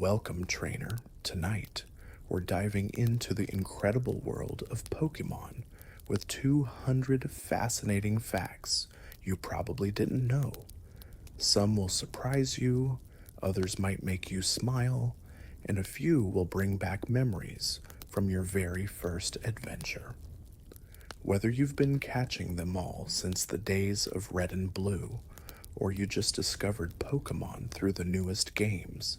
Welcome, trainer. Tonight, we're diving into the incredible world of Pokemon with 200 fascinating facts you probably didn't know. Some will surprise you, others might make you smile, and a few will bring back memories from your very first adventure. Whether you've been catching them all since the days of Red and Blue, or you just discovered Pokemon through the newest games,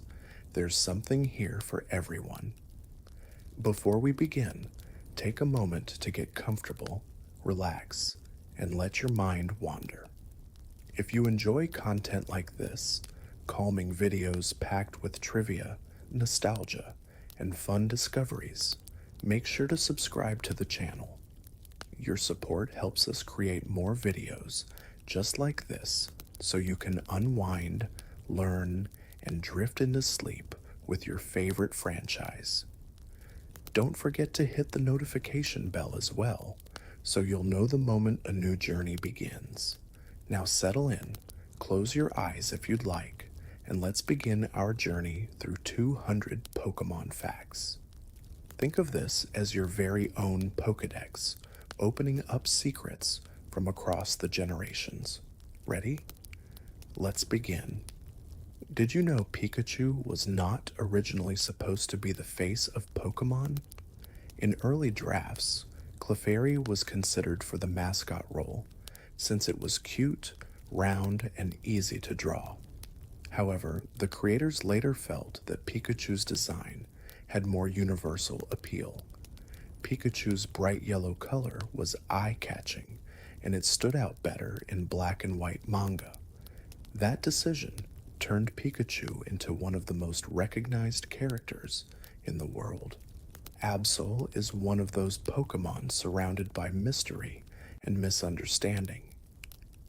there's something here for everyone. Before we begin, take a moment to get comfortable, relax, and let your mind wander. If you enjoy content like this, calming videos packed with trivia, nostalgia, and fun discoveries, make sure to subscribe to the channel. Your support helps us create more videos just like this so you can unwind, learn, and drift into sleep with your favorite franchise. Don't forget to hit the notification bell as well so you'll know the moment a new journey begins. Now settle in, close your eyes if you'd like, and let's begin our journey through 200 Pokemon facts. Think of this as your very own Pokédex, opening up secrets from across the generations. Ready? Let's begin. Did you know Pikachu was not originally supposed to be the face of Pokemon? In early drafts, Clefairy was considered for the mascot role, since it was cute, round, and easy to draw. However, the creators later felt that Pikachu's design had more universal appeal. Pikachu's bright yellow color was eye-catching, and it stood out better in black and white manga. That decision turned Pikachu into one of the most recognized characters in the world. Absol is one of those Pokemon surrounded by mystery and misunderstanding.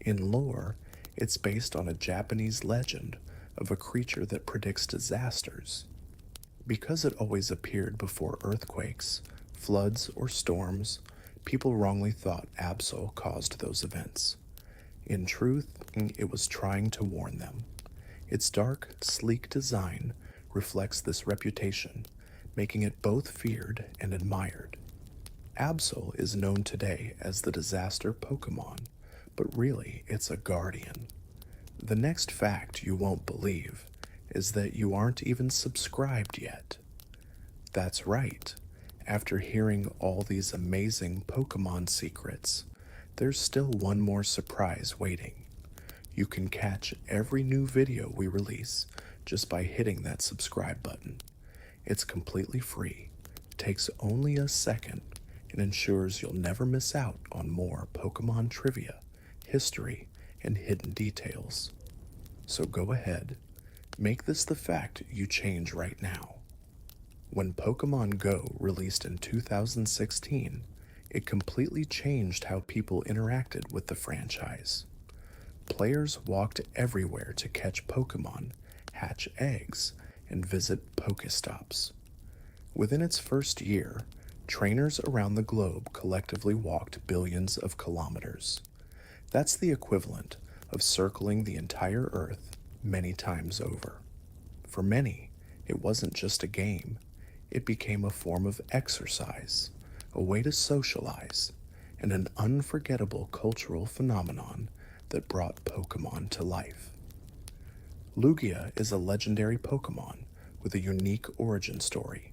In lore, it's based on a Japanese legend of a creature that predicts disasters. Because it always appeared before earthquakes, floods, or storms, people wrongly thought Absol caused those events. In truth, it was trying to warn them. Its dark, sleek design reflects this reputation, making it both feared and admired. Absol is known today as the disaster Pokemon, but really it's a guardian. The next fact you won't believe is that you aren't even subscribed yet. That's right. After hearing all these amazing Pokemon secrets, there's still one more surprise waiting. You can catch every new video we release just by hitting that subscribe button. It's completely free, takes only a second, and ensures you'll never miss out on more Pokemon trivia, history, and hidden details. So go ahead, make this the fact you change right now. When Pokemon Go released in 2016, it completely changed how people interacted with the franchise. Players walked everywhere to catch Pokemon, hatch eggs, and visit Pokestops. Within its first year, trainers around the globe collectively walked billions of kilometers. That's the equivalent of circling the entire Earth many times over. For many, it wasn't just a game. It became a form of exercise, a way to socialize, and an unforgettable cultural phenomenon that brought Pokemon to life. Lugia is a legendary Pokemon with a unique origin story.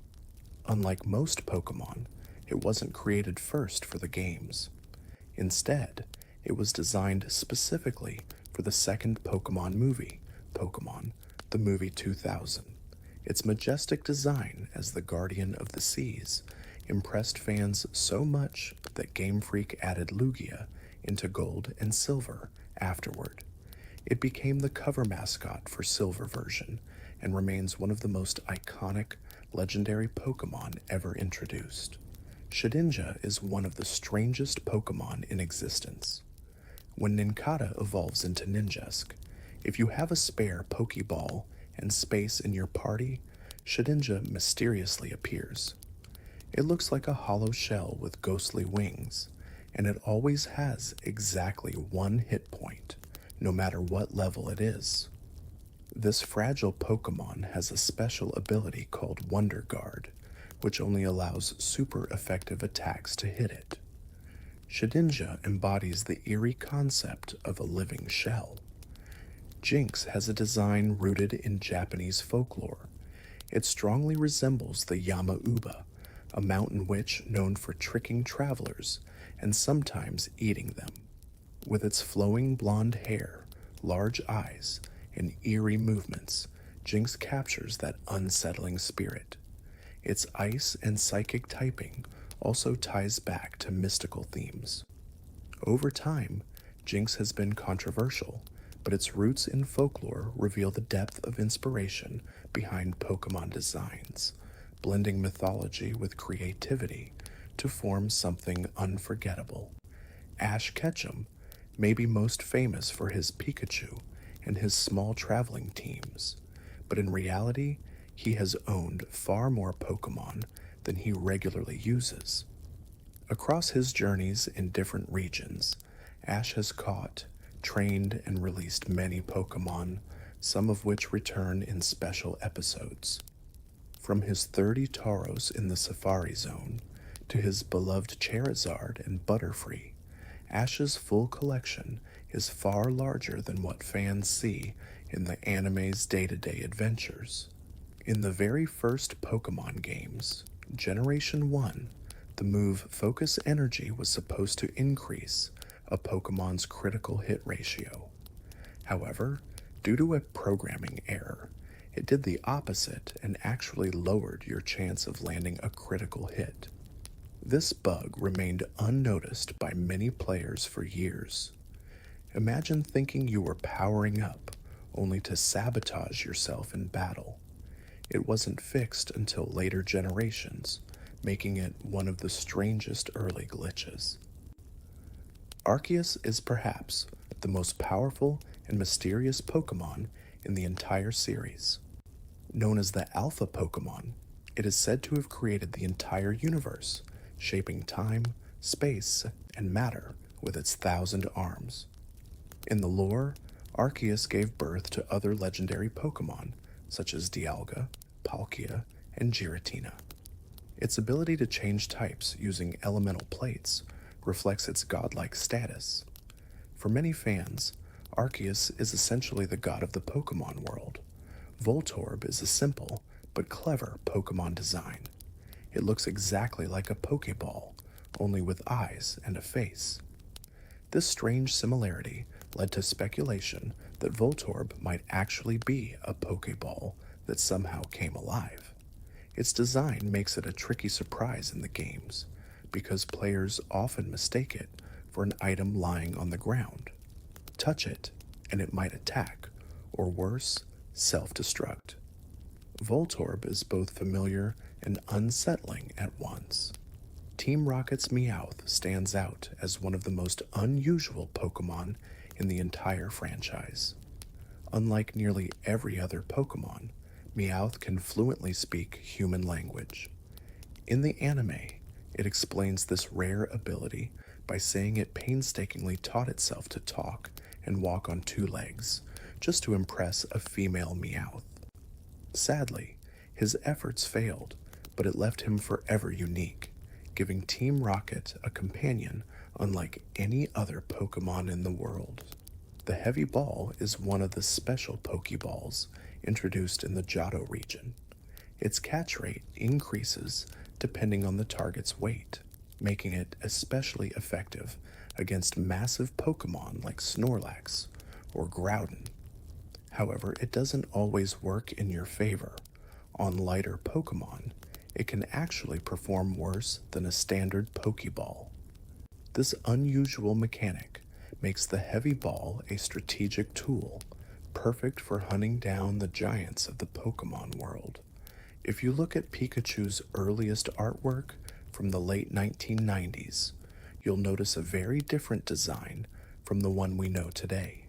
Unlike most Pokemon, it wasn't created first for the games. Instead, it was designed specifically for the second Pokemon movie, Pokémon, the movie 2000. Its majestic design as the guardian of the seas impressed fans so much that Game Freak added Lugia into gold and silver afterward. It became the cover mascot for Silver version and remains one of the most iconic, legendary Pokemon ever introduced. Shedinja is one of the strangest Pokemon in existence. When Nincada evolves into Ninjask, if you have a spare Pokeball and space in your party, Shedinja mysteriously appears. It looks like a hollow shell with ghostly wings, and it always has exactly one hit point, no matter what level it is. This fragile Pokemon has a special ability called Wonder Guard, which only allows super effective attacks to hit it. Shedinja embodies the eerie concept of a living shell. Jinx has a design rooted in Japanese folklore. It strongly resembles the Yama-uba, a mountain witch known for tricking travelers and sometimes eating them. With its flowing blonde hair, large eyes, and eerie movements, Jinx captures that unsettling spirit. Its ice and psychic typing also ties back to mystical themes. Over time, Jinx has been controversial, but its roots in folklore reveal the depth of inspiration behind Pokemon designs, blending mythology with creativity to form something unforgettable. Ash Ketchum may be most famous for his Pikachu and his small traveling teams, but in reality, he has owned far more Pokemon than he regularly uses. Across his journeys in different regions, Ash has caught, trained, and released many Pokemon, some of which return in special episodes. From his 30 Tauros in the Safari Zone to his beloved Charizard and Butterfree, Ash's full collection is far larger than what fans see in the anime's day-to-day adventures. In the very first Pokemon games, Generation 1, the move Focus Energy was supposed to increase a Pokemon's critical hit ratio. However, due to a programming error, it did the opposite and actually lowered your chance of landing a critical hit. This bug remained unnoticed by many players for years. Imagine thinking you were powering up, only to sabotage yourself in battle. It wasn't fixed until later generations, making it one of the strangest early glitches. Arceus is perhaps the most powerful and mysterious Pokemon in the entire series. Known as the Alpha Pokemon, it is said to have created the entire universe, shaping time, space, and matter with its 1,000 arms. In the lore, Arceus gave birth to other legendary Pokemon, such as Dialga, Palkia, and Giratina. Its ability to change types using elemental plates reflects its godlike status. For many fans, Arceus is essentially the god of the Pokemon world. Voltorb is a simple but clever Pokemon design. It looks exactly like a Pokeball, only with eyes and a face. This strange similarity led to speculation that Voltorb might actually be a Pokeball that somehow came alive. Its design makes it a tricky surprise in the games, because players often mistake it for an item lying on the ground. Touch it, and it might attack, or worse, self-destruct. Voltorb is both familiar and unsettling at once. Team Rocket's Meowth stands out as one of the most unusual Pokemon in the entire franchise. Unlike nearly every other Pokemon, Meowth can fluently speak human language. In the anime, it explains this rare ability by saying it painstakingly taught itself to talk and walk on 2 legs, just to impress a female Meowth. Sadly, his efforts failed, but it left him forever unique, giving Team Rocket a companion unlike any other Pokemon in the world. The Heavy Ball is one of the special Pokeballs introduced in the Johto region. Its catch rate increases depending on the target's weight, making it especially effective against massive Pokemon like Snorlax or Groudon. However, it doesn't always work in your favor. On lighter Pokemon, it can actually perform worse than a standard Pokeball. This unusual mechanic makes the Heavy Ball a strategic tool, perfect for hunting down the giants of the Pokemon world. If you look at Pikachu's earliest artwork from the late 1990s, you'll notice a very different design from the one we know today.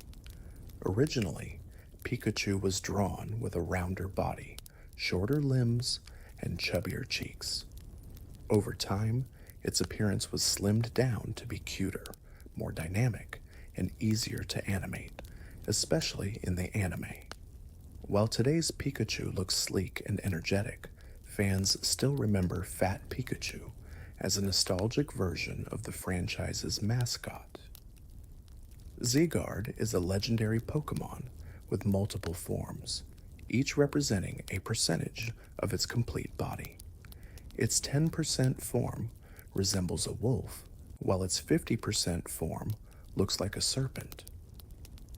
Originally, Pikachu was drawn with a rounder body, shorter limbs, and chubbier cheeks. Over time, its appearance was slimmed down to be cuter, more dynamic, and easier to animate, especially in the anime. While today's Pikachu looks sleek and energetic, fans still remember Fat Pikachu as a nostalgic version of the franchise's mascot. Zygarde is a legendary Pokémon with multiple forms, each representing a percentage of its complete body. Its 10% form resembles a wolf, while its 50% form looks like a serpent.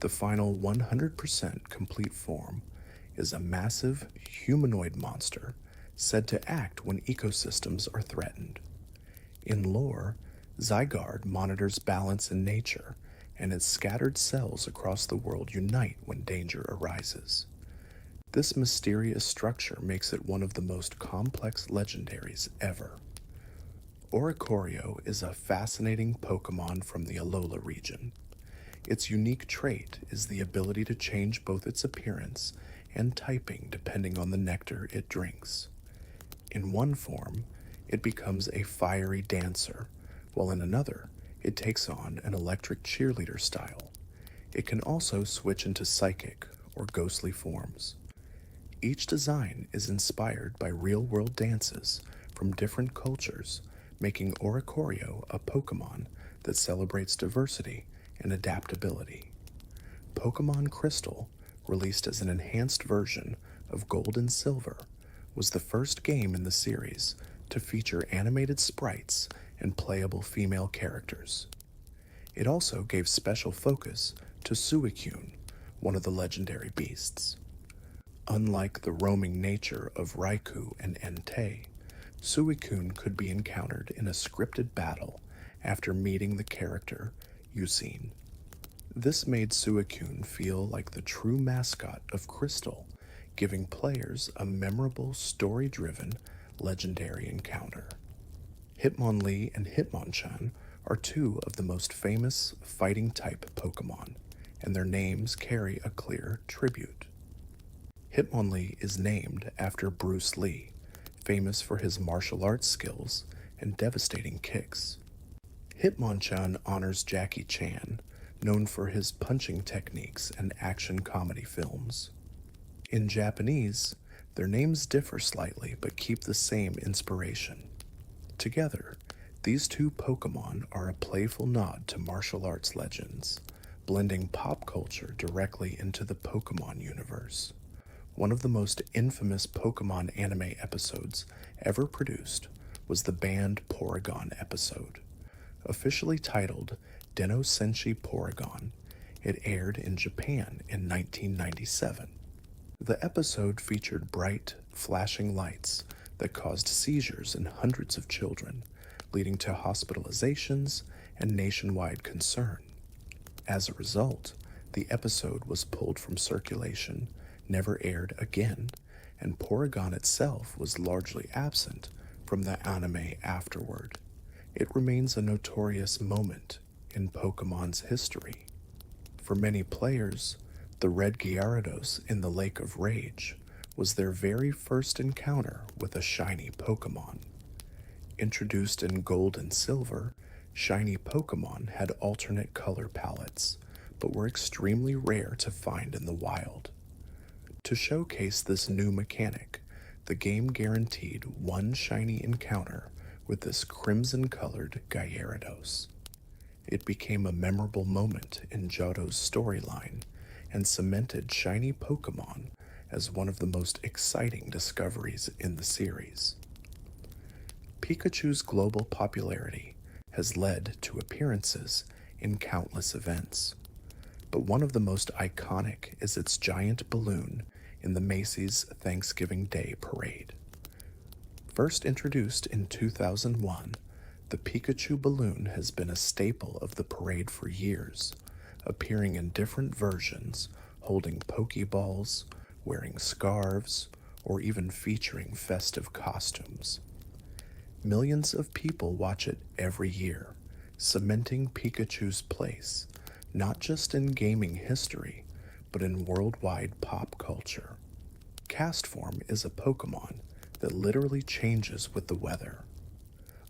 The final 100% complete form is a massive humanoid monster said to act when ecosystems are threatened. In lore, Zygarde monitors balance in nature, and its scattered cells across the world unite when danger arises. This mysterious structure makes it one of the most complex legendaries ever. Oricorio is a fascinating Pokémon from the Alola region. Its unique trait is the ability to change both its appearance and typing depending on the nectar it drinks. In one form, it becomes a fiery dancer, while in another, it takes on an electric cheerleader style. It can also switch into psychic or ghostly forms. Each design is inspired by real-world dances from different cultures, making Oricorio a Pokémon that celebrates diversity and adaptability. Pokémon Crystal, released as an enhanced version of Gold and Silver, was the first game in the series to feature animated sprites and playable female characters. It also gave special focus to Suicune, one of the legendary beasts. Unlike the roaming nature of Raikou and Entei, Suicune could be encountered in a scripted battle after meeting the character Yucine. This made Suicune feel like the true mascot of Crystal, giving players a memorable, story-driven, legendary encounter. Hitmonlee and Hitmonchan are two of the most famous fighting-type Pokémon, and their names carry a clear tribute. Hitmonlee is named after Bruce Lee, famous for his martial arts skills and devastating kicks. Hitmonchan honors Jackie Chan, known for his punching techniques and action comedy films. In Japanese, their names differ slightly but keep the same inspiration. Together, these two Pokémon are a playful nod to martial arts legends, blending pop culture directly into the Pokémon universe. One of the most infamous Pokémon anime episodes ever produced was the banned Porygon episode. Officially titled Den-o Senshi Porygon, it aired in Japan in 1997. The episode featured bright, flashing lights that caused seizures in hundreds of children, leading to hospitalizations and nationwide concern. As a result, the episode was pulled from circulation, never aired again, and Porygon itself was largely absent from the anime afterward. It remains a notorious moment in Pokémon's history. For many players, the red Gyarados in the Lake of Rage was their very first encounter with a shiny Pokémon. Introduced in Gold and Silver, shiny Pokémon had alternate color palettes, but were extremely rare to find in the wild. To showcase this new mechanic, the game guaranteed one shiny encounter with this crimson-colored Gyarados. It became a memorable moment in Johto's storyline and cemented shiny Pokémon as one of the most exciting discoveries in the series. Pikachu's global popularity has led to appearances in countless events, but one of the most iconic is its giant balloon in the Macy's Thanksgiving Day Parade. First introduced in 2001, the Pikachu balloon has been a staple of the parade for years, appearing in different versions, holding Pokeballs, wearing scarves, or even featuring festive costumes. Millions of people watch it every year, cementing Pikachu's place, not just in gaming history, but in worldwide pop culture. Castform is a Pokémon that literally changes with the weather.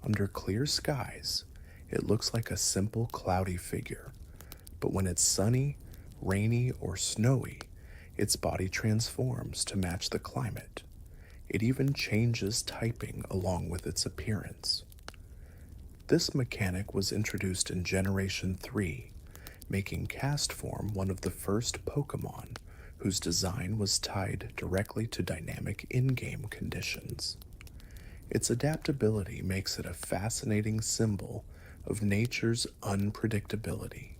Under clear skies, it looks like a simple cloudy figure, but when it's sunny, rainy, or snowy, Its body transforms to match the climate. It even changes typing along with its appearance. This mechanic was introduced in Generation 3, making Castform one of the first Pokémon whose design was tied directly to dynamic in-game conditions. Its adaptability makes it a fascinating symbol of nature's unpredictability.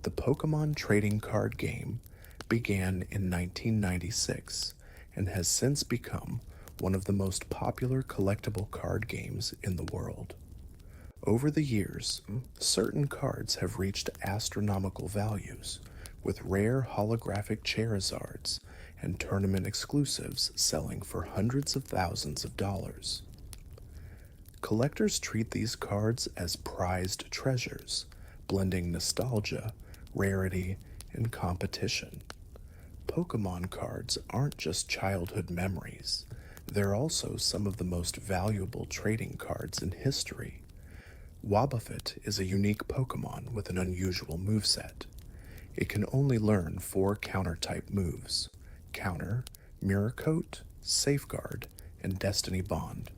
The Pokémon trading card game began in 1996 and has since become one of the most popular collectible card games in the world. Over the years, certain cards have reached astronomical values, with rare holographic Charizards and tournament exclusives selling for hundreds of thousands of dollars. Collectors treat these cards as prized treasures, blending nostalgia, rarity, and competition. Pokémon cards aren't just childhood memories, they're also some of the most valuable trading cards in history. Wobbuffet is a unique Pokémon with an unusual moveset. It can only learn 4 counter-type moves: Counter, Mirror Coat, Safeguard, and Destiny Bond.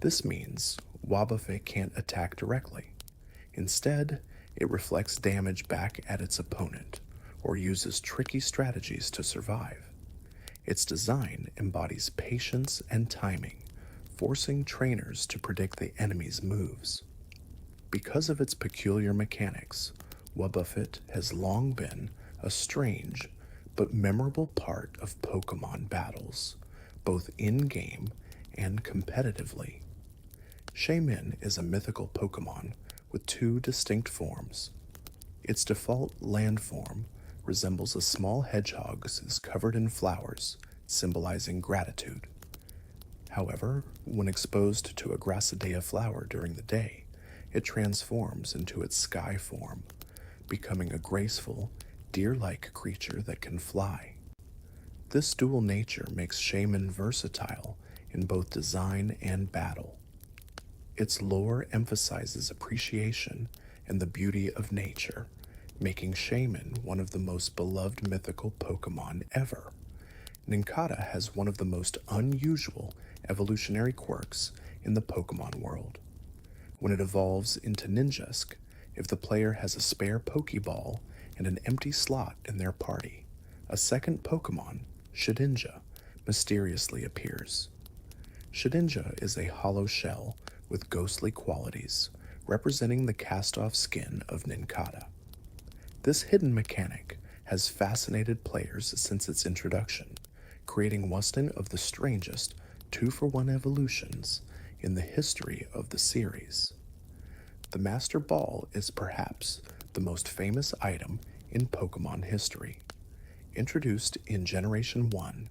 This means Wobbuffet can't attack directly. Instead, it reflects damage back at its opponent, or uses tricky strategies to survive. Its design embodies patience and timing, forcing trainers to predict the enemy's moves. Because of its peculiar mechanics, Wobbuffet has long been a strange but memorable part of Pokémon battles, both in-game and competitively. Shaymin is a mythical Pokémon with 2 distinct forms. Its default land form resembles a small hedgehog that is covered in flowers, symbolizing gratitude. However, when exposed to a Grassidea flower during the day, it transforms into its sky form, becoming a graceful, deer-like creature that can fly. This dual nature makes Shaymin versatile in both design and battle. Its lore emphasizes appreciation and the beauty of nature, making Shaymin one of the most beloved mythical Pokémon ever. Nincada has one of the most unusual evolutionary quirks in the Pokémon world. When it evolves into Ninjask, if the player has a spare Pokeball and an empty slot in their party, a second Pokémon, Shedinja, mysteriously appears. Shedinja is a hollow shell with ghostly qualities, representing the cast-off skin of Nincada. This hidden mechanic has fascinated players since its introduction, creating one of the strangest 2-for-1 evolutions in the history of the series. The Master Ball is perhaps the most famous item in Pokémon history. Introduced in Generation 1,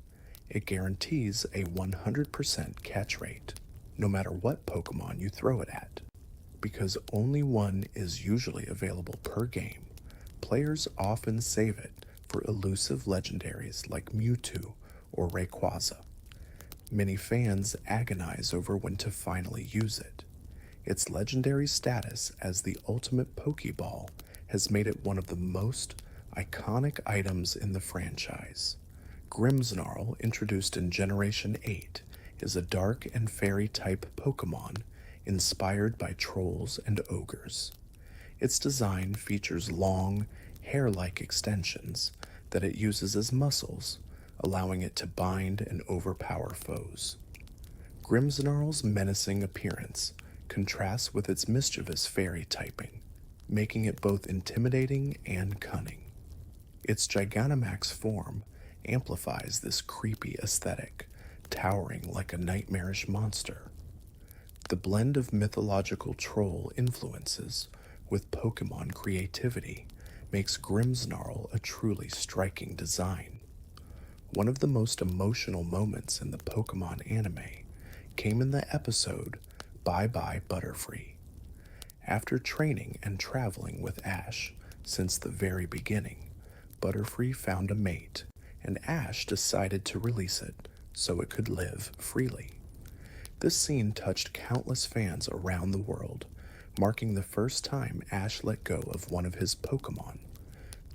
it guarantees a 100% catch rate, no matter what Pokémon you throw it at. Because only one is usually available per game, players often save it for elusive legendaries like Mewtwo or Rayquaza. Many fans agonize over when to finally use it. Its legendary status as the ultimate Pokeball has made it one of the most iconic items in the franchise. Grimmsnarl, introduced in Generation 8, is a dark and fairy-type Pokemon inspired by trolls and ogres. Its design features long, hair-like extensions that it uses as muscles, allowing it to bind and overpower foes. Grimmsnarl's menacing appearance contrasts with its mischievous fairy typing, making it both intimidating and cunning. Its Gigantamax form amplifies this creepy aesthetic, towering like a nightmarish monster. The blend of mythological troll influences with Pokémon creativity makes Grimmsnarl a truly striking design. One of the most emotional moments in the Pokémon anime came in the episode Bye Bye Butterfree. After training and traveling with Ash since the very beginning, Butterfree found a mate, and Ash decided to release it so it could live freely. This scene touched countless fans around the world, marking the first time Ash let go of one of his Pokémon.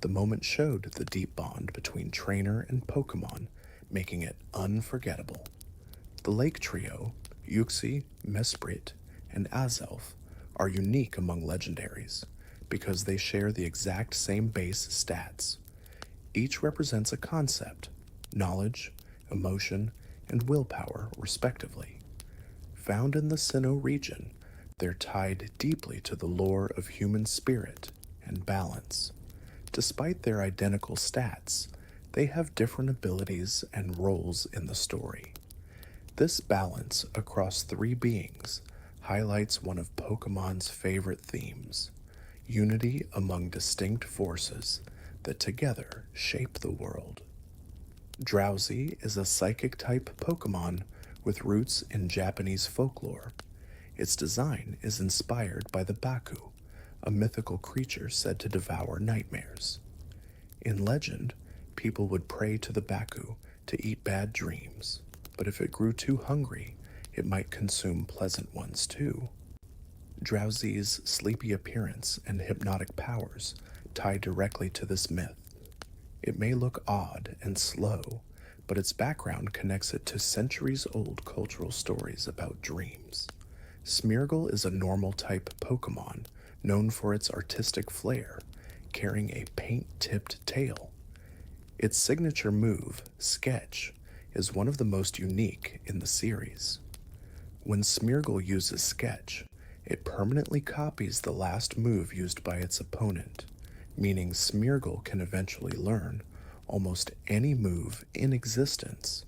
The moment showed the deep bond between trainer and Pokémon, making it unforgettable. The Lake Trio, Uxie, Mesprit, and Azelf, are unique among legendaries because they share the exact same base stats. Each represents a concept, knowledge, emotion, and willpower, respectively. Found in the Sinnoh region, they're tied deeply to the lore of human spirit and balance. Despite their identical stats, they have different abilities and roles in the story. This balance across three beings highlights one of Pokemon's favorite themes: unity among distinct forces that together shape the world. Drowsy is a psychic-type Pokemon with roots in Japanese folklore. Its design is inspired by the Baku, a mythical creature said to devour nightmares. In legend, people would pray to the Baku to eat bad dreams, but if it grew too hungry, it might consume pleasant ones too. Drowsy's sleepy appearance and hypnotic powers tie directly to this myth. It may look odd and slow, but its background connects it to centuries-old cultural stories about dreams. Smeargle is a normal-type Pokemon known for its artistic flair, carrying a paint-tipped tail. Its signature move, Sketch, is one of the most unique in the series. When Smeargle uses Sketch, it permanently copies the last move used by its opponent, meaning Smeargle can eventually learn almost any move in existence.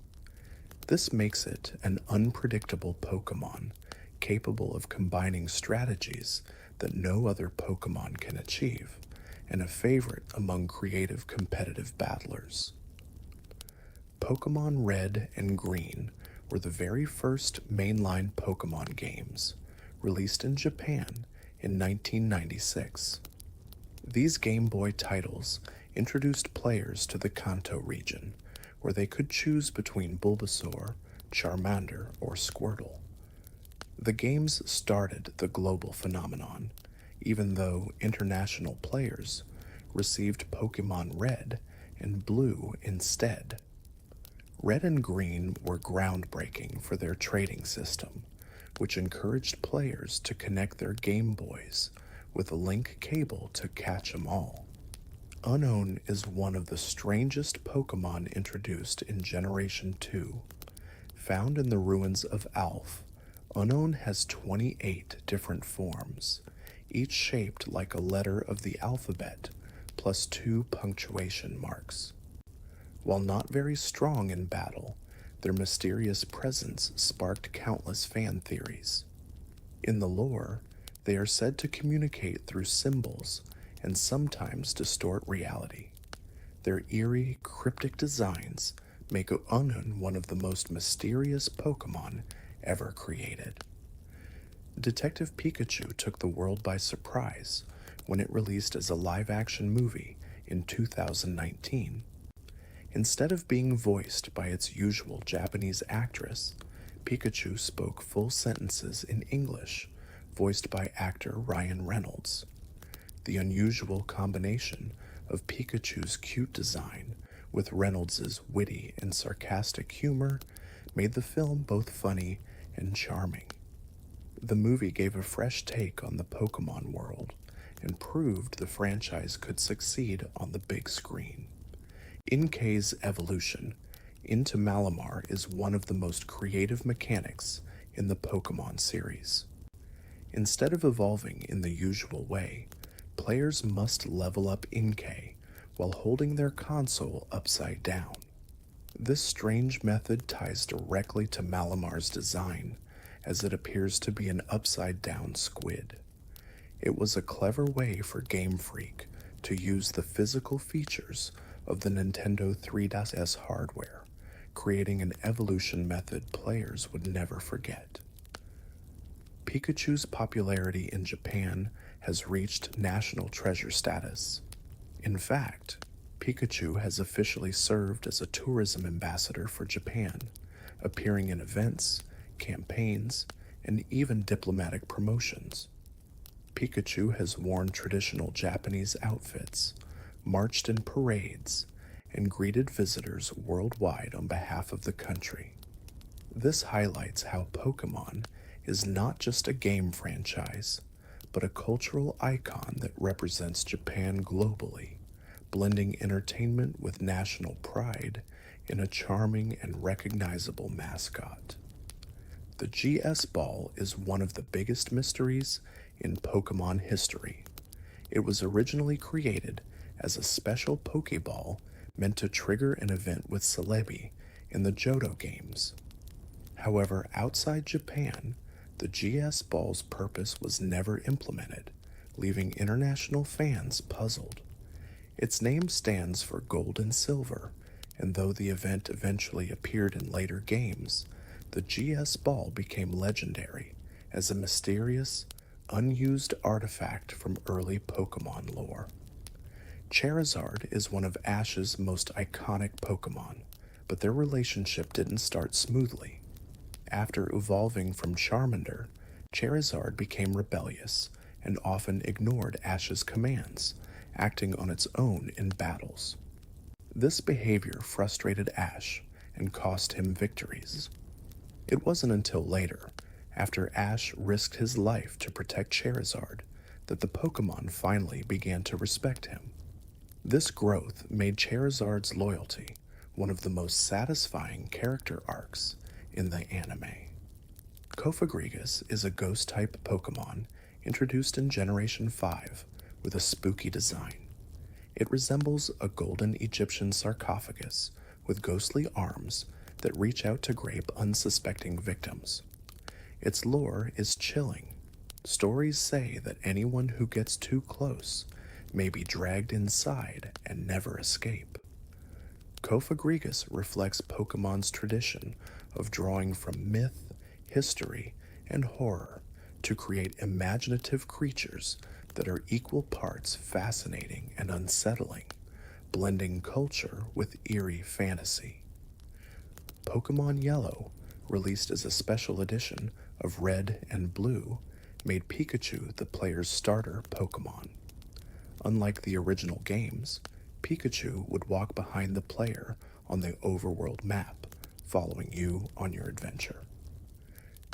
This makes it an unpredictable Pokemon, capable of combining strategies that no other Pokemon can achieve, and a favorite among creative competitive battlers. Pokémon Red and Green were the very first mainline Pokémon games, released in Japan in 1996. These Game Boy titles introduced players to the Kanto region, where they could choose between Bulbasaur, Charmander, or Squirtle. The games started the global phenomenon, even though international players received Pokémon Red and Blue instead. Red and Green were groundbreaking for their trading system, which encouraged players to connect their Game Boys with a link cable to catch 'em all. Unown is one of the strangest Pokémon introduced in Generation 2. Found in the ruins of Alph, Unown has 28 different forms, each shaped like a letter of the alphabet, plus 2 punctuation marks. While not very strong in battle, their mysterious presence sparked countless fan theories. In the lore, they are said to communicate through symbols and sometimes distort reality. Their eerie, cryptic designs make Unown one of the most mysterious Pokémon ever created. Detective Pikachu took the world by surprise when it released as a live-action movie in 2019. Instead of being voiced by its usual Japanese actress, Pikachu spoke full sentences in English, voiced by actor Ryan Reynolds. The unusual combination of Pikachu's cute design with Reynolds' witty and sarcastic humor made the film both funny and charming. The movie gave a fresh take on the Pokémon world and proved the franchise could succeed on the big screen. Inkay's evolution into Malamar is one of the most creative mechanics in the Pokémon series. Instead of evolving in the usual way, players must level up Inkay while holding their console upside down. This strange method ties directly to Malamar's design, as it appears to be an upside-down squid. It was a clever way for Game Freak to use the physical features of the Nintendo 3DS hardware, creating an evolution method players would never forget. Pikachu's popularity in Japan has reached national treasure status. In fact, Pikachu has officially served as a tourism ambassador for Japan, appearing in events, campaigns, and even diplomatic promotions. Pikachu has worn traditional Japanese outfits, marched in parades, and greeted visitors worldwide on behalf of the country. This highlights how Pokémon is not just a game franchise, but a cultural icon that represents Japan globally, blending entertainment with national pride in a charming and recognizable mascot. The GS Ball is one of the biggest mysteries in Pokemon history. It was originally created as a special Pokeball meant to trigger an event with Celebi in the Johto games. However, outside Japan, the GS Ball's purpose was never implemented, leaving international fans puzzled. Its name stands for gold and silver, and though the event eventually appeared in later games, the GS Ball became legendary as a mysterious, unused artifact from early Pokemon lore. Charizard is one of Ash's most iconic Pokemon, but their relationship didn't start smoothly. After evolving from Charmander, Charizard became rebellious and often ignored Ash's commands, acting on its own in battles. This behavior frustrated Ash and cost him victories. It wasn't until later, after Ash risked his life to protect Charizard, that the Pokemon finally began to respect him. This growth made Charizard's loyalty one of the most satisfying character arcs in the anime. Kofagrigus is a ghost-type Pokemon introduced in Generation 5 with a spooky design. It resembles a golden Egyptian sarcophagus with ghostly arms that reach out to grape unsuspecting victims. Its lore is chilling. Stories say that anyone who gets too close may be dragged inside and never escape. Kofagrigus reflects Pokemon's tradition of drawing from myth, history, and horror to create imaginative creatures that are equal parts fascinating and unsettling, blending culture with eerie fantasy. Pokémon Yellow, released as a special edition of Red and Blue, made Pikachu the player's starter Pokémon. Unlike the original games, Pikachu would walk behind the player on the overworld map, following you on your adventure.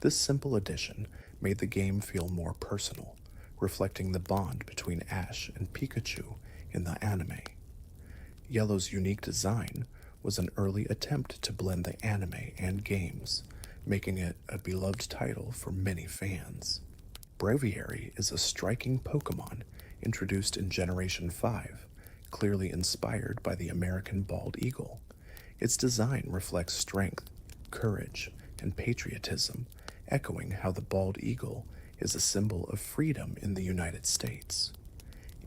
This simple addition made the game feel more personal, reflecting the bond between Ash and Pikachu in the anime. Yellow's unique design was an early attempt to blend the anime and games, making it a beloved title for many fans. Braviary is a striking Pokemon introduced in Generation 5, clearly inspired by the American bald eagle. Its design reflects strength, courage, and patriotism, echoing how the bald eagle is a symbol of freedom in the United States.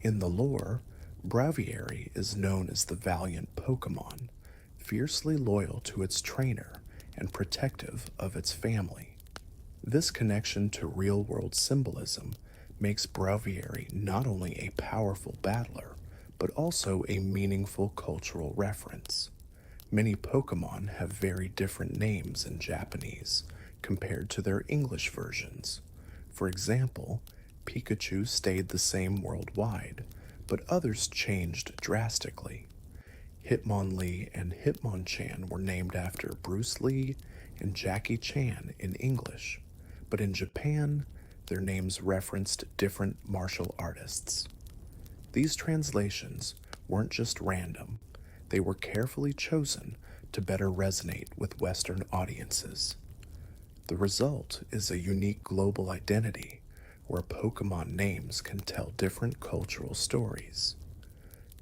In the lore, Braviary is known as the valiant Pokemon, fiercely loyal to its trainer and protective of its family. This connection to real-world symbolism makes Braviary not only a powerful battler, but also a meaningful cultural reference. Many Pokemon have very different names in Japanese compared to their English versions. For example, Pikachu stayed the same worldwide, but others changed drastically. Hitmonlee and Hitmonchan were named after Bruce Lee and Jackie Chan in English, but in Japan, their names referenced different martial artists. These translations weren't just random, they were carefully chosen to better resonate with Western audiences. The result is a unique global identity where Pokemon names can tell different cultural stories.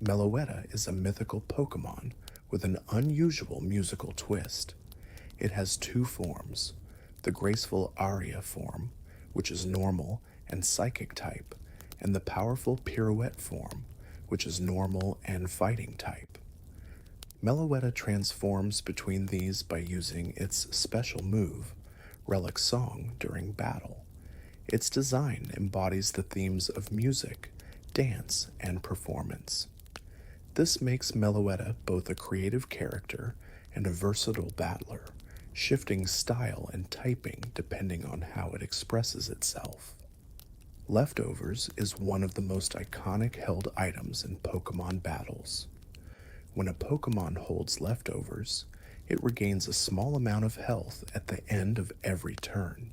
Meloetta is a mythical Pokemon with an unusual musical twist. It has two forms, the graceful Aria form, which is normal and psychic type, and the powerful Pirouette form, which is normal and fighting type. Meloetta transforms between these by using its special move, Relic Song, during battle. Its design embodies the themes of music, dance, and performance. This makes Meloetta both a creative character and a versatile battler, shifting style and typing depending on how it expresses itself. Leftovers is one of the most iconic held items in Pokemon battles. When a Pokemon holds leftovers, it regains a small amount of health at the end of every turn.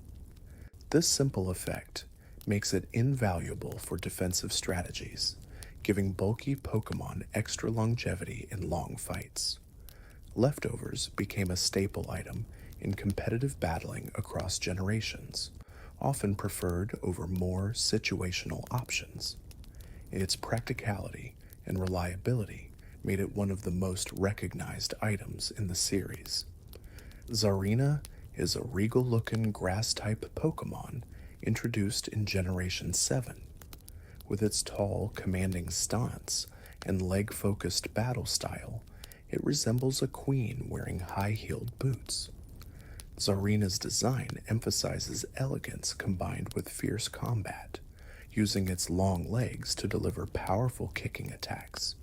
This simple effect makes it invaluable for defensive strategies, giving bulky Pokemon extra longevity in long fights. Leftovers became a staple item in competitive battling across generations, often preferred over more situational options. Its practicality and reliability made it one of the most recognized items in the series. Zarina is a regal-looking grass-type Pokemon introduced in Generation 7. With its tall, commanding stance and leg-focused battle style, it resembles a queen wearing high-heeled boots. Zarina's design emphasizes elegance combined with fierce combat, using its long legs to deliver powerful kicking attacks.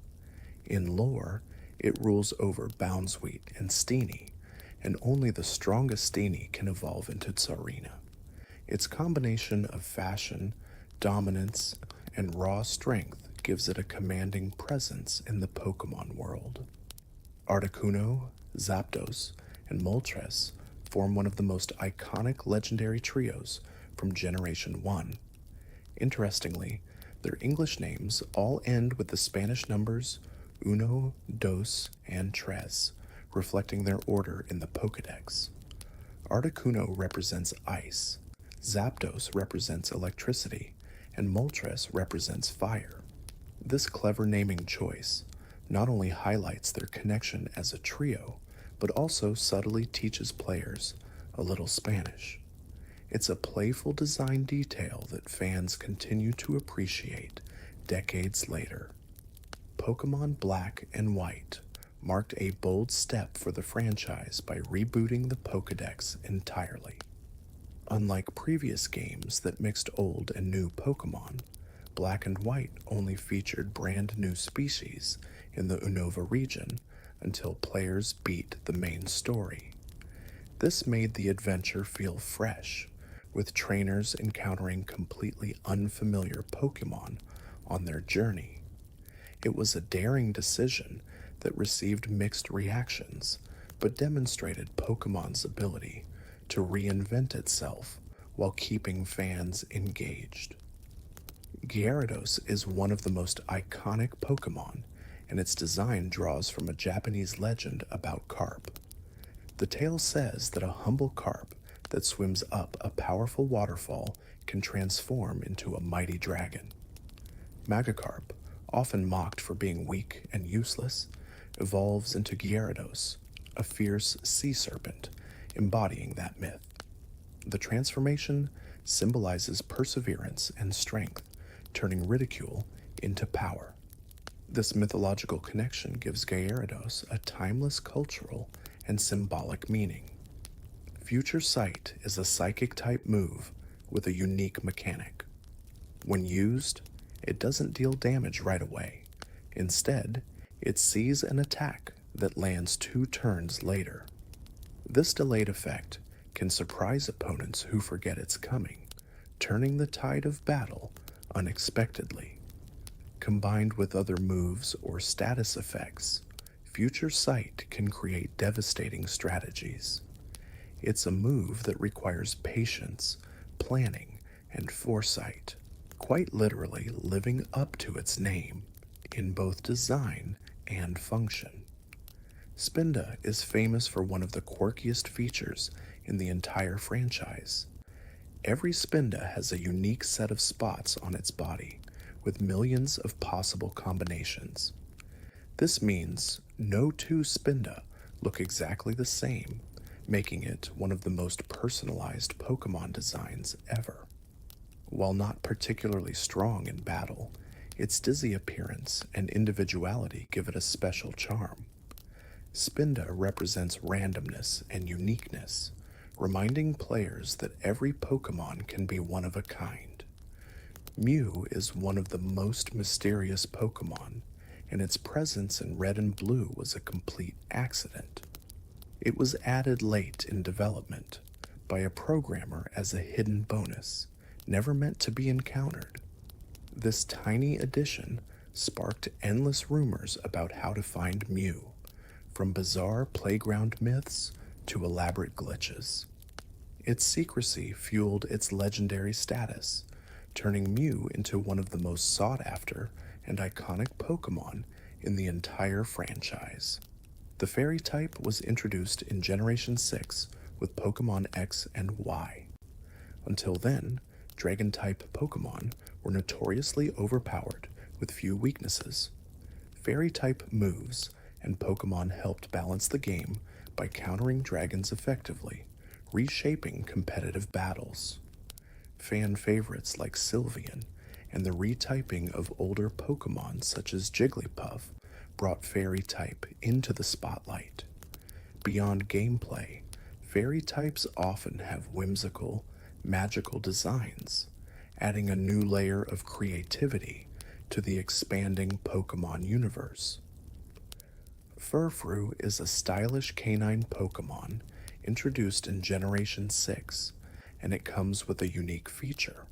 In lore, it rules over Bounsweet and Steenie, and only the strongest Steenie can evolve into Zarina. Its combination of fashion, dominance, and raw strength gives it a commanding presence in the Pokemon world. Articuno, Zapdos, and Moltres form one of the most iconic legendary trios from Generation 1. Interestingly, their English names all end with the Spanish numbers uno, dos, and tres, reflecting their order in the Pokédex. Articuno represents ice, Zapdos represents electricity, and Moltres represents fire. This clever naming choice not only highlights their connection as a trio, but also subtly teaches players a little Spanish. It's a playful design detail that fans continue to appreciate decades later. Pokemon Black and White marked a bold step for the franchise by rebooting the Pokédex entirely. Unlike previous games that mixed old and new Pokemon, Black and White only featured brand new species in the Unova region until players beat the main story. This made the adventure feel fresh, with trainers encountering completely unfamiliar Pokemon on their journey. It was a daring decision that received mixed reactions, but demonstrated Pokemon's ability to reinvent itself while keeping fans engaged. Gyarados is one of the most iconic Pokemon, and its design draws from a Japanese legend about carp. The tale says that a humble carp that swims up a powerful waterfall can transform into a mighty dragon. Magikarp, often mocked for being weak and useless, evolves into Gyarados, a fierce sea serpent, embodying that myth. The transformation symbolizes perseverance and strength, turning ridicule into power. This mythological connection gives Gyarados a timeless cultural and symbolic meaning. Future Sight is a psychic-type move with a unique mechanic. When used, it doesn't deal damage right away. Instead, it sees an attack that lands 2 turns later. This delayed effect can surprise opponents who forget it's coming, turning the tide of battle unexpectedly. Combined with other moves or status effects, Future Sight can create devastating strategies. It's a move that requires patience, planning, and foresight, quite literally living up to its name in both design and function. Spinda is famous for one of the quirkiest features in the entire franchise. Every Spinda has a unique set of spots on its body, with millions of possible combinations. This means no 2 Spinda look exactly the same, making it one of the most personalized Pokemon designs ever. While not particularly strong in battle, its dizzy appearance and individuality give it a special charm. Spinda represents randomness and uniqueness, reminding players that every Pokemon can be one of a kind. Mew is one of the most mysterious Pokemon, and its presence in Red and Blue was a complete accident. It was added late in development by a programmer as a hidden bonus, never meant to be encountered. This tiny addition sparked endless rumors about how to find Mew, from bizarre playground myths to elaborate glitches. Its secrecy fueled its legendary status, turning Mew into one of the most sought after and iconic Pokémon in the entire franchise. The fairy type was introduced in Generation 6 with Pokémon X and Y. Until then, dragon type Pokémon were notoriously overpowered with few weaknesses. Fairy type moves and Pokémon helped balance the game by countering dragons effectively, reshaping competitive battles. Fan favorites like Sylveon and the retyping of older Pokémon such as Jigglypuff brought fairy type into the spotlight. Beyond gameplay, fairy types often have whimsical, magical designs, adding a new layer of creativity to the expanding Pokémon universe. Furfrou is a stylish canine Pokémon introduced in Generation 6, and it comes with a unique feature.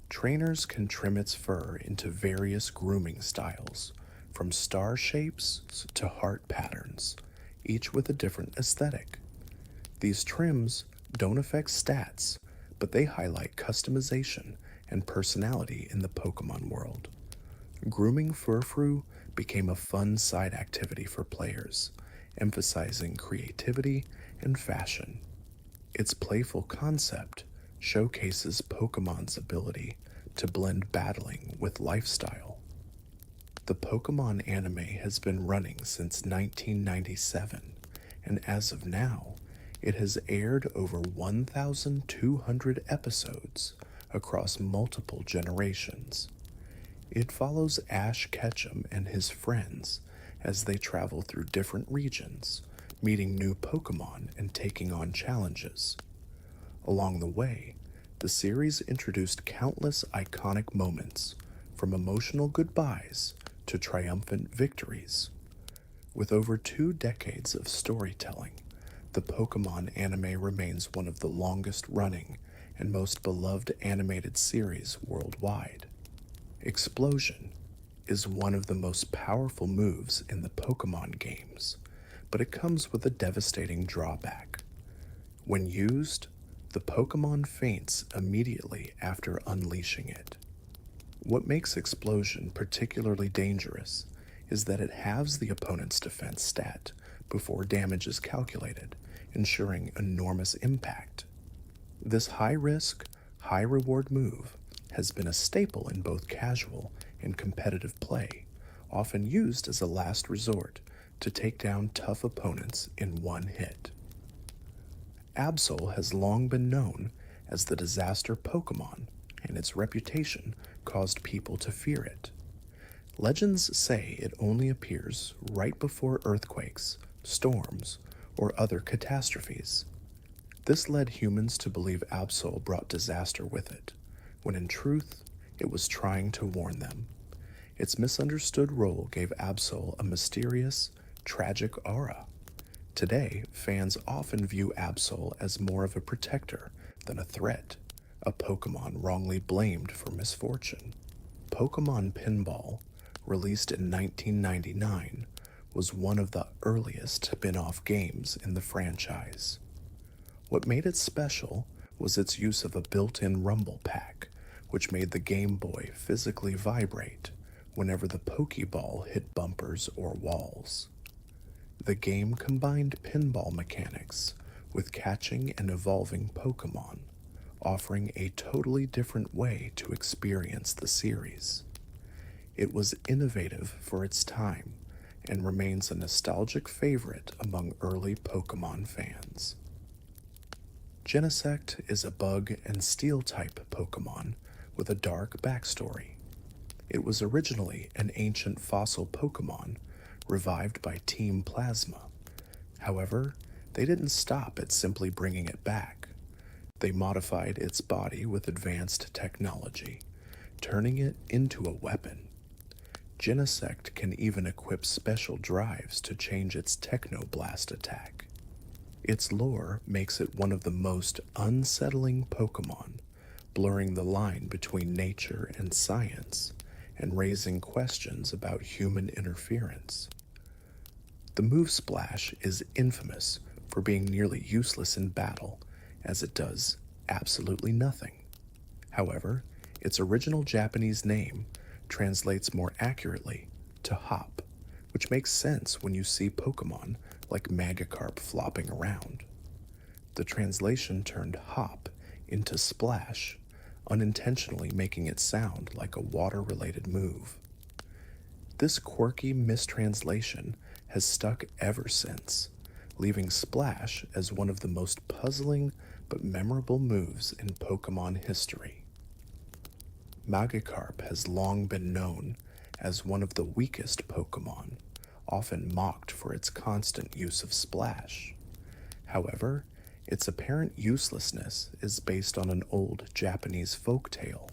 Trainers can trim its fur into various grooming styles, from star shapes to heart patterns, each with a different aesthetic. These trims don't affect stats, but they highlight customization and personality in the Pokémon world. Grooming Furfrou became a fun side activity for players, emphasizing creativity and fashion. Its playful concept showcases Pokémon's ability to blend battling with lifestyle. The Pokémon anime has been running since 1997, and as of now, it has aired over 1,200 episodes across multiple generations. It follows Ash Ketchum and his friends as they travel through different regions, meeting new Pokémon and taking on challenges. Along the way, the series introduced countless iconic moments, from emotional goodbyes to triumphant victories. With over 2 decades of storytelling, the Pokémon anime remains one of the longest running and most beloved animated series worldwide. Explosion is one of the most powerful moves in the Pokémon games, but it comes with a devastating drawback. When used, the Pokémon faints immediately after unleashing it. What makes Explosion particularly dangerous is that it halves the opponent's defense stat before damage is calculated, ensuring enormous impact. This high-risk, high-reward move has been a staple in both casual and competitive play, often used as a last resort to take down tough opponents in one hit. Absol has long been known as the disaster Pokémon, and its reputation caused people to fear it. Legends say it only appears right before earthquakes, storms, or other catastrophes. This led humans to believe Absol brought disaster with it, when in truth, it was trying to warn them. Its misunderstood role gave Absol a mysterious, tragic aura. Today, fans often view Absol as more of a protector than a threat, a Pokémon wrongly blamed for misfortune. Pokémon Pinball, released in 1999, was one of the earliest spin-off games in the franchise. What made it special was its use of a built-in rumble pack, which made the Game Boy physically vibrate whenever the Pokeball hit bumpers or walls. The game combined pinball mechanics with catching and evolving Pokémon, offering a totally different way to experience the series. It was innovative for its time and remains a nostalgic favorite among early Pokémon fans. Genesect is a bug and steel-type Pokémon with a dark backstory. It was originally an ancient fossil Pokémon revived by Team Plasma. However, they didn't stop at simply bringing it back. They modified its body with advanced technology, turning it into a weapon. Genesect can even equip special drives to change its Technoblast attack. Its lore makes it one of the most unsettling Pokémon, blurring the line between nature and science and raising questions about human interference. The move Splash is infamous for being nearly useless in battle, as it does absolutely nothing. However, its original Japanese name translates more accurately to hop, which makes sense when you see Pokemon like Magikarp flopping around. The translation turned hop into splash, unintentionally making it sound like a water-related move. This quirky mistranslation has stuck ever since, leaving Splash as one of the most puzzling but memorable moves in Pokemon history. Magikarp has long been known as one of the weakest Pokemon, often mocked for its constant use of Splash. However, its apparent uselessness is based on an old Japanese folk tale.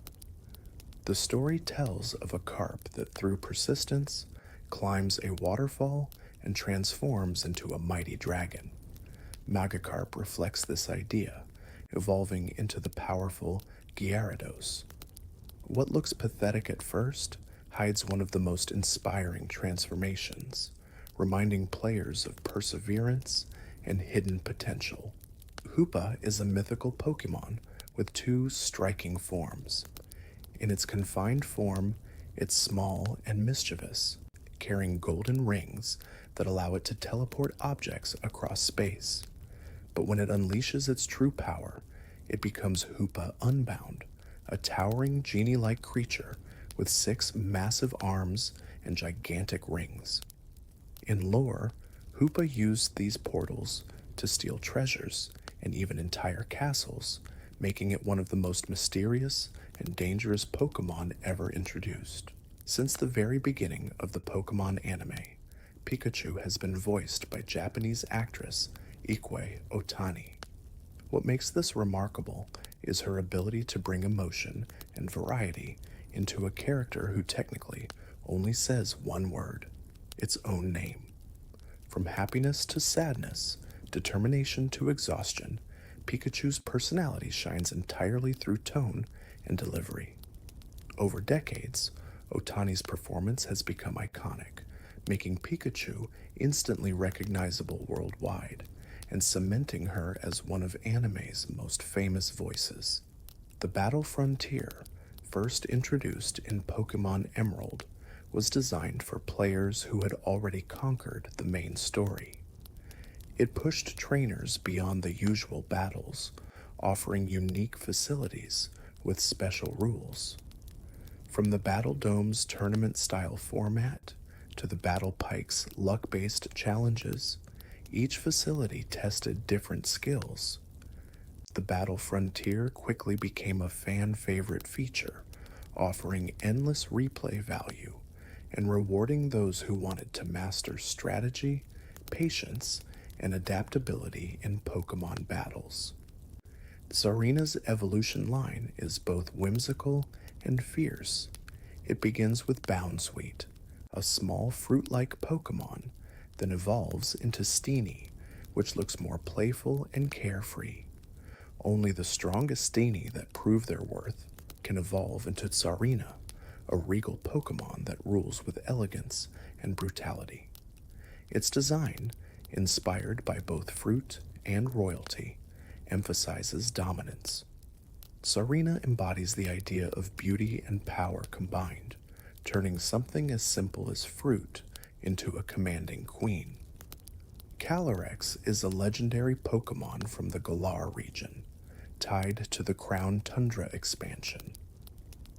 The story tells of a carp that through persistence climbs a waterfall and transforms into a mighty dragon. Magikarp reflects this idea, evolving into the powerful Gyarados. What looks pathetic at first hides one of the most inspiring transformations, reminding players of perseverance and hidden potential. Hoopa is a mythical Pokemon with two striking forms. In its confined form, it's small and mischievous, carrying golden rings that allow it to teleport objects across space. But when it unleashes its true power, it becomes Hoopa Unbound, a towering genie-like creature with 6 massive arms and gigantic rings. In lore, Hoopa used these portals to steal treasures and even entire castles, making it one of the most mysterious and dangerous Pokemon ever introduced. Since the very beginning of the Pokemon anime, Pikachu has been voiced by Japanese actress Ikue Otani. What makes this remarkable is her ability to bring emotion and variety into a character who technically only says one word, its own name. From happiness to sadness, determination to exhaustion, Pikachu's personality shines entirely through tone and delivery. Over decades, Otani's performance has become iconic, making Pikachu instantly recognizable worldwide and cementing her as one of anime's most famous voices. The Battle Frontier, first introduced in Pokemon Emerald, was designed for players who had already conquered the main story. It pushed trainers beyond the usual battles, offering unique facilities with special rules. From the Battle Dome's tournament-style format to the Battle Pike's luck-based challenges, each facility tested different skills. The Battle Frontier quickly became a fan-favorite feature, offering endless replay value and rewarding those who wanted to master strategy, patience, and adaptability in Pokemon battles. Tsarina's evolution line is both whimsical and fierce. It begins with Bounsweet, a small fruit-like Pokemon, then evolves into Steenie, which looks more playful and carefree. Only the strongest Steenie that prove their worth can evolve into Tsarina, a regal Pokemon that rules with elegance and brutality. Its design, inspired by both fruit and royalty, emphasizes dominance. Tsarina embodies the idea of beauty and power combined, turning something as simple as fruit into a commanding queen. Calyrex is a legendary Pokemon from the Galar region, tied to the Crown Tundra expansion.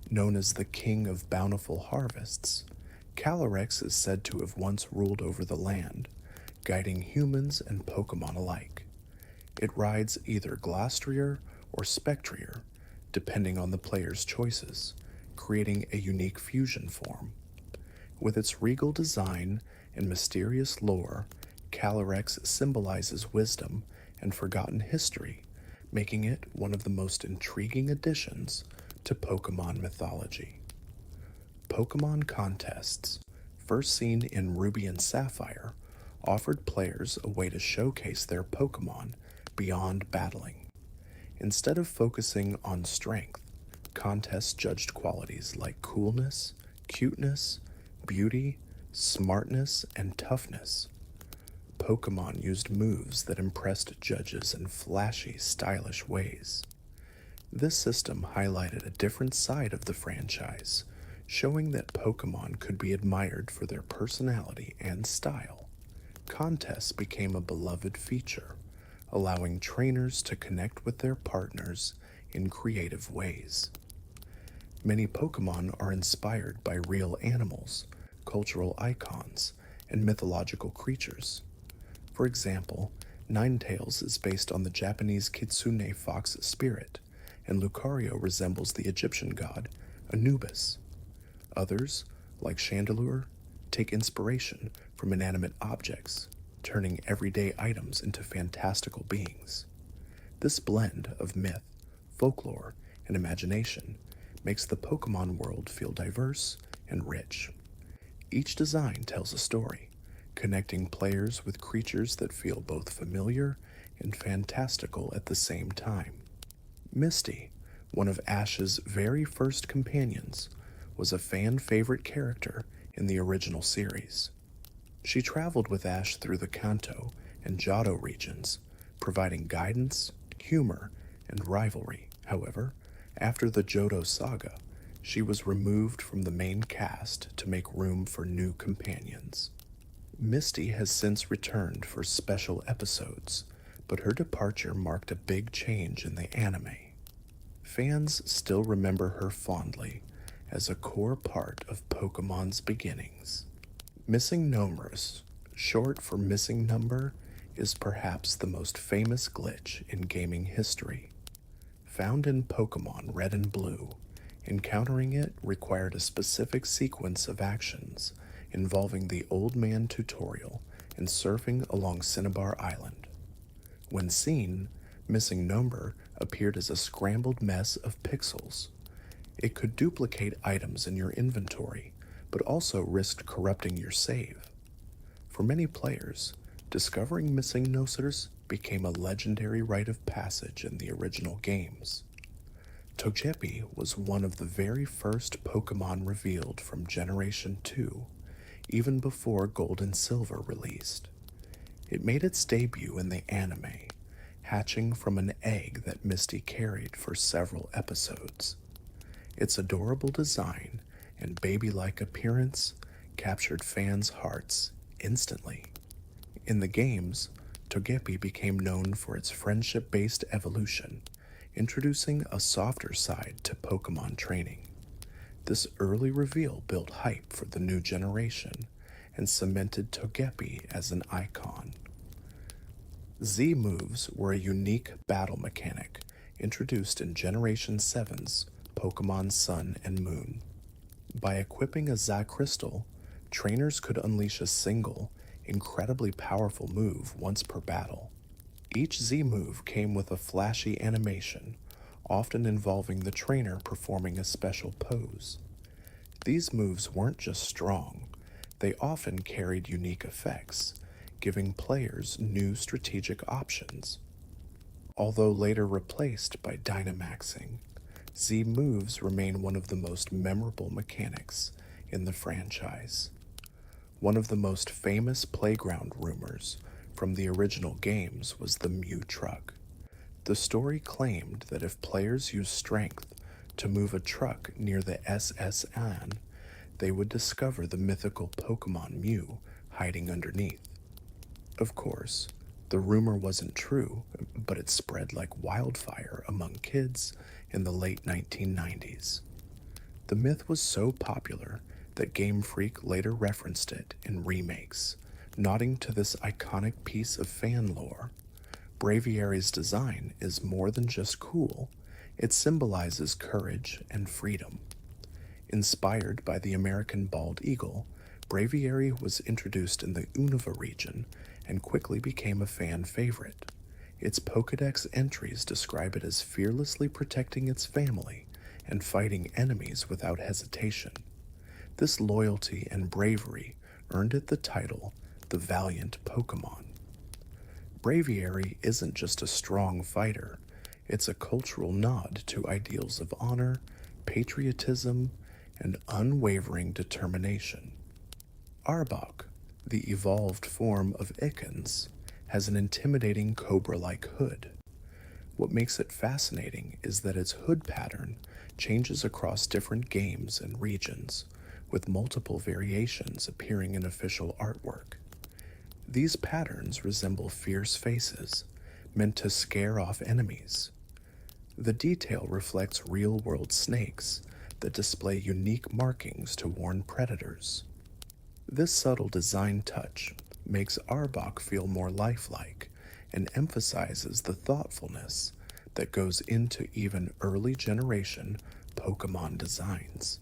Known as the King of Bountiful Harvests, Calyrex is said to have once ruled over the land, guiding humans and Pokemon alike. It rides either Glastrier or Spectrier, depending on the player's choices, creating a unique fusion form. With its regal design and mysterious lore, Calyrex symbolizes wisdom and forgotten history, making it one of the most intriguing additions to Pokemon mythology. Pokemon contests, first seen in Ruby and Sapphire, offered players a way to showcase their Pokemon beyond battling. Instead of focusing on strength, Contests judged qualities like coolness, cuteness, beauty, smartness, and toughness. Pokemon used moves that impressed judges in flashy, stylish ways. This system highlighted a different side of the franchise, showing that Pokemon could be admired for their personality and style. Contests became a beloved feature, allowing trainers to connect with their partners in creative ways. Many Pokemon are inspired by real animals, cultural icons, and mythological creatures. For example, Ninetales is based on the Japanese kitsune fox spirit, and Lucario resembles the Egyptian god Anubis. Others, like Chandelure, take inspiration from inanimate objects, turning everyday items into fantastical beings. This blend of myth, folklore, and imagination makes the Pokemon world feel diverse and rich. Each design tells a story, connecting players with creatures that feel both familiar and fantastical at the same time. Misty, one of Ash's very first companions, was a fan-favorite character in the original series. She traveled with Ash through the Kanto and Johto regions, providing guidance, humor, and rivalry. However, after the Johto saga, she was removed from the main cast to make room for new companions. Misty has since returned for special episodes, but her departure marked a big change in the anime. Fans still remember her fondly as a core part of Pokemon's beginnings. Missing Nomers, short for missing number, is perhaps the most famous glitch in gaming history. Found in Pokemon Red and Blue, encountering it required a specific sequence of actions involving the Old Man tutorial and surfing along Cinnabar Island. When seen, Missing Number appeared as a scrambled mess of pixels. It could duplicate items in your inventory, but also risked corrupting your save. For many players, discovering missing Nosers became a legendary rite of passage in the original games. Togepi was one of the very first Pokemon revealed from Generation 2, even before Gold and Silver released. It made its debut in the anime, hatching from an egg that Misty carried for several episodes. Its adorable design and baby-like appearance captured fans' hearts instantly. In the games, Togepi became known for its friendship-based evolution, introducing a softer side to Pokemon training. This early reveal built hype for the new generation and cemented Togepi as an icon. Z moves were a unique battle mechanic introduced in Generation 7's Pokemon Sun and Moon. By equipping a Z Crystal, trainers could unleash a single, incredibly powerful move once per battle. Each Z move came with a flashy animation, often involving the trainer performing a special pose. These moves weren't just strong, they often carried unique effects, giving players new strategic options. Although later replaced by Dynamaxing, Z moves remain one of the most memorable mechanics in the franchise. One of the most famous playground rumors from the original games was the Mew truck. The story claimed that if players used strength to move a truck near the SS Anne, they would discover the mythical Pokemon Mew hiding underneath. Of course, the rumor wasn't true, but it spread like wildfire among kids in the late 1990s. The myth was so popular that Game Freak later referenced it in remakes, nodding to this iconic piece of fan lore. Braviary's design is more than just cool, it symbolizes courage and freedom. Inspired by the American bald eagle, Braviary was introduced in the Unova region and quickly became a fan favorite. Its Pokédex entries describe it as fearlessly protecting its family and fighting enemies without hesitation. This loyalty and bravery earned it the title, the Valiant Pokémon. Braviary isn't just a strong fighter, it's a cultural nod to ideals of honor, patriotism, and unwavering determination. Arbok, the evolved form of Ikans, has an intimidating cobra-like hood. What makes it fascinating is that its hood pattern changes across different games and regions, with multiple variations appearing in official artwork. These patterns resemble fierce faces, meant to scare off enemies. The detail reflects real-world snakes that display unique markings to warn predators. This subtle design touch makes Arbok feel more lifelike and emphasizes the thoughtfulness that goes into even early generation Pokémon designs.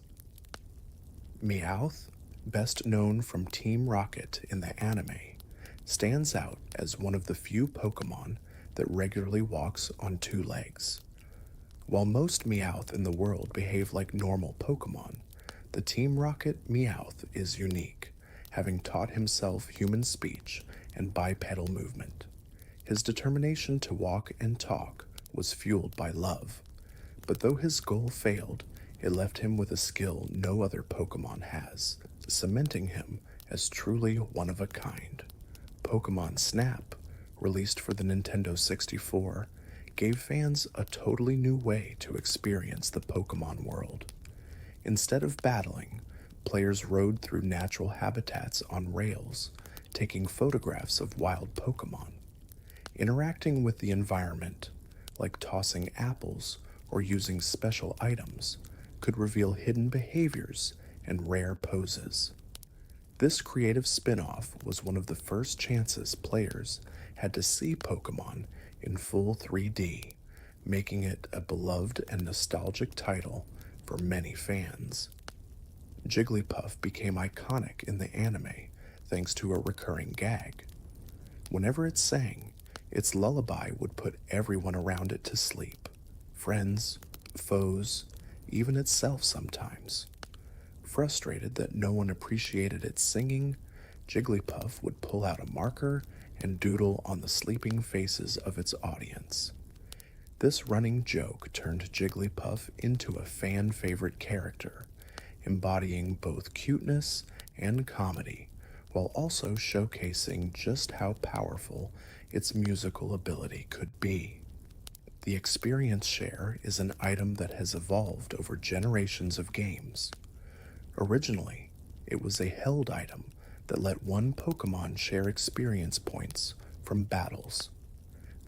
Meowth, best known from Team Rocket in the anime, stands out as one of the few Pokémon that regularly walks on two legs. While most Meowth in the world behave like normal Pokémon, the Team Rocket Meowth is unique, having taught himself human speech and bipedal movement. His determination to walk and talk was fueled by love, but though his goal failed, it left him with a skill no other Pokémon has, cementing him as truly one of a kind. Pokémon Snap, released for the Nintendo 64, gave fans a totally new way to experience the Pokémon world. Instead of battling, players rode through natural habitats on rails, taking photographs of wild Pokémon. Interacting with the environment, like tossing apples or using special items, could reveal hidden behaviors and rare poses. This creative spin-off was one of the first chances players had to see Pokémon in full 3D, making it a beloved and nostalgic title for many fans. Jigglypuff became iconic in the anime thanks to a recurring gag. Whenever it sang, its lullaby would put everyone around it to sleep, friends, foes, even itself sometimes. Frustrated that no one appreciated its singing, Jigglypuff would pull out a marker and doodle on the sleeping faces of its audience. This running joke turned Jigglypuff into a fan-favorite character, embodying both cuteness and comedy, while also showcasing just how powerful its musical ability could be. The experience share is an item that has evolved over generations of games. Originally, it was a held item that let one Pokémon share experience points from battles.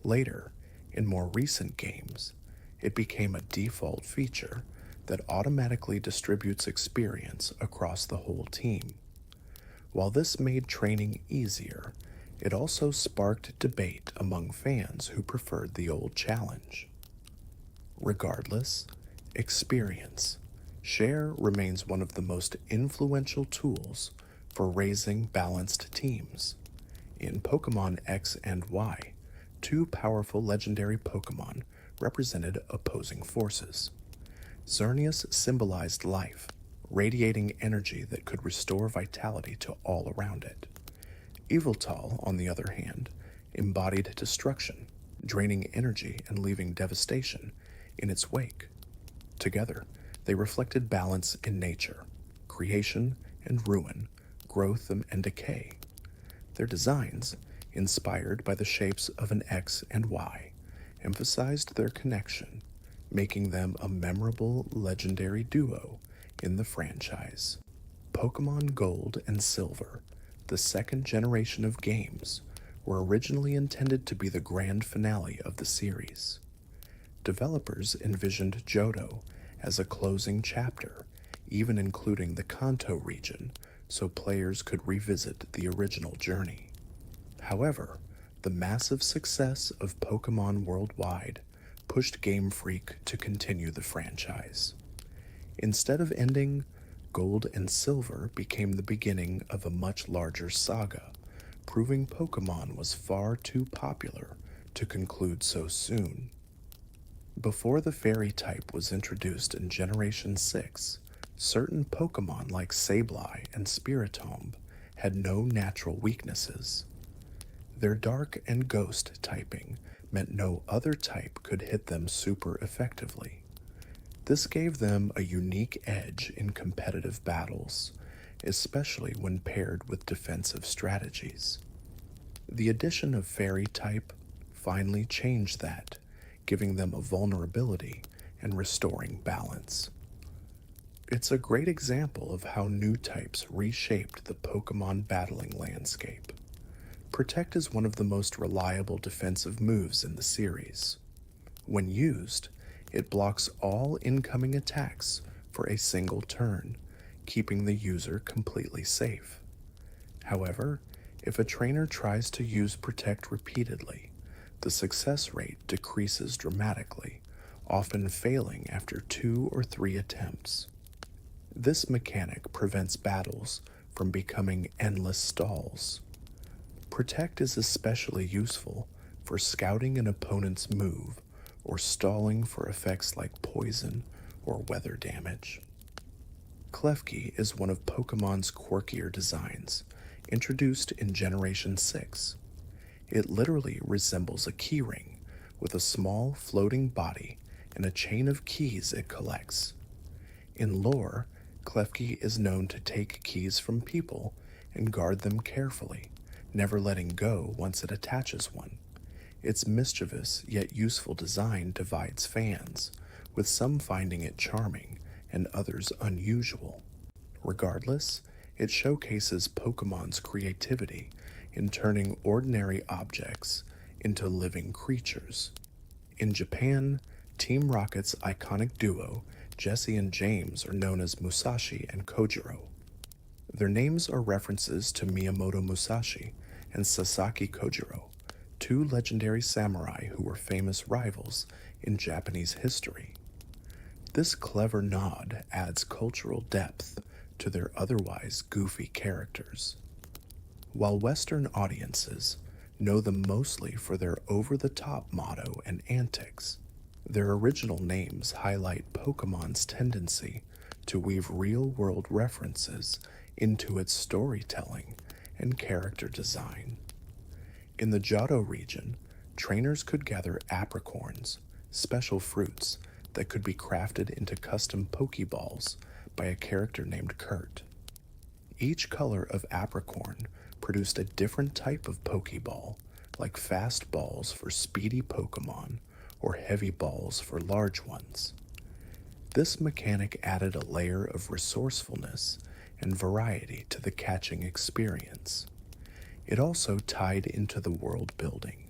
Later, in more recent games, it became a default feature that automatically distributes experience across the whole team. While this made training easier, it also sparked debate among fans who preferred the old challenge. Regardless, experience share remains one of the most influential tools for raising balanced teams. In Pokémon X and Y, two powerful legendary Pokémon represented opposing forces. Xerneas symbolized life, radiating energy that could restore vitality to all around it. Yveltal, on the other hand, embodied destruction, draining energy and leaving devastation in its wake. Together, they reflected balance in nature, creation and ruin, growth and decay. Their designs, inspired by the shapes of an X and Y, emphasized their connection, making them a memorable legendary duo in the franchise. Pokémon Gold and Silver, the second generation of games, were originally intended to be the grand finale of the series. Developers envisioned Johto as a closing chapter, even including the Kanto region, so players could revisit the original journey. However, the massive success of Pokémon worldwide pushed Game Freak to continue the franchise. Instead of ending, Gold and Silver became the beginning of a much larger saga, proving Pokémon was far too popular to conclude so soon. Before the Fairy type was introduced in Generation 6, certain Pokémon like Sableye and Spiritomb had no natural weaknesses. Their Dark and Ghost typing meant no other type could hit them super effectively. This gave them a unique edge in competitive battles, especially when paired with defensive strategies. The addition of fairy type finally changed that, giving them a vulnerability and restoring balance. It's a great example of how new types reshaped the Pokemon battling landscape. Protect is one of the most reliable defensive moves in the series. When used, it blocks all incoming attacks for a single turn, keeping the user completely safe. However, if a trainer tries to use Protect repeatedly, the success rate decreases dramatically, often failing after 2 or 3 attempts. This mechanic prevents battles from becoming endless stalls. Protect is especially useful for scouting an opponent's move or stalling for effects like poison or weather damage. Klefki is one of Pokemon's quirkier designs, introduced in Generation 6. It literally resembles a keyring, with a small floating body and a chain of keys it collects. In lore, Klefki is known to take keys from people and guard them carefully, never letting go once it attaches one. Its mischievous yet useful design divides fans, with some finding it charming and others unusual. Regardless, it showcases Pokemon's creativity in turning ordinary objects into living creatures. In Japan, Team Rocket's iconic duo, Jesse and James, are known as Musashi and Kojiro. Their names are references to Miyamoto Musashi and Sasaki Kojiro, two legendary samurai who were famous rivals in Japanese history. This clever nod adds cultural depth to their otherwise goofy characters. While Western audiences know them mostly for their over-the-top motto and antics, their original names highlight Pokemon's tendency to weave real-world references into its storytelling and character design. In the Johto region, trainers could gather apricorns, special fruits that could be crafted into custom Pokeballs by a character named Kurt. Each color of apricorn produced a different type of Pokeball, like fast balls for speedy Pokemon or heavy balls for large ones. This mechanic added a layer of resourcefulness and variety to the catching experience. It also tied into the world building,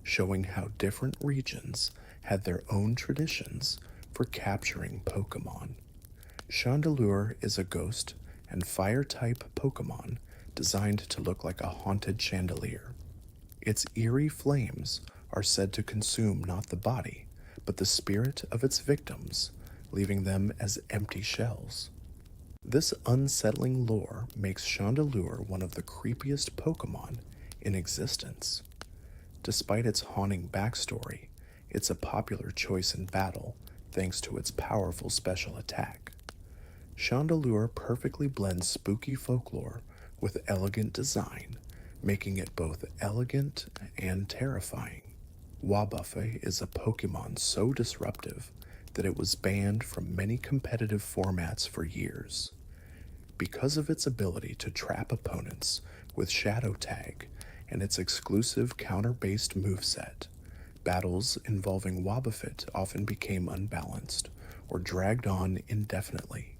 showing how different regions had their own traditions for capturing Pokemon. Chandelure is a ghost and fire-type Pokemon designed to look like a haunted chandelier. Its eerie flames are said to consume not the body, but the spirit of its victims, leaving them as empty shells. This unsettling lore makes Chandelure one of the creepiest Pokemon in existence. Despite its haunting backstory, it's a popular choice in battle thanks to its powerful special attack. Chandelure perfectly blends spooky folklore with elegant design, making it both elegant and terrifying. Wobbuffet is a Pokemon so disruptive that it was banned from many competitive formats for years. Because of its ability to trap opponents with Shadow Tag and its exclusive counter-based moveset, battles involving Wobbuffet often became unbalanced or dragged on indefinitely.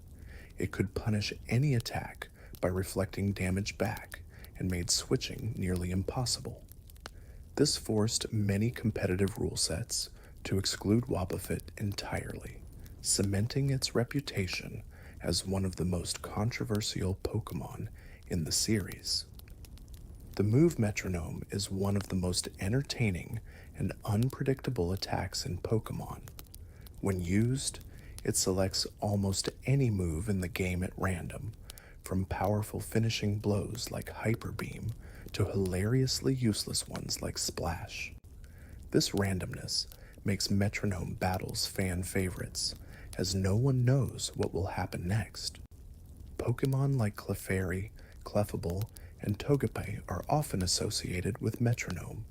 It could punish any attack by reflecting damage back and made switching nearly impossible. This forced many competitive rule sets to exclude Wobbuffet entirely, cementing its reputation as one of the most controversial Pokemon in the series. The move metronome is one of the most entertaining and unpredictable attacks in Pokemon. When used, it selects almost any move in the game at random, from powerful finishing blows like Hyper Beam to hilariously useless ones like Splash. This randomness makes metronome battles fan favorites, as no one knows what will happen next. Pokemon like Clefairy, Clefable, and Togepi are often associated with metronome,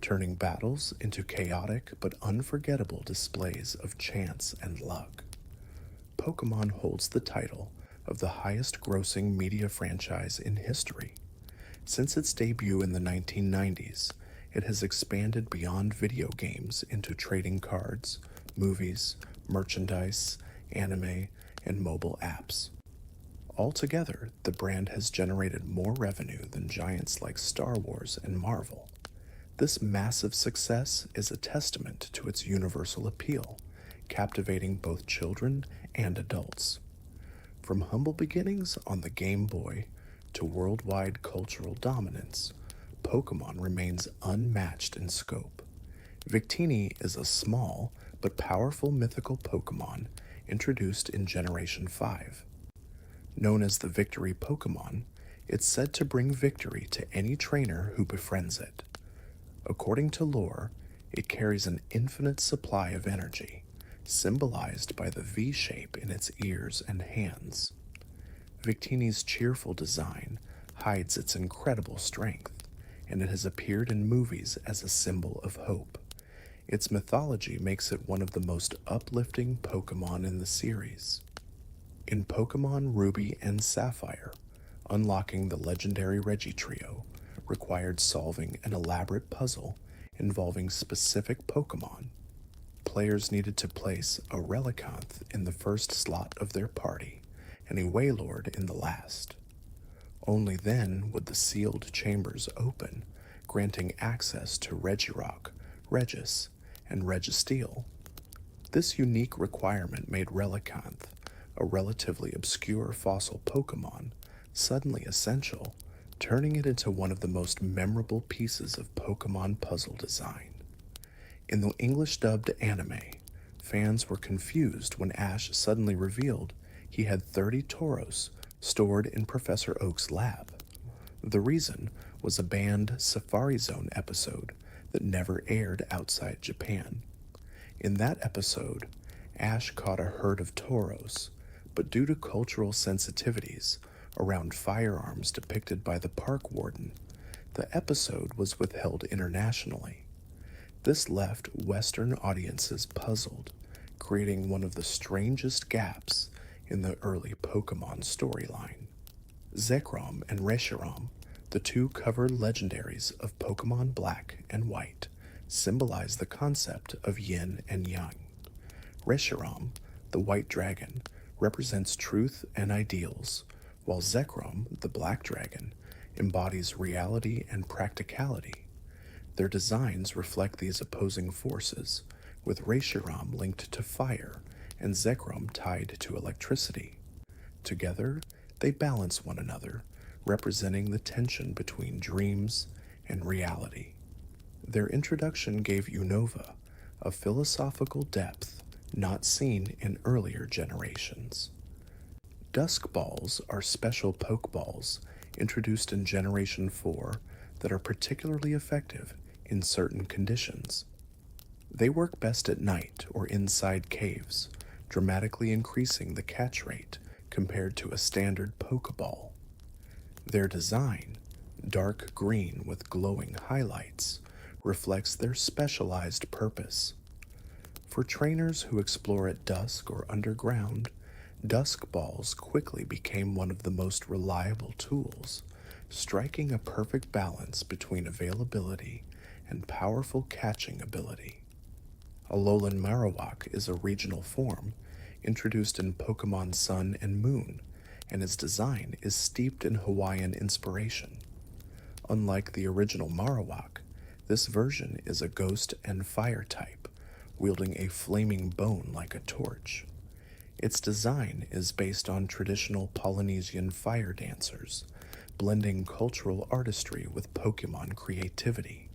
turning battles into chaotic but unforgettable displays of chance and luck. Pokémon holds the title of the highest grossing media franchise in history. Since its debut in the 1990s, it has expanded beyond video games into trading cards, movies, merchandise, anime, and mobile apps. Altogether, the brand has generated more revenue than giants like Star Wars and Marvel. This massive success is a testament to its universal appeal, captivating both children and adults. From humble beginnings on the Game Boy to worldwide cultural dominance, Pokémon remains unmatched in scope. Victini is a small but powerful mythical Pokémon introduced in Generation 5. Known as the Victory Pokémon, it's said to bring victory to any trainer who befriends it. According to lore, it carries an infinite supply of energy, symbolized by the V shape in its ears and hands. Victini's cheerful design hides its incredible strength, and it has appeared in movies as a symbol of hope. Its mythology makes it one of the most uplifting Pokémon in the series. In Pokémon Ruby and Sapphire, unlocking the legendary Regitrio required solving an elaborate puzzle involving specific Pokémon. Players needed to place a Relicanth in the first slot of their party and a Wailord in the last. Only then would the sealed chambers open, granting access to Regirock, Regis, and Registeel. This unique requirement made Relicanth, a relatively obscure fossil Pokémon, suddenly essential, turning it into one of the most memorable pieces of Pokémon puzzle design. In the English-dubbed anime, fans were confused when Ash suddenly revealed he had 30 Tauros stored in Professor Oak's lab. The reason was a banned Safari Zone episode that never aired outside Japan. In that episode, Ash caught a herd of Tauros, but due to cultural sensitivities around firearms depicted by the park warden, the episode was withheld internationally. This left Western audiences puzzled, creating one of the strangest gaps in the early Pokémon storyline. Zekrom and Reshiram, the two cover legendaries of Pokémon Black and White, symbolize the concept of yin and yang. Reshiram, the white dragon, represents truth and ideals, while Zekrom, the black dragon, embodies reality and practicality. Their designs reflect these opposing forces, with Reshiram linked to fire and Zekrom tied to electricity. Together, they balance one another, representing the tension between dreams and reality. Their introduction gave Unova a philosophical depth not seen in earlier generations. Dusk Balls are special Pokeballs introduced in Generation 4 that are particularly effective in certain conditions. They work best at night or inside caves, dramatically increasing the catch rate compared to a standard Pokeball. Their design, dark green with glowing highlights, reflects their specialized purpose. For trainers who explore at dusk or underground, Dusk Balls quickly became one of the most reliable tools, striking a perfect balance between availability and powerful catching ability. Alolan Marowak is a regional form introduced in Pokémon Sun and Moon, and its design is steeped in Hawaiian inspiration. Unlike the original Marowak, this version is a ghost and fire type, wielding a flaming bone like a torch. Its design is based on traditional Polynesian fire dancers, blending cultural artistry with Pokémon creativity.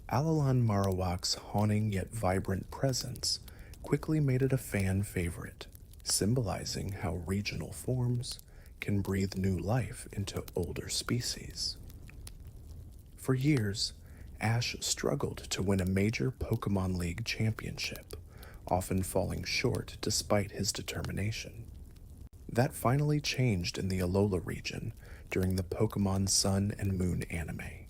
Alolan Marowak's haunting yet vibrant presence quickly made it a fan favorite, symbolizing how regional forms can breathe new life into older species. For years, Ash struggled to win a major Pokémon League championship, often falling short despite his determination. That finally changed in the Alola region during the Pokémon Sun and Moon anime.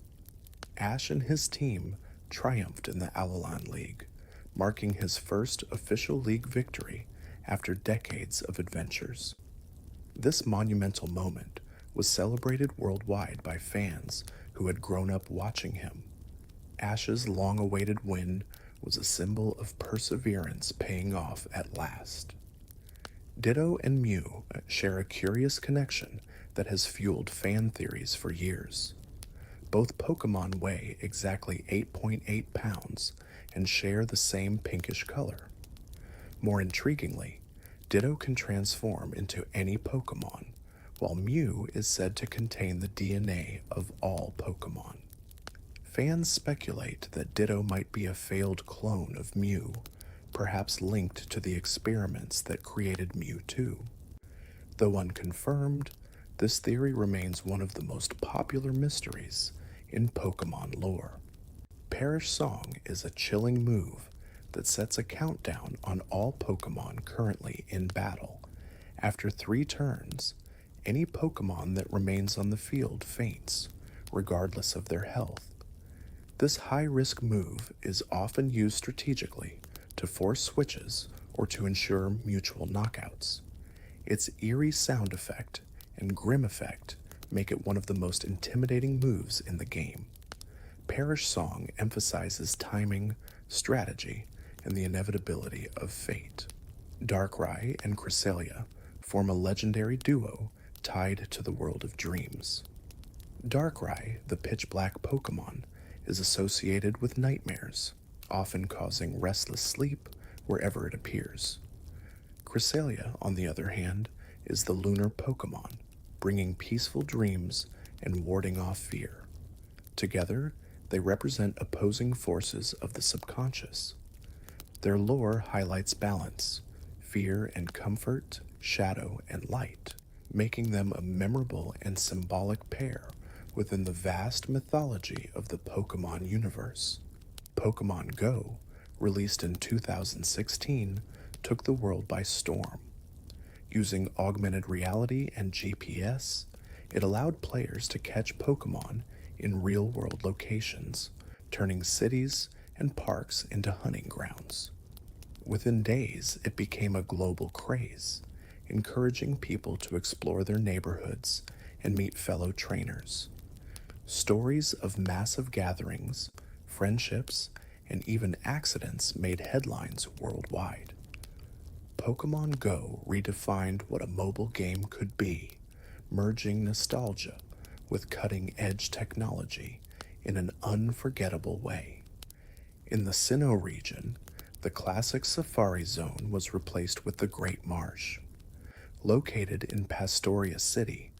Ash and his team triumphed in the Alolan League, marking his first official league victory after decades of adventures. This monumental moment was celebrated worldwide by fans who had grown up watching him. Ash's long-awaited win was a symbol of perseverance paying off at last. Ditto and Mew share a curious connection that has fueled fan theories for years. Both Pokémon weigh exactly 8.8 pounds and share the same pinkish color. More intriguingly, Ditto can transform into any Pokémon, while Mew is said to contain the DNA of all Pokémon. Fans speculate that Ditto might be a failed clone of Mew, perhaps linked to the experiments that created Mewtwo. Though unconfirmed, this theory remains one of the most popular mysteries in Pokémon lore. Perish Song is a chilling move that sets a countdown on all Pokémon currently in battle. After 3 turns, any Pokémon that remains on the field faints, regardless of their health. This high-risk move is often used strategically to force switches or to ensure mutual knockouts. Its eerie sound effect and grim effect make it one of the most intimidating moves in the game. Perish Song emphasizes timing, strategy, and the inevitability of fate. Darkrai and Cresselia form a legendary duo tied to the world of dreams. Darkrai, the pitch-black Pokémon, is associated with nightmares, often causing restless sleep wherever it appears. Cresselia, on the other hand, is the lunar Pokémon, bringing peaceful dreams and warding off fear. Together, they represent opposing forces of the subconscious. Their lore highlights balance, fear and comfort, shadow and light, making them a memorable and symbolic pair within the vast mythology of the Pokémon universe. Pokémon Go, released in 2016, took the world by storm. Using augmented reality and GPS, it allowed players to catch Pokémon in real-world locations, turning cities and parks into hunting grounds. Within days, it became a global craze, encouraging people to explore their neighborhoods and meet fellow trainers. Stories of massive gatherings, friendships, and even accidents made headlines worldwide. Pokémon Go redefined what a mobile game could be, merging nostalgia with cutting-edge technology in an unforgettable way. In the Sinnoh region, the classic Safari Zone was replaced with the Great Marsh. Located in Pastoria City,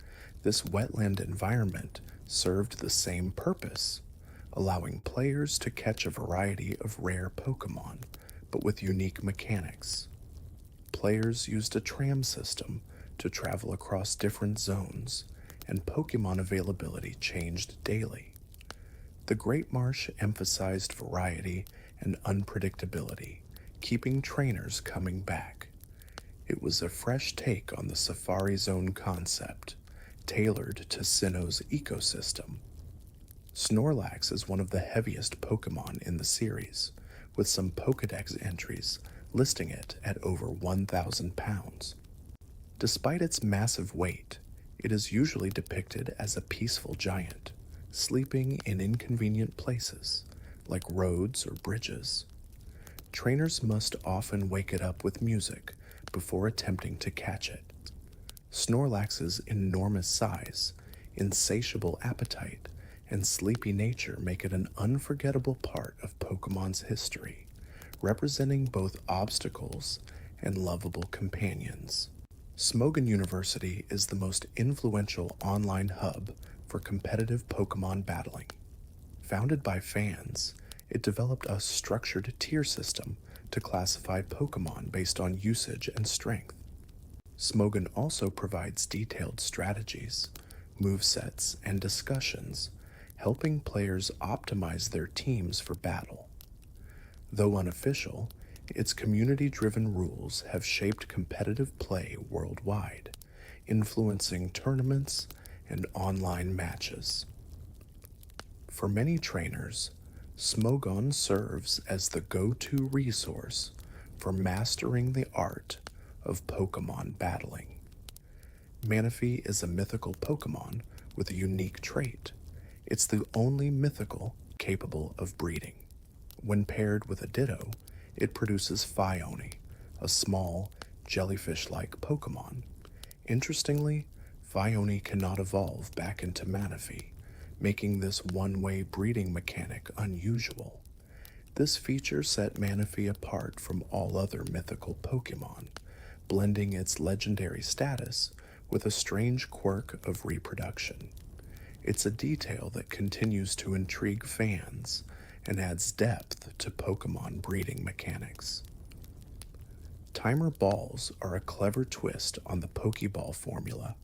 this wetland environment served the same purpose, allowing players to catch a variety of rare Pokémon, but with unique mechanics. Players used a tram system to travel across different zones, and Pokémon availability changed daily. The Great Marsh emphasized variety and unpredictability, keeping trainers coming back. It was a fresh take on the Safari Zone concept, tailored to Sinnoh's ecosystem. Snorlax is one of the heaviest Pokémon in the series, with some Pokédex entries listing it at over 1,000 pounds. Despite its massive weight, it is usually depicted as a peaceful giant, sleeping in inconvenient places, like roads or bridges. Trainers must often wake it up with music before attempting to catch it. Snorlax's enormous size, insatiable appetite, and sleepy nature make it an unforgettable part of Pokémon's history, representing both obstacles and lovable companions. Smogon University is the most influential online hub for competitive Pokémon battling. Founded by fans, it developed a structured tier system to classify Pokémon based on usage and strength. Smogon also provides detailed strategies, movesets, and discussions, helping players optimize their teams for battle. Though unofficial, its community-driven rules have shaped competitive play worldwide, influencing tournaments and online matches. For many trainers, Smogon serves as the go-to resource for mastering the art of Pokémon battling. Manaphy is a mythical Pokémon with a unique trait. It's the only mythical capable of breeding. When paired with a Ditto, it produces Phione, a small, jellyfish-like Pokémon. Interestingly, Phione cannot evolve back into Manaphy, making this one-way breeding mechanic unusual. This feature set Manaphy apart from all other mythical Pokémon, blending its legendary status with a strange quirk of reproduction. It's a detail that continues to intrigue fans and adds depth to Pokémon breeding mechanics. Timer balls are a clever twist on the Pokeball formula.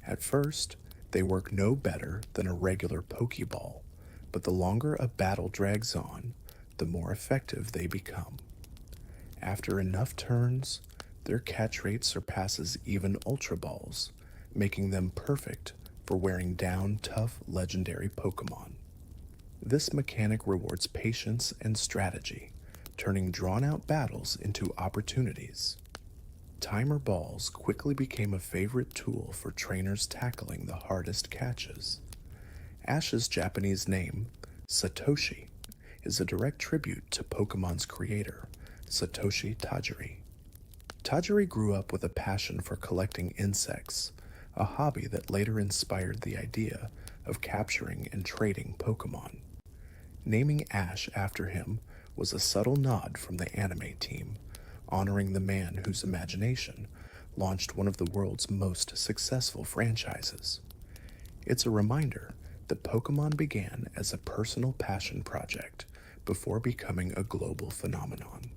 At first, they work no better than a regular Pokeball, but the longer a battle drags on, the more effective they become. After enough turns, their catch rate surpasses even Ultra Balls, making them perfect for wearing down tough legendary Pokémon. This mechanic rewards patience and strategy, turning drawn-out battles into opportunities. Timer balls quickly became a favorite tool for trainers tackling the hardest catches. Ash's Japanese name, Satoshi, is a direct tribute to Pokemon's creator, Satoshi Tajiri. Tajiri grew up with a passion for collecting insects, a hobby that later inspired the idea of capturing and trading Pokemon. Naming Ash after him was a subtle nod from the anime team, honoring the man whose imagination launched one of the world's most successful franchises. It's a reminder that Pokemon began as a personal passion project before becoming a global phenomenon.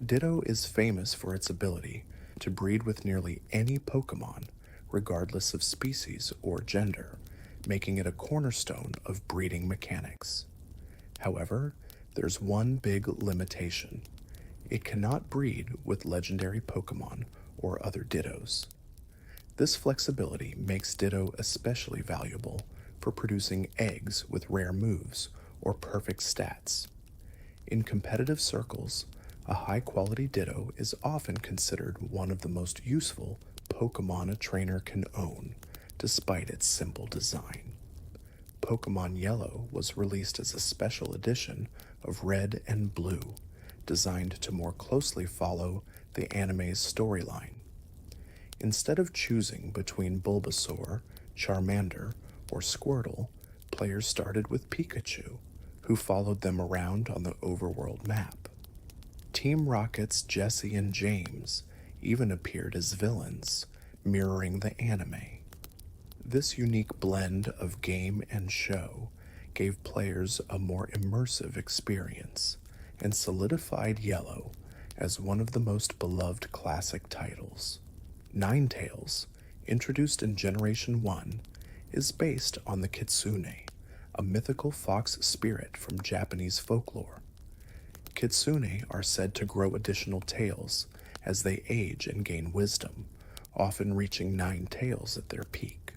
Ditto is famous for its ability to breed with nearly any Pokemon, regardless of species or gender, making it a cornerstone of breeding mechanics. However, there's one big limitation. It cannot breed with legendary Pokemon or other Dittos. This flexibility makes Ditto especially valuable for producing eggs with rare moves or perfect stats. In competitive circles, a high-quality Ditto is often considered one of the most useful Pokemon a trainer can own, despite its simple design. Pokemon Yellow was released as a special edition of Red and Blue, designed to more closely follow the anime's storyline. Instead of choosing between Bulbasaur, Charmander, or Squirtle, players started with Pikachu, who followed them around on the overworld map. Team Rocket's Jesse and James even appeared as villains, mirroring the anime. This unique blend of game and show gave players a more immersive experience and solidified Yellow as one of the most beloved classic titles. Ninetales, introduced in Generation 1, is based on the Kitsune, a mythical fox spirit from Japanese folklore. Kitsune are said to grow additional tails as they age and gain wisdom, often reaching 9 tails at their peak.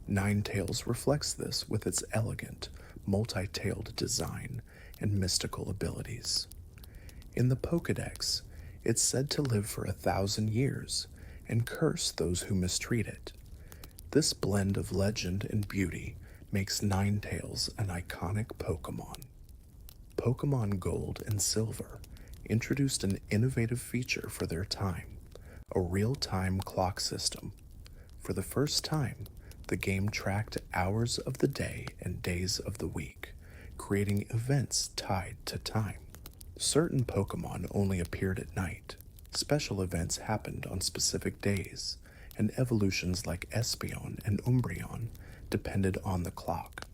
Ninetales reflects this with its elegant, multi-tailed design and mystical abilities. In the Pokédex, it's said to live for 1,000 years and curse those who mistreat it. This blend of legend and beauty makes Ninetales an iconic Pokémon. Pokémon Gold and Silver introduced an innovative feature for their time, a real-time clock system. For the first time, the game tracked hours of the day and days of the week, creating events tied to time. Certain Pokémon only appeared at night. Special events happened on specific days, and evolutions like Espeon and Umbreon depended on the clock.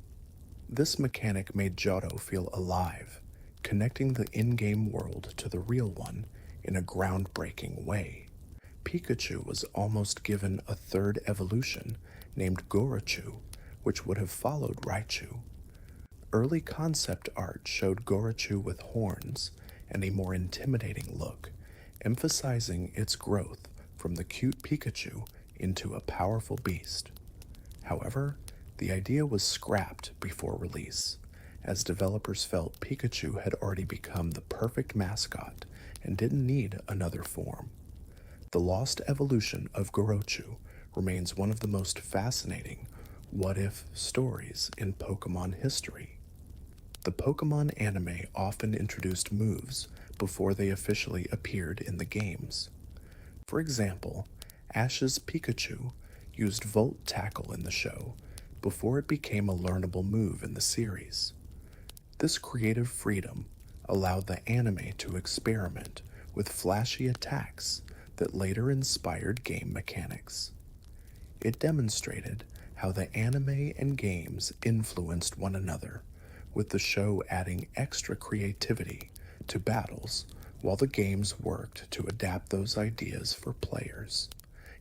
This mechanic made Johto feel alive, connecting the in-game world to the real one in a groundbreaking way. Pikachu was almost given a third evolution named Gorachu, which would have followed Raichu. Early concept art showed Gorachu with horns and a more intimidating look, emphasizing its growth from the cute Pikachu into a powerful beast. However, the idea was scrapped before release, as developers felt Pikachu had already become the perfect mascot and didn't need another form. The lost evolution of Gorochu remains one of the most fascinating what-if stories in Pokemon history. The Pokemon anime often introduced moves before they officially appeared in the games. For example, Ash's Pikachu used Volt Tackle in the show before it became a learnable move in the series. This creative freedom allowed the anime to experiment with flashy attacks that later inspired game mechanics. It demonstrated how the anime and games influenced one another, with the show adding extra creativity to battles while the games worked to adapt those ideas for players.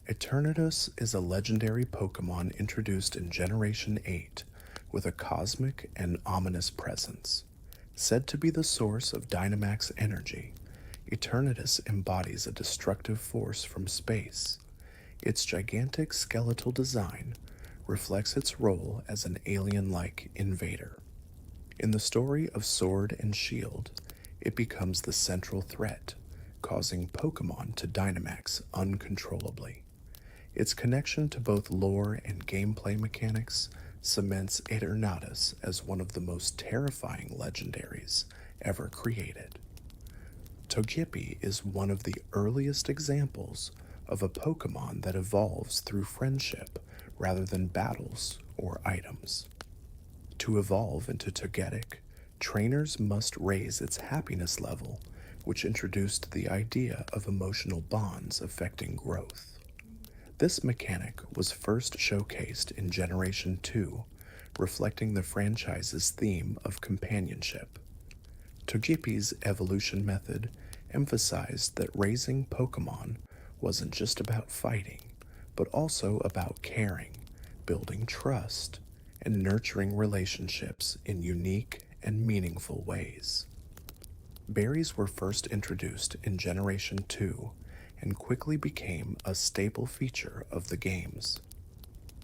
Eternatus is a legendary Pokemon introduced in Generation 8 with a cosmic and ominous presence. Said to be the source of Dynamax energy, Eternatus embodies a destructive force from space. Its gigantic skeletal design reflects its role as an alien-like invader. In the story of Sword and Shield, it becomes the central threat, causing Pokemon to Dynamax uncontrollably. Its connection to both lore and gameplay mechanics cements Eternatus as one of the most terrifying legendaries ever created. Togepi is one of the earliest examples of a Pokemon that evolves through friendship rather than battles or items. To evolve into Togetic, trainers must raise its happiness level, which introduced the idea of emotional bonds affecting growth. This mechanic was first showcased in Generation 2, reflecting the franchise's theme of companionship. Togepi's evolution method emphasized that raising Pokemon wasn't just about fighting, but also about caring, building trust, and nurturing relationships in unique and meaningful ways. Berries were first introduced in Generation 2 and quickly became a staple feature of the games.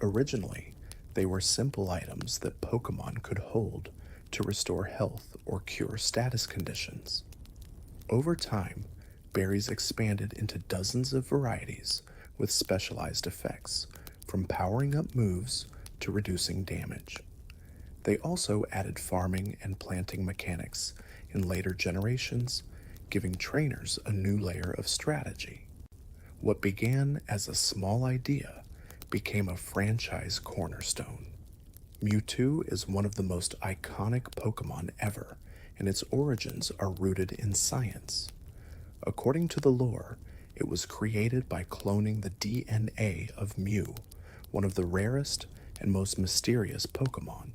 Originally, they were simple items that Pokemon could hold to restore health or cure status conditions. Over time, berries expanded into dozens of varieties with specialized effects, from powering up moves to reducing damage. They also added farming and planting mechanics in later generations, giving trainers a new layer of strategy. What began as a small idea became a franchise cornerstone. Mewtwo is one of the most iconic Pokemon ever, and its origins are rooted in science. According to the lore, it was created by cloning the DNA of Mew, one of the rarest and most mysterious Pokemon.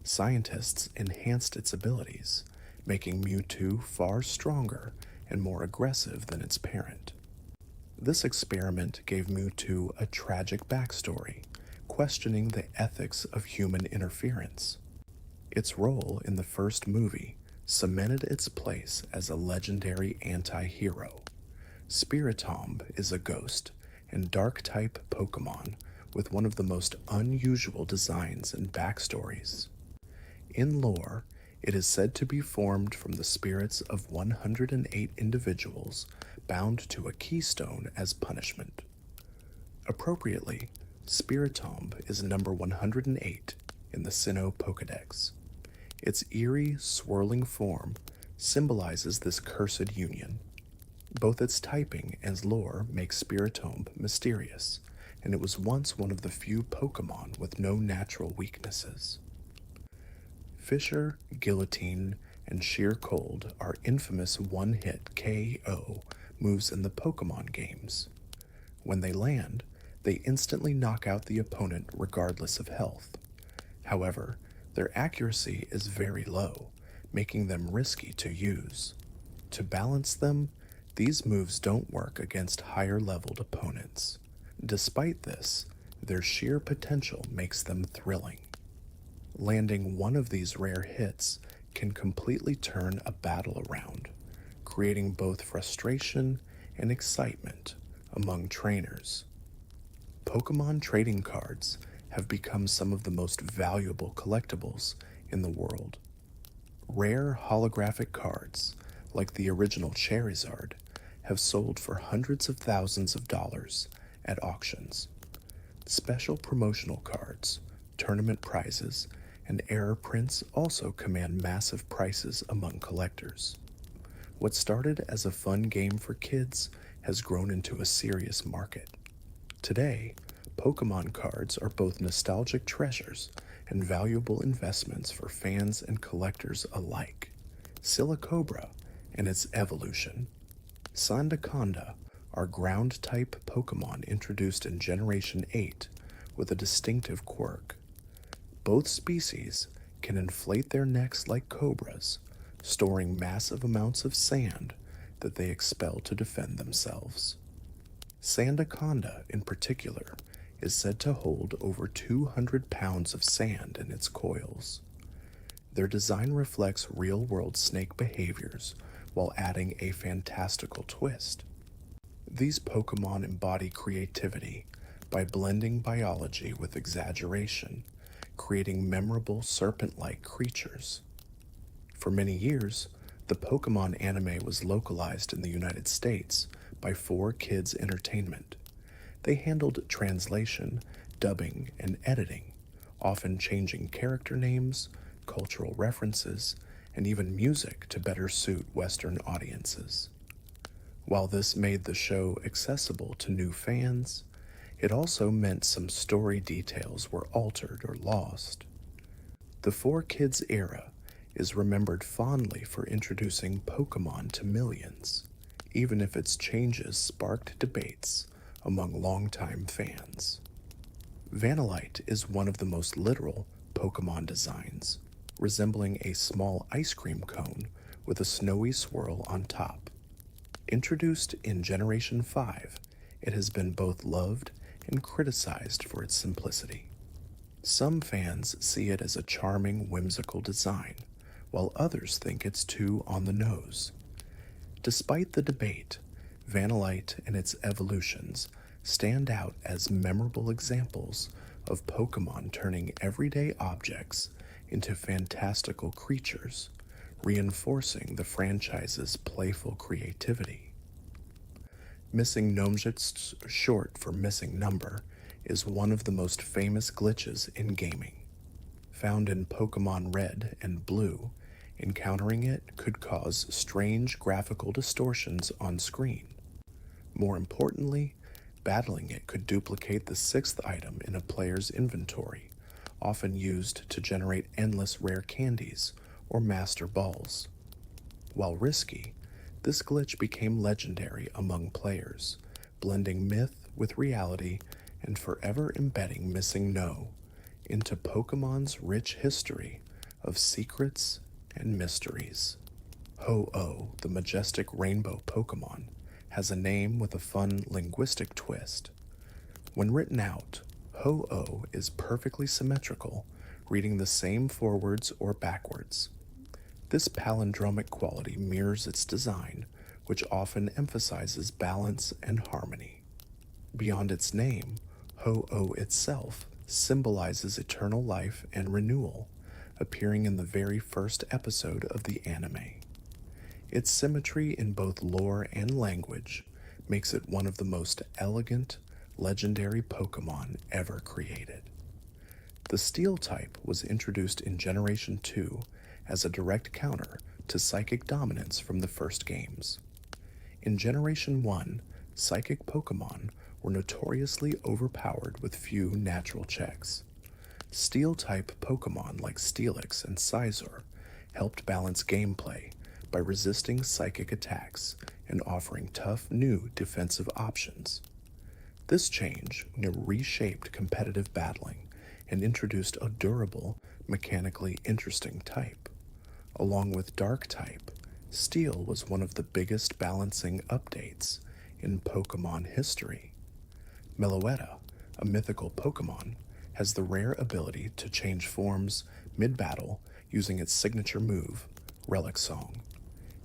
Scientists enhanced its abilities, making Mewtwo far stronger and more aggressive than its parent. This experiment gave Mewtwo a tragic backstory, questioning the ethics of human interference. Its role in the first movie cemented its place as a legendary anti-hero. Spiritomb is a ghost and dark-type Pokemon with one of the most unusual designs and backstories. In lore, it is said to be formed from the spirits of 108 individuals bound to a keystone as punishment. Appropriately, Spiritomb is number 108 in the Sinnoh Pokédex. Its eerie, swirling form symbolizes this cursed union. Both its typing and lore make Spiritomb mysterious, and it was once one of the few Pokemon with no natural weaknesses. Fissure, Guillotine, and Sheer Cold are infamous one-hit KO moves in the Pokemon games. When they land, they instantly knock out the opponent regardless of health. However, their accuracy is very low, making them risky to use. To balance them, these moves don't work against higher-leveled opponents. Despite this, their sheer potential makes them thrilling. Landing one of these rare hits can completely turn a battle around, creating both frustration and excitement among trainers. Pokemon trading cards have become some of the most valuable collectibles in the world. Rare holographic cards, like the original Charizard, have sold for hundreds of thousands of dollars at auctions. Special promotional cards, tournament prizes, and error prints also command massive prices among collectors. What started as a fun game for kids has grown into a serious market. Today, Pokemon cards are both nostalgic treasures and valuable investments for fans and collectors alike. Silicobra and its evolution. Sandaconda are ground-type Pokemon introduced in Generation 8 with a distinctive quirk. Both species can inflate their necks like cobras, storing massive amounts of sand that they expel to defend themselves. Sandaconda, in particular, is said to hold over 200 pounds of sand in its coils. Their design reflects real-world snake behaviors while adding a fantastical twist. These Pokemon embody creativity by blending biology with exaggeration, creating memorable serpent-like creatures. For many years, the Pokemon anime was localized in the United States by 4Kids Entertainment. They handled translation, dubbing, and editing, often changing character names, cultural references, and even music to better suit Western audiences. While this made the show accessible to new fans, it also meant some story details were altered or lost. The 4Kids era is remembered fondly for introducing Pokemon to millions, even if its changes sparked debates among longtime fans. Vanillite is one of the most literal Pokemon designs, resembling a small ice cream cone with a snowy swirl on top. Introduced in Generation 5, it has been both loved and criticized for its simplicity. Some fans see it as a charming, whimsical design, while others think it's too on the nose. Despite the debate, Vanillite and its evolutions stand out as memorable examples of Pokemon turning everyday objects into fantastical creatures, reinforcing the franchise's playful creativity. Missing Nomjit's, short for missing number, is one of the most famous glitches in gaming. Found in Pokemon Red and Blue, encountering it could cause strange graphical distortions on screen. More importantly, battling it could duplicate the sixth item in a player's inventory, often used to generate endless rare candies or master balls. While risky, this glitch became legendary among players, blending myth with reality and forever embedding Missing No into Pokemon's rich history of secrets and mysteries. Ho-Oh, the majestic rainbow Pokemon, has a name with a fun linguistic twist. When written out, Ho-Oh is perfectly symmetrical, reading the same forwards or backwards. This palindromic quality mirrors its design, which often emphasizes balance and harmony. Beyond its name, Ho-Oh itself symbolizes eternal life and renewal, appearing in the very first episode of the anime. Its symmetry in both lore and language makes it one of the most elegant, legendary Pokemon ever created. The Steel type was introduced in Generation 2 as a direct counter to Psychic dominance from the first games. In Generation 1, Psychic Pokemon were notoriously overpowered with few natural checks. Steel-type Pokemon like Steelix and Scizor helped balance gameplay by resisting psychic attacks and offering tough new defensive options. This change reshaped competitive battling and introduced a durable, mechanically interesting type. Along with Dark-type, Steel was one of the biggest balancing updates in Pokemon history. Meloetta, a mythical Pokemon, has the rare ability to change forms mid-battle using its signature move, Relic Song.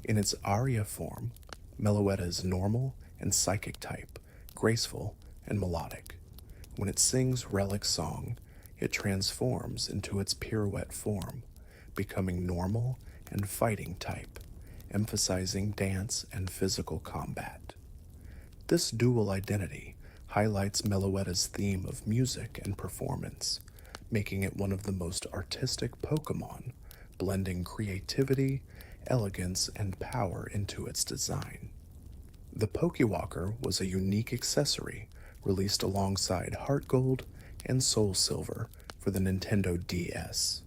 In its Aria form, Meloetta is normal and Psychic type, graceful and melodic. When it sings Relic Song, it transforms into its pirouette form, becoming normal and fighting type, emphasizing dance and physical combat. This dual identity highlights Meloetta's theme of music and performance, making it one of the most artistic Pokémon, blending creativity, elegance, and power into its design. The Pokewalker was a unique accessory released alongside Heart Gold and Soul Silver for the Nintendo DS.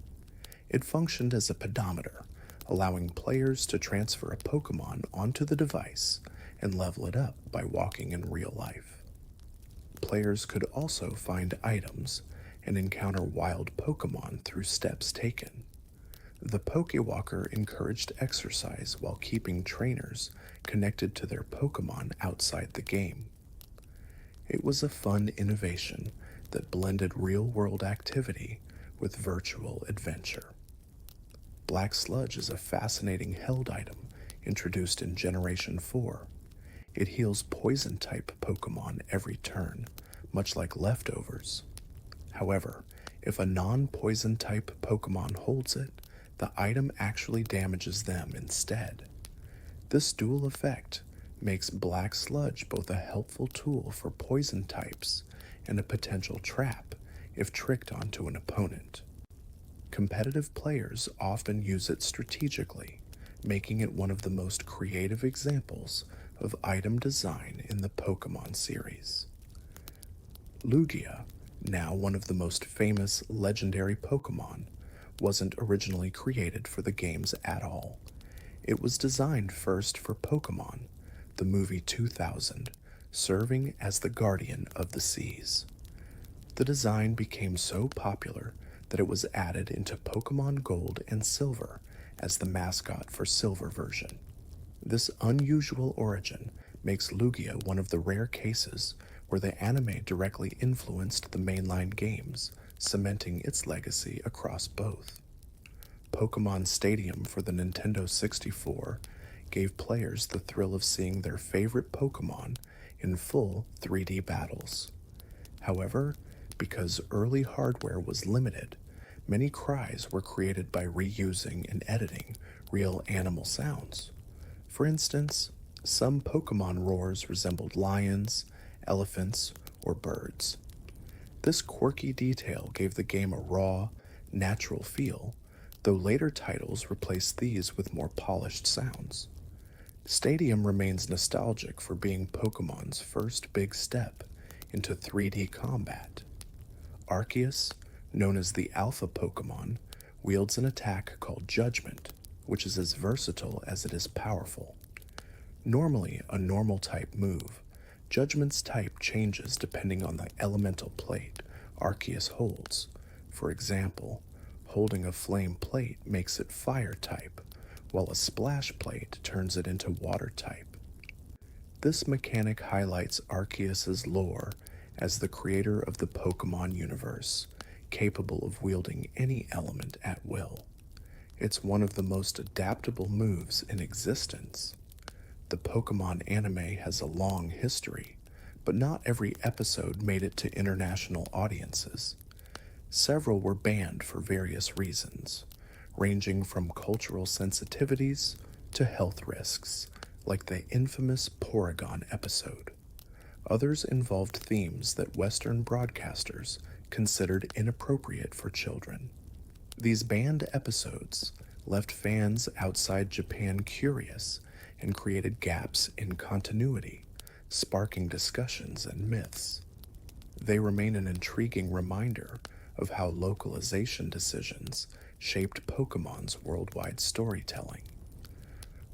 It functioned as a pedometer, allowing players to transfer a Pokemon onto the device and level it up by walking in real life. Players could also find items and encounter wild Pokemon through steps taken. The Pokewalker encouraged exercise while keeping trainers connected to their Pokemon outside the game. It was a fun innovation that blended real-world activity with virtual adventure. Black Sludge is a fascinating held item introduced in Generation 4. It heals Poison-type Pokemon every turn, much like Leftovers. However, if a non-Poison type Pokemon holds it, the item actually damages them instead. This dual effect makes Black Sludge both a helpful tool for Poison types and a potential trap if tricked onto an opponent. Competitive players often use it strategically, making it one of the most creative examples of item design in the Pokémon series. Lugia, now one of the most famous legendary Pokémon, wasn't originally created for the games at all. It was designed first for Pokémon, the movie 2000, serving as the guardian of the seas. The design became so popular that it was added into Pokémon Gold and Silver as the mascot for Silver version. This unusual origin makes Lugia one of the rare cases where the anime directly influenced the mainline games, cementing its legacy across both. Pokémon Stadium for the Nintendo 64 gave players the thrill of seeing their favorite Pokémon in full 3D battles. However, because early hardware was limited, many cries were created by reusing and editing real animal sounds. For instance, some Pokémon roars resembled lions, elephants, or birds. This quirky detail gave the game a raw, natural feel, though later titles replaced these with more polished sounds. Stadium remains nostalgic for being Pokémon's first big step into 3D combat. Arceus, known as the Alpha Pokémon, wields an attack called Judgment, which is as versatile as it is powerful. Normally a normal type move, Judgment's type changes depending on the elemental plate Arceus holds. For example, holding a flame plate makes it fire type, while a splash plate turns it into water type. This mechanic highlights Arceus's lore as the creator of the Pokémon universe, capable of wielding any element at will. It's one of the most adaptable moves in existence. The Pokémon anime has a long history, but not every episode made it to international audiences. Several were banned for various reasons, ranging from cultural sensitivities to health risks, like the infamous Porygon episode. Others involved themes that Western broadcasters considered inappropriate for children. These banned episodes left fans outside Japan curious and created gaps in continuity, sparking discussions and myths. They remain an intriguing reminder of how localization decisions shaped Pokémon's worldwide storytelling.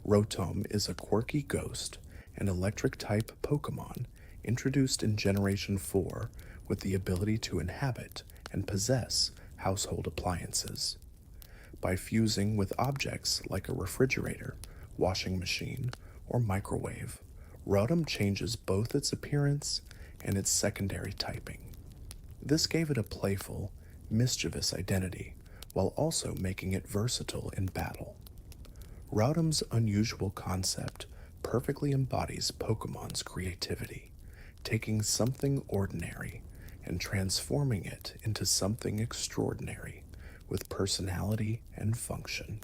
Rotom is a quirky ghost and electric-type Pokémon introduced in Generation 4 with the ability to inhabit and possess household appliances. By fusing with objects like a refrigerator, washing machine, or microwave, Rotom changes both its appearance and its secondary typing. This gave it a playful, mischievous identity, while also making it versatile in battle. Rotom's unusual concept perfectly embodies Pokémon's creativity, taking something ordinary and transforming it into something extraordinary with personality and function.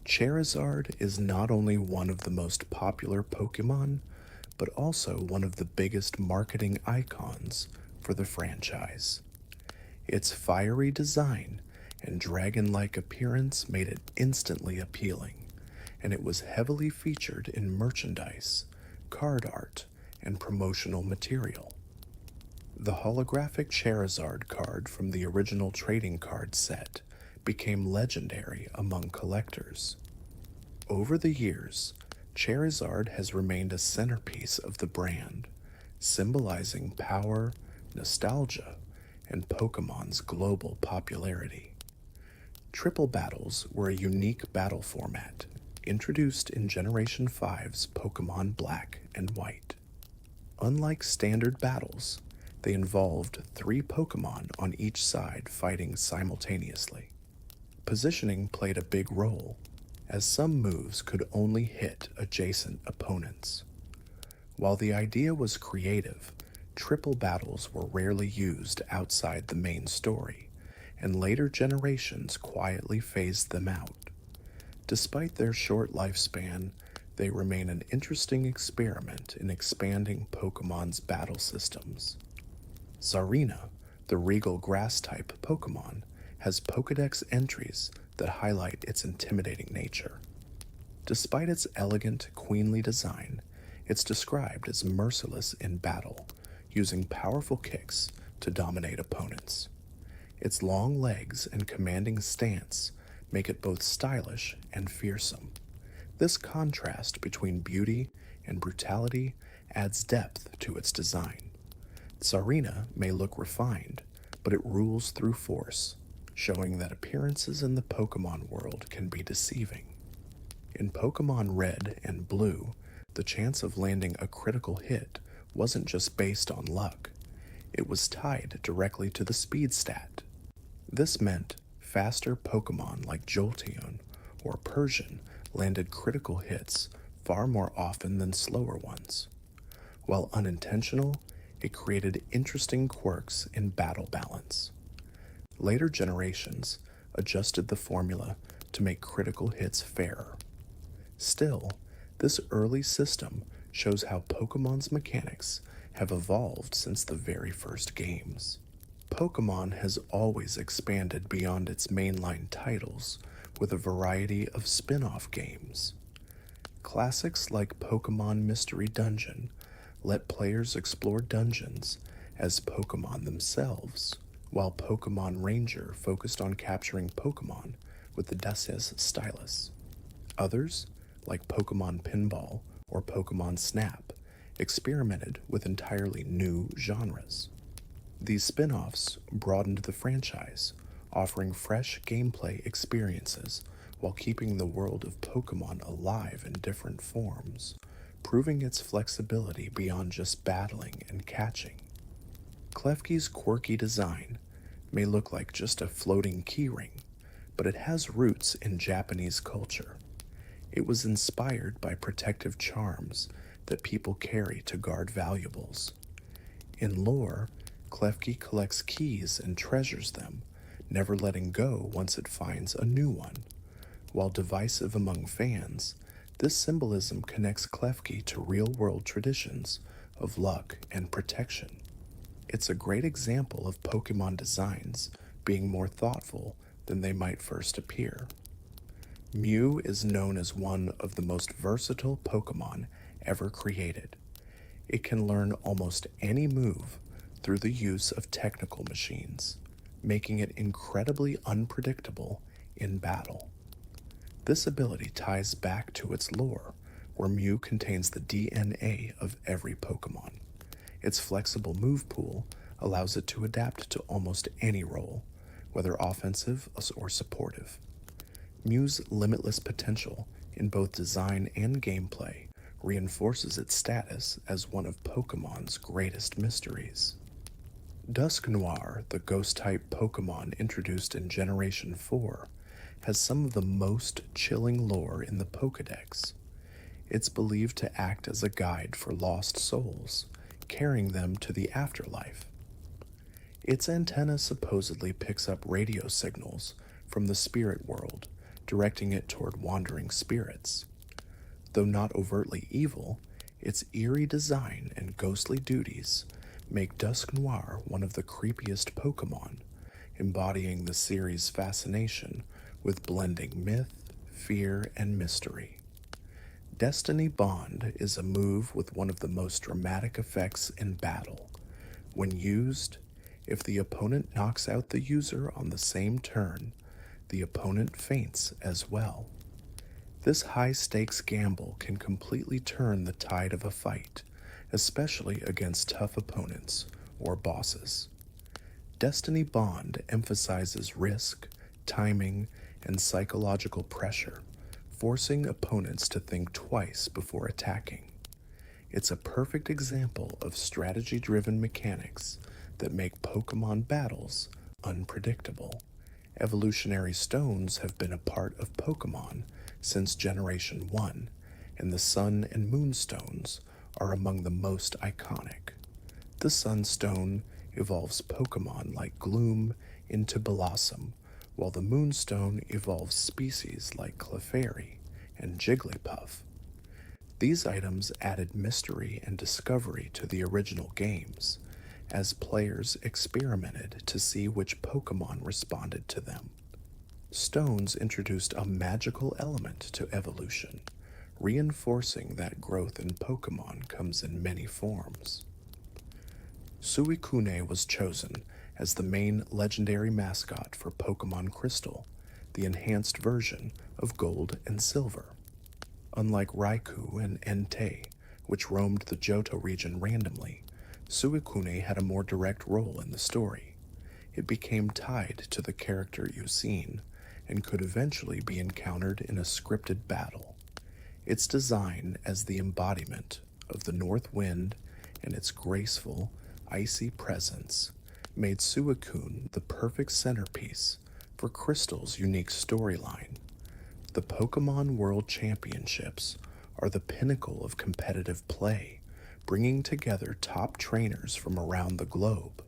Charizard is not only one of the most popular Pokémon, but also one of the biggest marketing icons for the franchise. Its fiery design and dragon-like appearance made it instantly appealing, and it was heavily featured in merchandise, card art, and promotional material. The holographic Charizard card from the original trading card set became legendary among collectors. Over the years, Charizard has remained a centerpiece of the brand, symbolizing power, nostalgia, and Pokemon's global popularity. Triple battles were a unique battle format introduced in Generation 5's Pokemon Black and White. Unlike standard battles, they involved 3 Pokemon on each side fighting simultaneously. Positioning played a big role, as some moves could only hit adjacent opponents. While the idea was creative, triple battles were rarely used outside the main story, and later generations quietly phased them out. Despite their short lifespan, they remain an interesting experiment in expanding Pokemon's battle systems. Zarina, the regal grass-type Pokemon, has Pokédex entries that highlight its intimidating nature. Despite its elegant, queenly design, it's described as merciless in battle, using powerful kicks to dominate opponents. Its long legs and commanding stance make it both stylish and fearsome. This contrast between beauty and brutality adds depth to its design. Zarina may look refined, but it rules through force, showing that appearances in the Pokemon world can be deceiving. In Pokemon Red and Blue, the chance of landing a critical hit wasn't just based on luck. It was tied directly to the speed stat. This meant faster Pokemon like Jolteon or Persian landed critical hits far more often than slower ones. While unintentional, it created interesting quirks in battle balance. Later generations adjusted the formula to make critical hits fairer. Still, this early system shows how Pokemon's mechanics have evolved since the very first games. Pokemon has always expanded beyond its mainline titles with a variety of spin-off games. Classics like Pokemon Mystery Dungeon let players explore dungeons as Pokemon themselves, while Pokemon Ranger focused on capturing Pokemon with the Deces stylus. Others, like Pokemon Pinball or Pokemon Snap, experimented with entirely new genres. These spin-offs broadened the franchise, offering fresh gameplay experiences while keeping the world of Pokemon alive in different forms, proving its flexibility beyond just battling and catching. Klefki's quirky design may look like just a floating keyring, but it has roots in Japanese culture. It was inspired by protective charms that people carry to guard valuables. In lore, Klefki collects keys and treasures them, never letting go once it finds a new one. While divisive among fans, this symbolism connects Klefki to real-world traditions of luck and protection. It's a great example of Pokemon designs being more thoughtful than they might first appear. Mew is known as one of the most versatile Pokemon ever created. It can learn almost any move through the use of technical machines, making it incredibly unpredictable in battle. This ability ties back to its lore, where Mew contains the DNA of every Pokemon. Its flexible move pool allows it to adapt to almost any role, whether offensive or supportive. Mew's limitless potential in both design and gameplay reinforces its status as one of Pokemon's greatest mysteries. Dusknoir, the ghost-type Pokemon introduced in Generation 4, has some of the most chilling lore in the Pokédex. It's believed to act as a guide for lost souls, carrying them to the afterlife. Its antenna supposedly picks up radio signals from the spirit world, directing it toward wandering spirits. Though not overtly evil, Its eerie design and ghostly duties make Dusknoir one of the creepiest Pokémon, embodying the series' fascination with blending myth, fear, and mystery. Destiny Bond is a move with one of the most dramatic effects in battle. When used, if the opponent knocks out the user on the same turn, the opponent faints as well. This high-stakes gamble can completely turn the tide of a fight, especially against tough opponents or bosses. Destiny Bond emphasizes risk, timing, and psychological pressure, forcing opponents to think twice before attacking. It's a perfect example of strategy-driven mechanics that make Pokémon battles unpredictable. Evolutionary stones have been a part of Pokémon since Generation 1, and the Sun and Moon stones are among the most iconic. The Sunstone evolves Pokémon like Gloom into Blossom, while the Moonstone evolves species like Clefairy and Jigglypuff. These items added mystery and discovery to the original games, as players experimented to see which Pokémon responded to them. Stones introduced a magical element to evolution, reinforcing that growth in Pokémon comes in many forms. Suicune was chosen as the main legendary mascot for Pokémon Crystal, the enhanced version of Gold and Silver. Unlike Raikou and Entei, which roamed the Johto region randomly, Suicune had a more direct role in the story. It became tied to the character Yucine and could eventually be encountered in a scripted battle. Its design as the embodiment of the North Wind and its graceful, icy presence made Suicune the perfect centerpiece for Crystal's unique storyline. The Pokémon World Championships are the pinnacle of competitive play, bringing together top trainers from around the globe.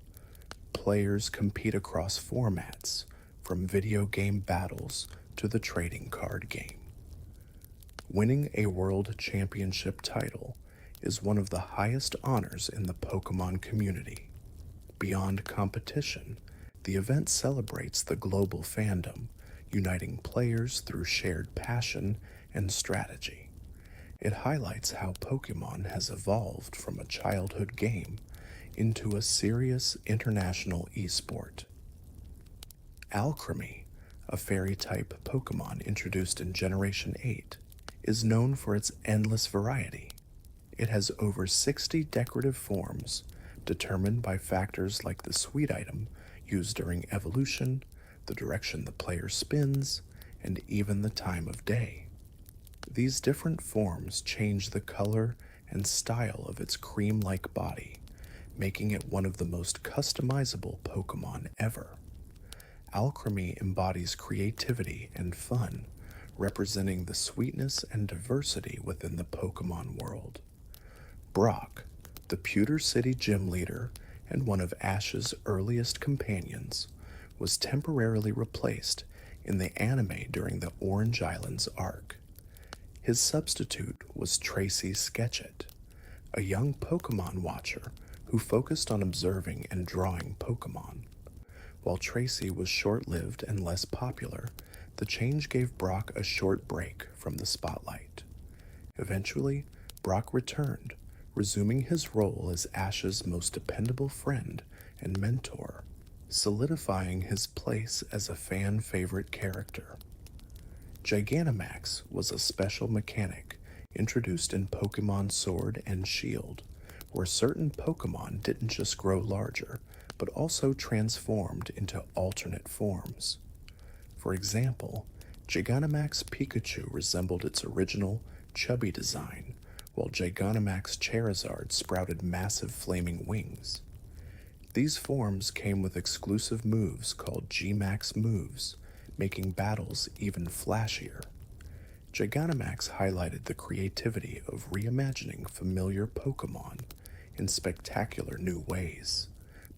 Players compete across formats, from video game battles to the trading card game. Winning a World Championship title is one of the highest honors in the Pokémon community. Beyond competition, the event celebrates the global fandom, uniting players through shared passion and strategy. It highlights how Pokémon has evolved from a childhood game into a serious international esport. Alchemy, a fairy-type Pokémon introduced in Generation 8, is known for its endless variety. It has over 60 decorative forms, determined by factors like the sweet item used during evolution, the direction the player spins, and even the time of day. These different forms change the color and style of its cream-like body, making it one of the most customizable Pokémon ever. Alchemy embodies creativity and fun, representing the sweetness and diversity within the Pokémon world. Brock, the Pewter City gym leader and one of Ash's earliest companions, was temporarily replaced in the anime during the Orange Islands arc. His substitute was Tracy Sketchit, a young Pokémon watcher who focused on observing and drawing Pokémon. While Tracy was short-lived and less popular, the change gave Brock a short break from the spotlight. Eventually, Brock returned, resuming his role as Ash's most dependable friend and mentor, solidifying his place as a fan-favorite character. Gigantamax was a special mechanic introduced in Pokémon Sword and Shield, where certain Pokémon didn't just grow larger, but also transformed into alternate forms. For example, Gigantamax Pikachu resembled its original, chubby design, while Gigantamax Charizard sprouted massive flaming wings. These forms came with exclusive moves called G-Max moves, making battles even flashier. Gigantamax highlighted the creativity of reimagining familiar Pokémon in spectacular new ways,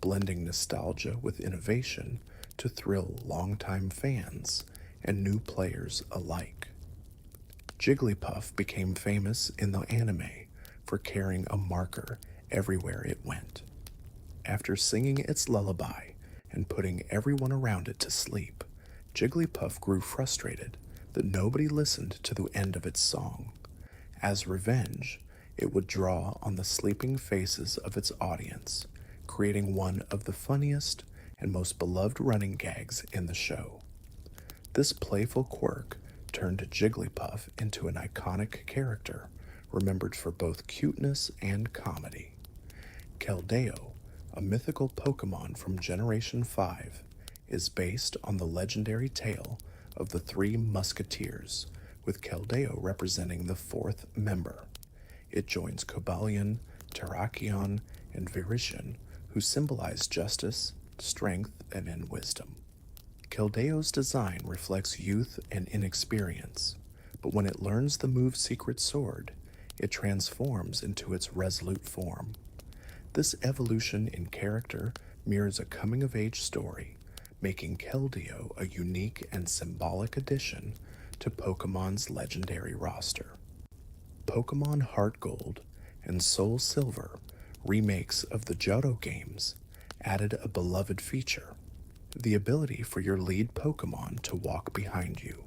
blending nostalgia with innovation to thrill longtime fans and new players alike. Jigglypuff became famous in the anime for carrying a marker everywhere it went. After singing its lullaby and putting everyone around it to sleep, Jigglypuff grew frustrated that nobody listened to the end of its song. As revenge, it would draw on the sleeping faces of its audience, creating one of the funniest and most beloved running gags in the show. This playful quirk turned Jigglypuff into an iconic character, remembered for both cuteness and comedy. Keldeo, a mythical Pokémon from Generation 5, is based on the legendary tale of the Three Musketeers, with Keldeo representing the fourth member. It joins Cobalion, Terrakion, and Virizion, who symbolize justice, strength, and wisdom. Keldeo's design reflects youth and inexperience, but when it learns the move Secret Sword, it transforms into its resolute form. This evolution in character mirrors a coming-of-age story, making Keldeo a unique and symbolic addition to Pokemon's legendary roster. Pokemon Heart Gold and Soul Silver, remakes of the Johto games, added a beloved feature: the ability for your lead Pokemon to walk behind you.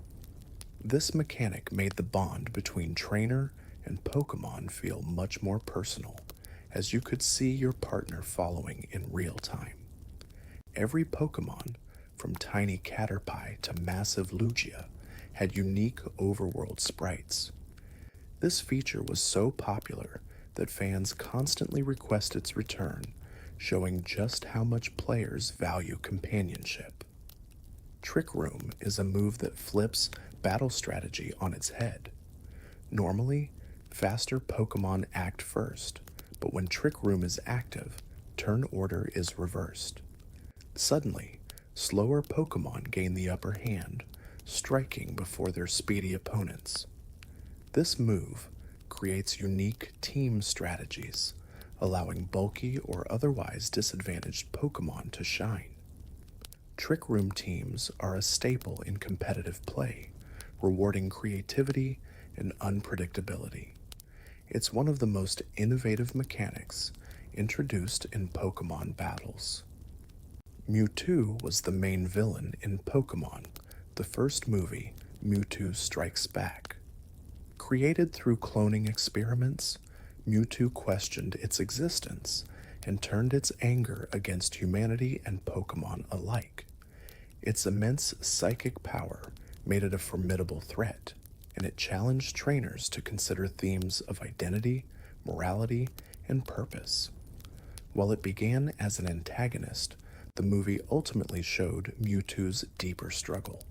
This mechanic made the bond between trainer and Pokemon feel much more personal, as you could see your partner following in real time. Every Pokemon, from tiny Caterpie to massive Lugia, had unique overworld sprites. This feature was so popular that fans constantly request its return, showing just how much players value companionship. Trick Room is a move that flips battle strategy on its head. Normally, faster Pokemon act first, but when Trick Room is active, turn order is reversed. Suddenly, slower Pokemon gain the upper hand, striking before their speedy opponents. This move creates unique team strategies, allowing bulky or otherwise disadvantaged Pokemon to shine. Trick Room teams are a staple in competitive play, rewarding creativity and unpredictability. It's one of the most innovative mechanics introduced in Pokemon battles. Mewtwo was the main villain in Pokémon, the first movie, Mewtwo Strikes Back. Created through cloning experiments, Mewtwo questioned its existence and turned its anger against humanity and Pokémon alike. Its immense psychic power made it a formidable threat, and it challenged trainers to consider themes of identity, morality, and purpose. While it began as an antagonist, the movie ultimately showed Mewtwo's deeper struggle.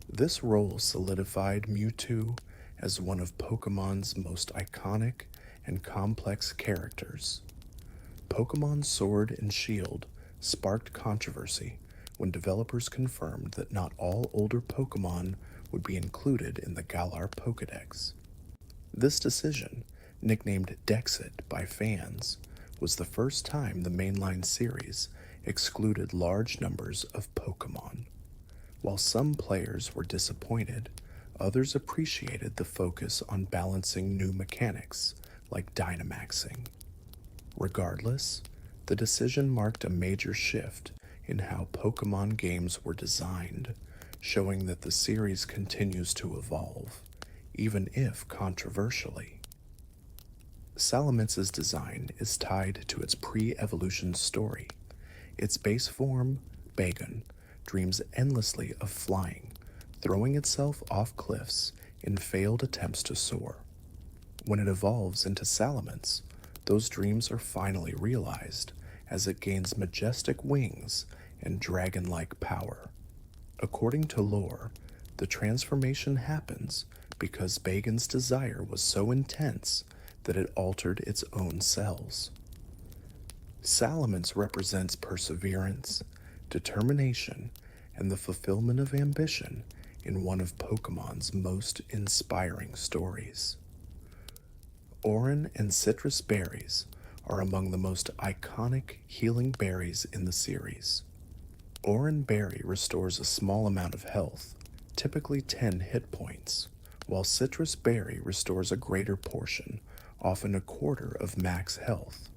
This role solidified Mewtwo as one of Pokemon's most iconic and complex characters. Pokemon Sword and Shield sparked controversy when developers confirmed that not all older Pokemon would be included in the Galar Pokédex. This decision, nicknamed Dexit by fans, was the first time the mainline series excluded large numbers of Pokemon. While some players were disappointed, others appreciated the focus on balancing new mechanics like Dynamaxing. Regardless, the decision marked a major shift in how Pokemon games were designed, showing that the series continues to evolve, even if controversially. Salamence's design is tied to its pre-evolution story. Its base form, Bagon, dreams endlessly of flying, throwing itself off cliffs in failed attempts to soar. When it evolves into Salamence, those dreams are finally realized as it gains majestic wings and dragon-like power. According to lore, the transformation happens because Bagon's desire was so intense that it altered its own cells. Salamence represents perseverance, determination, and the fulfillment of ambition in one of Pokemon's most inspiring stories. Oran and citrus berries are among the most iconic healing berries in the series. Oran Berry restores a small amount of health, typically 10 hit points, while Citrus Berry restores a greater portion, often a quarter of max health.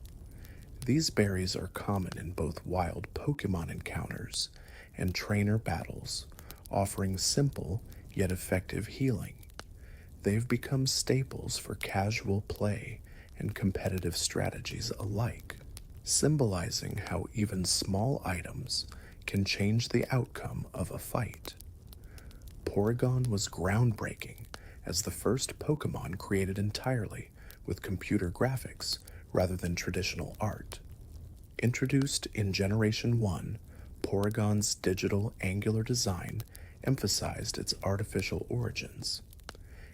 These berries are common in both wild Pokémon encounters and trainer battles, offering simple yet effective healing. They've become staples for casual play and competitive strategies alike, symbolizing how even small items can change the outcome of a fight. Porygon was groundbreaking as the first Pokémon created entirely with computer graphics rather than traditional art. Introduced in Generation 1, Porygon's digital angular design emphasized its artificial origins.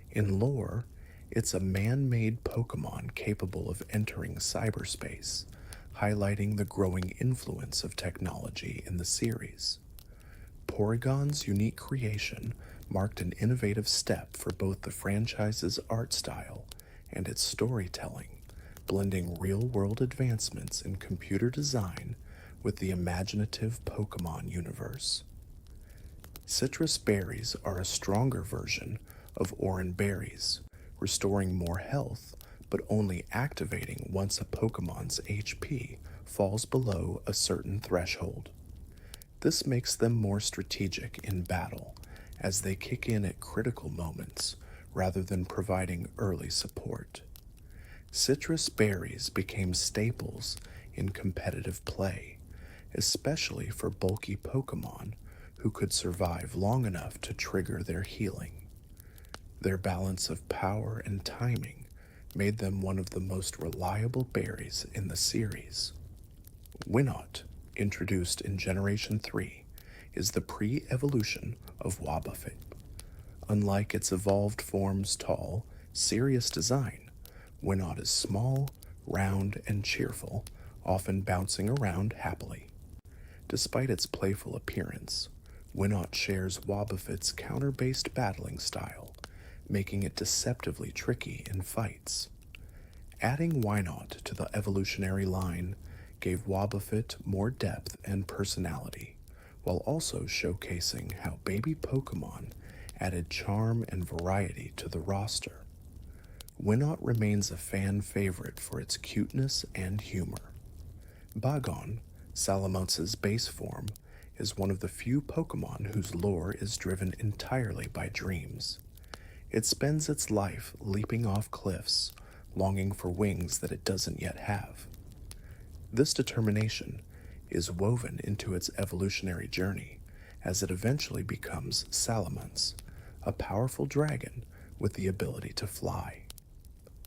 In lore, it's a man-made Pokémon capable of entering cyberspace, highlighting the growing influence of technology in the series. Porygon's unique creation marked an innovative step for both the franchise's art style and its storytelling, blending real-world advancements in computer design with the imaginative Pokémon universe. Citrus berries are a stronger version of orange berries, restoring more health but only activating once a Pokémon's HP falls below a certain threshold. This makes them more strategic in battle, as they kick in at critical moments rather than providing early support. Citrus berries became staples in competitive play, especially for bulky Pokémon who could survive long enough to trigger their healing. Their balance of power and timing made them one of the most reliable berries in the series. Winot, introduced in Generation 3, is the pre-evolution of Wobbuffet. Unlike its evolved form's tall, serious design, Winot is small, round, and cheerful, often bouncing around happily. Despite its playful appearance, Winot shares Wobbuffet's counter-based battling style, making it deceptively tricky in fights. Adding Winot to the evolutionary line gave Wobbuffet more depth and personality, while also showcasing how baby Pokémon added charm and variety to the roster. Winot remains a fan favorite for its cuteness and humor. Bagon, Salamounce's base form, is one of the few Pokémon whose lore is driven entirely by dreams. It spends its life leaping off cliffs, longing for wings that it doesn't yet have. This determination is woven into its evolutionary journey as it eventually becomes Salamounce, a powerful dragon with the ability to fly.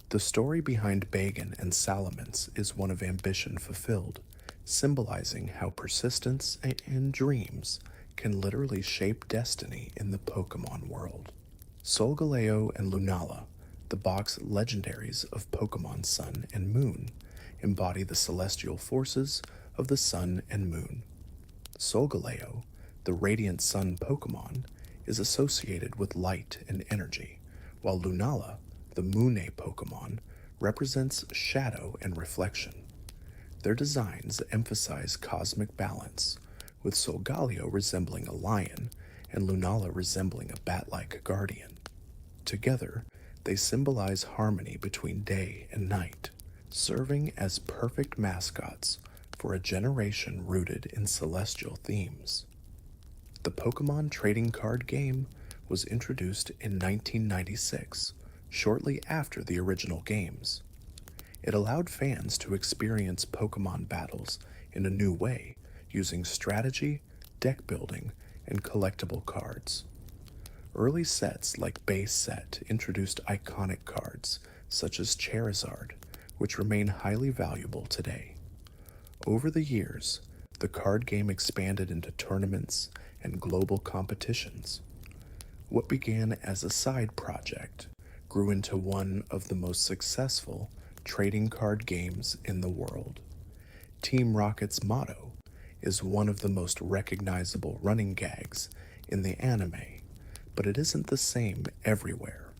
The story behind Bagon and Salamounce is one of ambition fulfilled, symbolizing how persistence and dreams can literally shape destiny in the Pokémon world. Solgaleo and Lunala, the box legendaries of Pokémon Sun and Moon, embody the celestial forces of the Sun and Moon. Solgaleo, the Radiant Sun Pokémon, is associated with light and energy, while Lunala, the Moon-A Pokémon, represents shadow and reflection. Their designs emphasize cosmic balance, with Solgaleo resembling a lion and Lunala resembling a bat-like guardian. Together, they symbolize harmony between day and night, serving as perfect mascots for a generation rooted in celestial themes. The Pokémon trading card game was introduced in 1996, shortly after the original games. It allowed fans to experience Pokémon battles in a new way, using strategy, deck building, and collectible cards. Early sets like Base Set introduced iconic cards, such as Charizard, which remain highly valuable today. Over the years, the card game expanded into tournaments and global competitions. What began as a side project grew into one of the most successful trading card games in the world. Team Rocket's motto is one of the most recognizable running gags in the anime, but it isn't the same everywhere.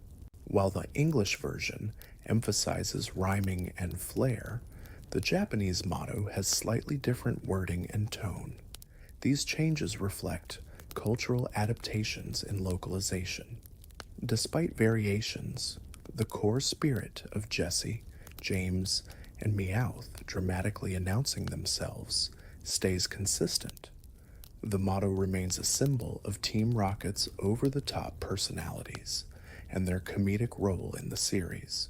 While the English version emphasizes rhyming and flair, the Japanese motto has slightly different wording and tone. These changes reflect cultural adaptations and localization. Despite variations, the core spirit of Jessie James, and Meowth dramatically announcing themselves, stays consistent. The motto remains a symbol of Team Rocket's over the top personalities and their comedic role in the series.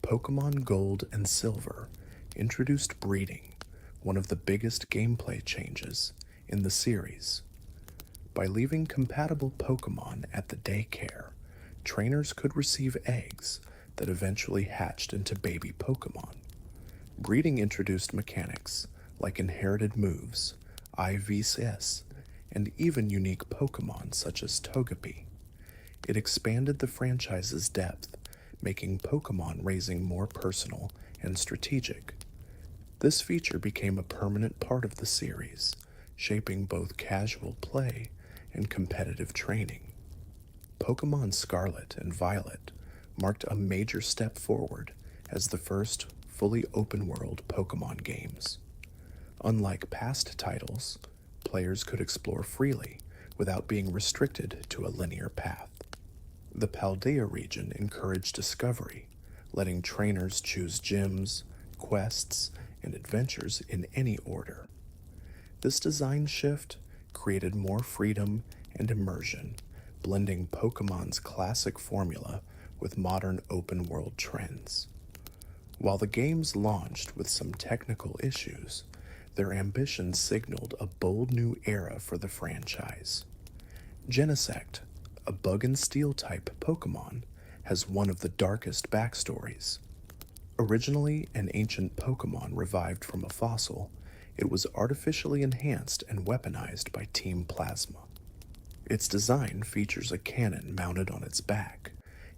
Pokemon Gold and Silver introduced breeding, one of the biggest gameplay changes in the series. By leaving compatible Pokemon at the daycare, trainers could receive eggs that eventually hatched into baby Pokemon. Breeding introduced mechanics like inherited moves, IVCS, and even unique Pokemon such as Togepi. It expanded the franchise's depth, making Pokemon raising more personal and strategic. This feature became a permanent part of the series, shaping both casual play and competitive training. Pokemon Scarlet and Violet marked a major step forward as the first fully open-world Pokemon games. Unlike past titles, players could explore freely without being restricted to a linear path. The Paldea region encouraged discovery, letting trainers choose gyms, quests, and adventures in any order. This design shift created more freedom and immersion, blending Pokemon's classic formula with modern open-world trends. While the games launched with some technical issues, their ambition signaled a bold new era for the franchise. Genesect, a Bug and Steel type Pokemon, has one of the darkest backstories. Originally an ancient Pokemon revived from a fossil, it was artificially enhanced and weaponized by Team Plasma. Its design features a cannon mounted on its back,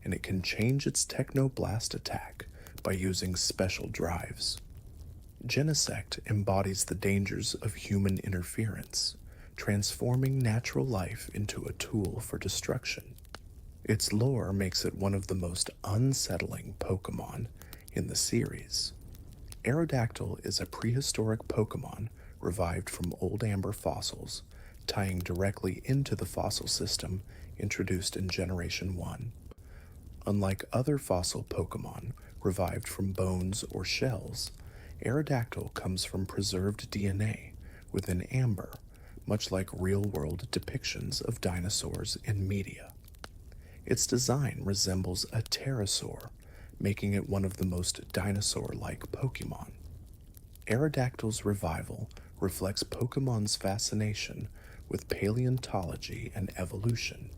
and it can change its Technoblast attack by using special drives. Genesect embodies the dangers of human interference, transforming natural life into a tool for destruction. Its lore makes it one of the most unsettling Pokemon in the series. Aerodactyl is a prehistoric Pokemon revived from old amber fossils, tying directly into the fossil system introduced in Generation 1. Unlike other fossil Pokemon revived from bones or shells, Aerodactyl comes from preserved DNA within amber, much like real-world depictions of dinosaurs in media. Its design resembles a pterosaur, making it one of the most dinosaur-like Pokemon. Aerodactyl's revival reflects Pokemon's fascination with paleontology and evolution,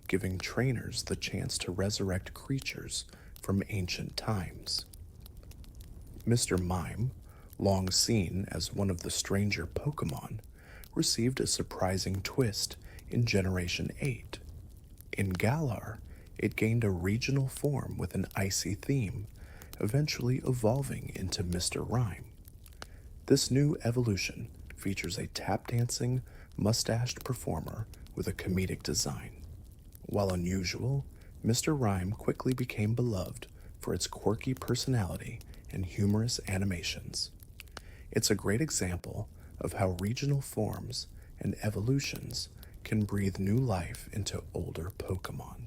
giving trainers the chance to resurrect creatures from ancient times. Mr. Mime, long seen as one of the stranger Pokemon, received a surprising twist in Generation 8. In Galar, it gained a regional form with an icy theme, eventually evolving into Mr. Rime. This new evolution features a tap-dancing, mustached performer with a comedic design. While unusual, Mr. Rime quickly became beloved for its quirky personality and humorous animations. It's a great example of how regional forms and evolutions can breathe new life into older Pokemon.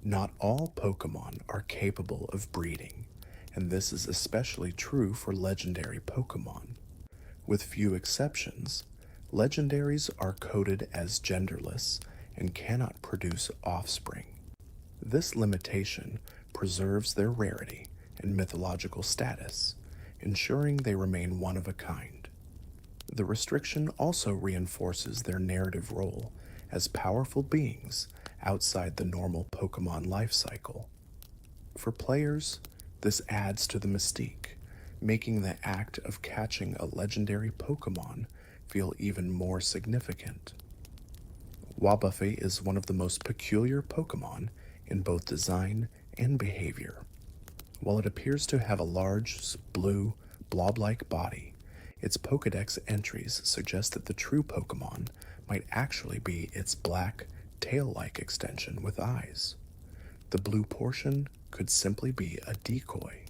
Not all Pokemon are capable of breeding, and this is especially true for legendary Pokemon. With few exceptions, legendaries are coded as genderless and cannot produce offspring. This limitation preserves their rarity and mythological status, ensuring they remain one of a kind. The restriction also reinforces their narrative role as powerful beings outside the normal Pokemon life cycle. For players, this adds to the mystique, making the act of catching a legendary Pokemon feel even more significant. Wobbuffet is one of the most peculiar Pokemon in both design and behavior. While it appears to have a large, blue, blob-like body, its Pokédex entries suggest that the true Pokemon might actually be its black, tail-like extension with eyes. The blue portion could simply be a decoy.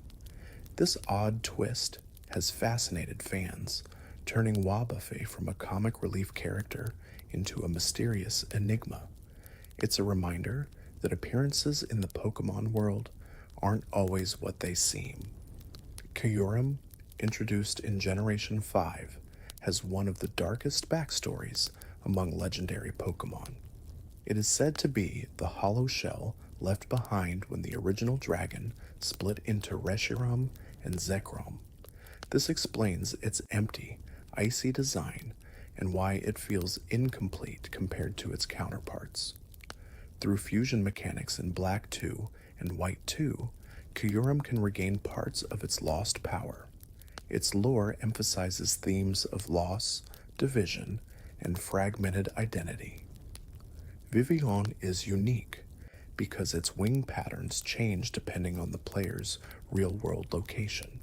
This odd twist has fascinated fans, turning Wobbuffet from a comic relief character into a mysterious enigma. It's a reminder that appearances in the Pokemon world aren't always what they seem. Kyurem, introduced in Generation 5, has one of the darkest backstories among legendary Pokemon. It is said to be the hollow shell left behind when the original dragon split into Reshiram and Zekrom. This explains its empty, icy design and why it feels incomplete compared to its counterparts. Through fusion mechanics in Black 2 and White 2, Kyurem can regain parts of its lost power. Its lore emphasizes themes of loss, division, and fragmented identity. Vivillon is unique because its wing patterns change depending on the player's real-world location.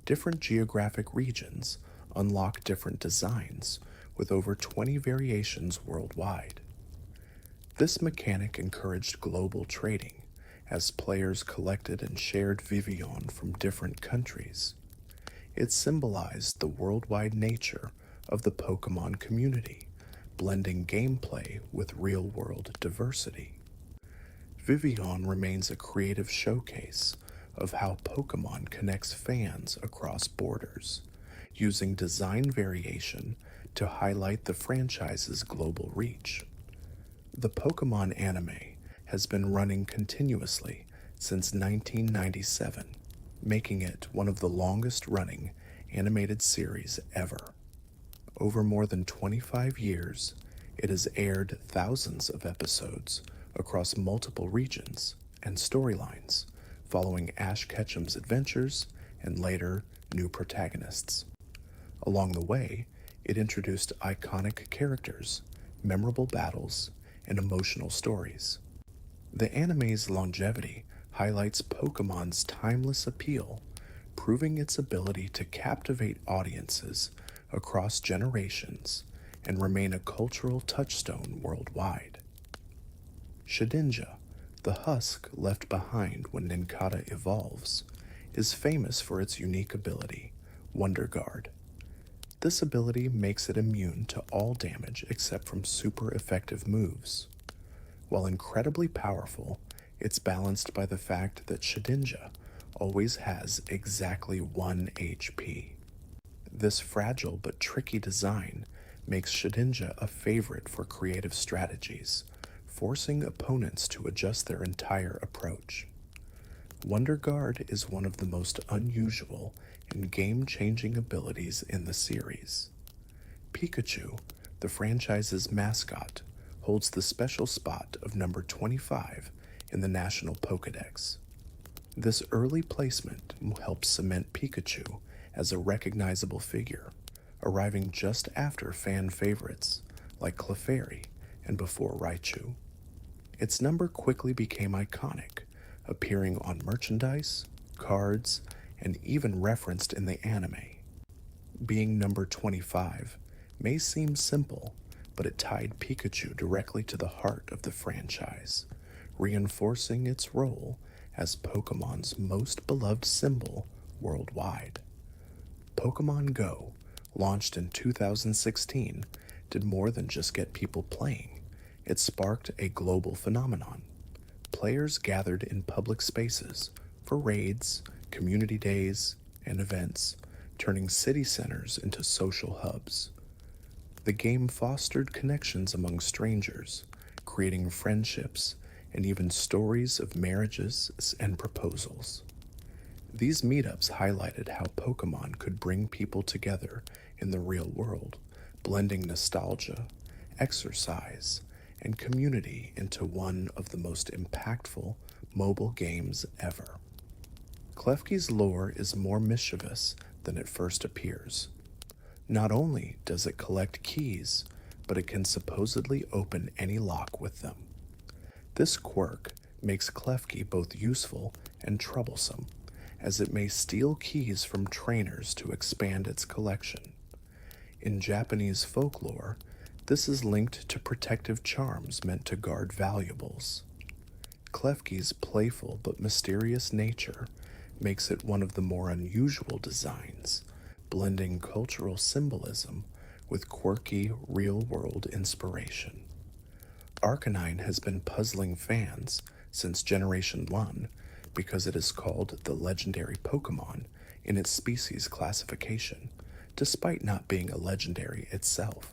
Different geographic regions unlock different designs, with over 20 variations worldwide. This mechanic encouraged global trading, as players collected and shared Vivillon from different countries. It symbolized the worldwide nature of the Pokemon community, blending gameplay with real-world diversity. Vivillon remains a creative showcase of how Pokemon connects fans across borders, using design variation to highlight the franchise's global reach. The Pokemon anime has been running continuously since 1997, making it one of the longest-running animated series ever. Over more than 25 years, it has aired thousands of episodes across multiple regions and storylines, following Ash Ketchum's adventures and later new protagonists. Along the way, it introduced iconic characters, memorable battles, and emotional stories. The anime's longevity highlights Pokemon's timeless appeal, proving its ability to captivate audiences across generations and remain a cultural touchstone worldwide. Shedinja, the husk left behind when Nincada evolves, is famous for its unique ability, Wonder Guard. This ability makes it immune to all damage except from super effective moves. While incredibly powerful, it's balanced by the fact that Shedinja always has exactly 1 HP. This fragile but tricky design makes Shedinja a favorite for creative strategies, forcing opponents to adjust their entire approach. Wonder Guard is one of the most unusual and game-changing abilities in the series. Pikachu, the franchise's mascot, holds the special spot of number 25 in the National Pokédex. This early placement helps cement Pikachu as a recognizable figure, arriving just after fan favorites like Clefairy and before Raichu. Its number quickly became iconic, appearing on merchandise, cards, and even referenced in the anime. Being number 25 may seem simple, but it tied Pikachu directly to the heart of the franchise, reinforcing its role as Pokemon's most beloved symbol worldwide. Pokemon Go, launched in 2016, did more than just get people playing. It sparked a global phenomenon. Players gathered in public spaces for raids, community days, and events, turning city centers into social hubs. The game fostered connections among strangers, creating friendships and even stories of marriages and proposals. These meetups highlighted how Pokemon could bring people together in the real world, blending nostalgia, exercise, and community into one of the most impactful mobile games ever. Klefki's lore is more mischievous than it first appears. Not only does it collect keys, but it can supposedly open any lock with them. This quirk makes Klefki both useful and troublesome, as it may steal keys from trainers to expand its collection. In Japanese folklore, this is linked to protective charms meant to guard valuables. Klefki's playful but mysterious nature makes it one of the more unusual designs, blending cultural symbolism with quirky, real-world inspiration. Arcanine has been puzzling fans since Generation 1 because it is called the legendary Pokémon in its species classification, despite not being a legendary itself.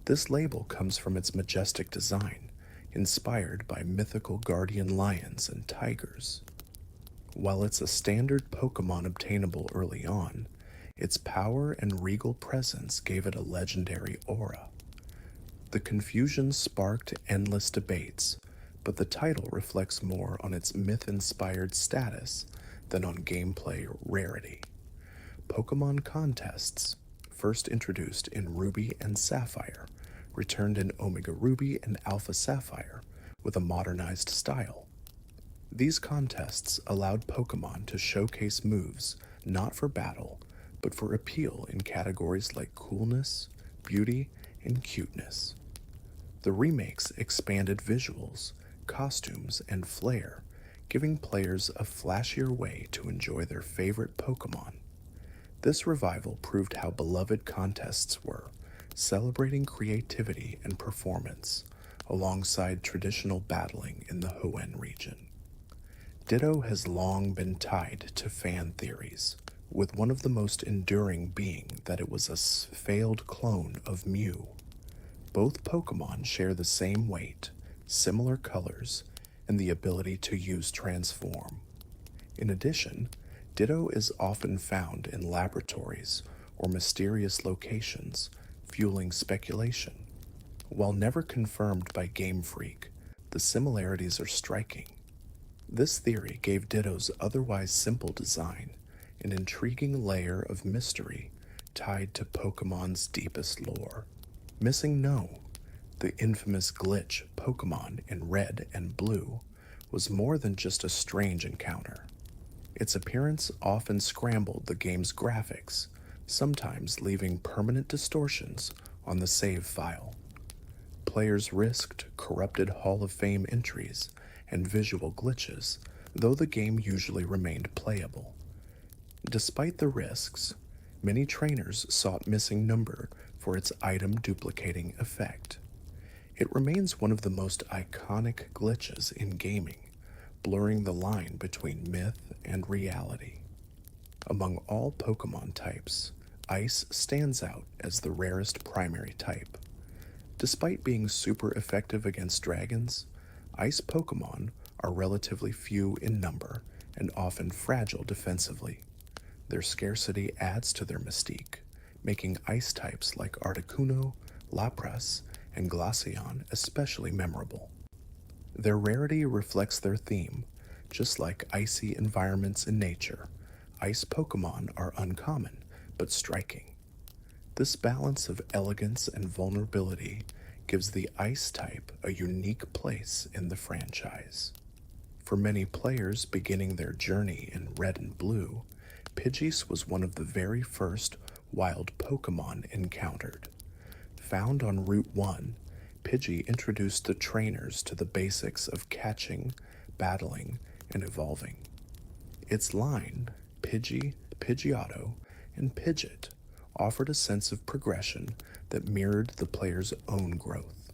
This label comes from its majestic design, inspired by mythical guardian lions and tigers. While it's a standard Pokémon obtainable early on, its power and regal presence gave it a legendary aura. The confusion sparked endless debates, but the title reflects more on its myth-inspired status than on gameplay rarity. Pokémon contests, first introduced in Ruby and Sapphire, returned in Omega Ruby and Alpha Sapphire with a modernized style. These contests allowed Pokémon to showcase moves not for battle, but for appeal in categories like coolness, beauty, and cuteness. The remakes expanded visuals, costumes, and flair, giving players a flashier way to enjoy their favorite Pokémon. This revival proved how beloved contests were, celebrating creativity and performance, alongside traditional battling in the Hoenn region. Ditto has long been tied to fan theories, with one of the most enduring being that it was a failed clone of Mew. Both Pokémon share the same weight, similar colors, and the ability to use Transform. In addition, Ditto is often found in laboratories or mysterious locations, fueling speculation. While never confirmed by Game Freak, the similarities are striking. This theory gave Ditto's otherwise simple design an intriguing layer of mystery tied to Pokémon's deepest lore. Missing No, the infamous glitch Pokémon in Red and Blue, was more than just a strange encounter. Its appearance often scrambled the game's graphics, sometimes leaving permanent distortions on the save file. Players risked corrupted Hall of Fame entries and visual glitches, though the game usually remained playable. Despite the risks, many trainers sought Missing Number for its item duplicating effect. It remains one of the most iconic glitches in gaming, blurring the line between myth and reality. Among all Pokémon types, Ice stands out as the rarest primary type. Despite being super effective against dragons, Ice Pokémon are relatively few in number and often fragile defensively. Their scarcity adds to their mystique, making ice types like Articuno, Lapras, and Glaceon especially memorable. Their rarity reflects their theme. Just like icy environments in nature, ice Pokémon are uncommon but striking. This balance of elegance and vulnerability gives the ice type a unique place in the franchise. For many players beginning their journey in Red and Blue, Pidgeys was one of the very first wild Pokémon encountered. Found on Route 1, Pidgey introduced the trainers to the basics of catching, battling, and evolving. Its line, Pidgey, Pidgeotto, and Pidgeot, offered a sense of progression that mirrored the player's own growth.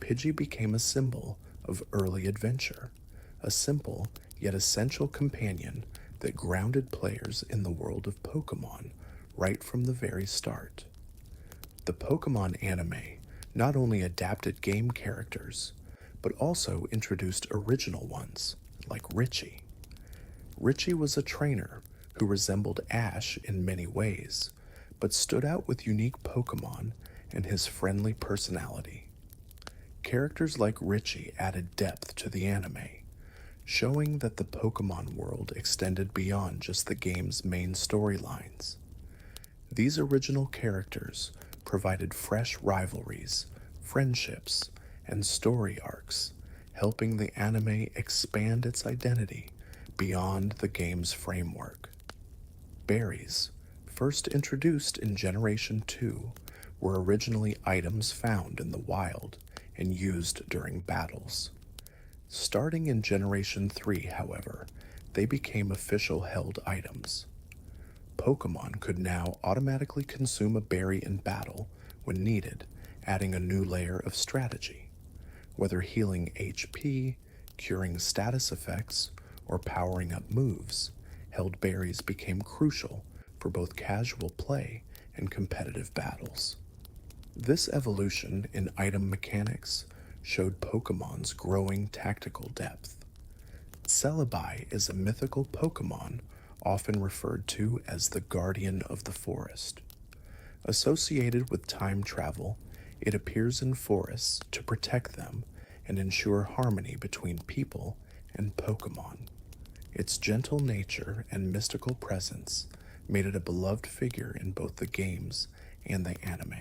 Pidgey became a symbol of early adventure, a simple yet essential companion that grounded players in the world of Pokémon right from the very start. The Pokémon anime not only adapted game characters, but also introduced original ones, like Richie. Richie was a trainer who resembled Ash in many ways, but stood out with unique Pokémon and his friendly personality. Characters like Richie added depth to the anime, showing that the Pokémon world extended beyond just the game's main storylines. These original characters provided fresh rivalries, friendships, and story arcs, helping the anime expand its identity beyond the game's framework. Berries, first introduced in Generation 2, were originally items found in the wild and used during battles. Starting in Generation 3, however, they became official held items. Pokémon could now automatically consume a berry in battle when needed, adding a new layer of strategy. Whether healing HP, curing status effects, or powering up moves, held berries became crucial for both casual play and competitive battles. This evolution in item mechanics showed Pokemon's growing tactical depth. Celebi is a mythical Pokemon often referred to as the Guardian of the Forest. Associated with time travel, it appears in forests to protect them and ensure harmony between people and Pokemon. Its gentle nature and mystical presence made it a beloved figure in both the games and the anime.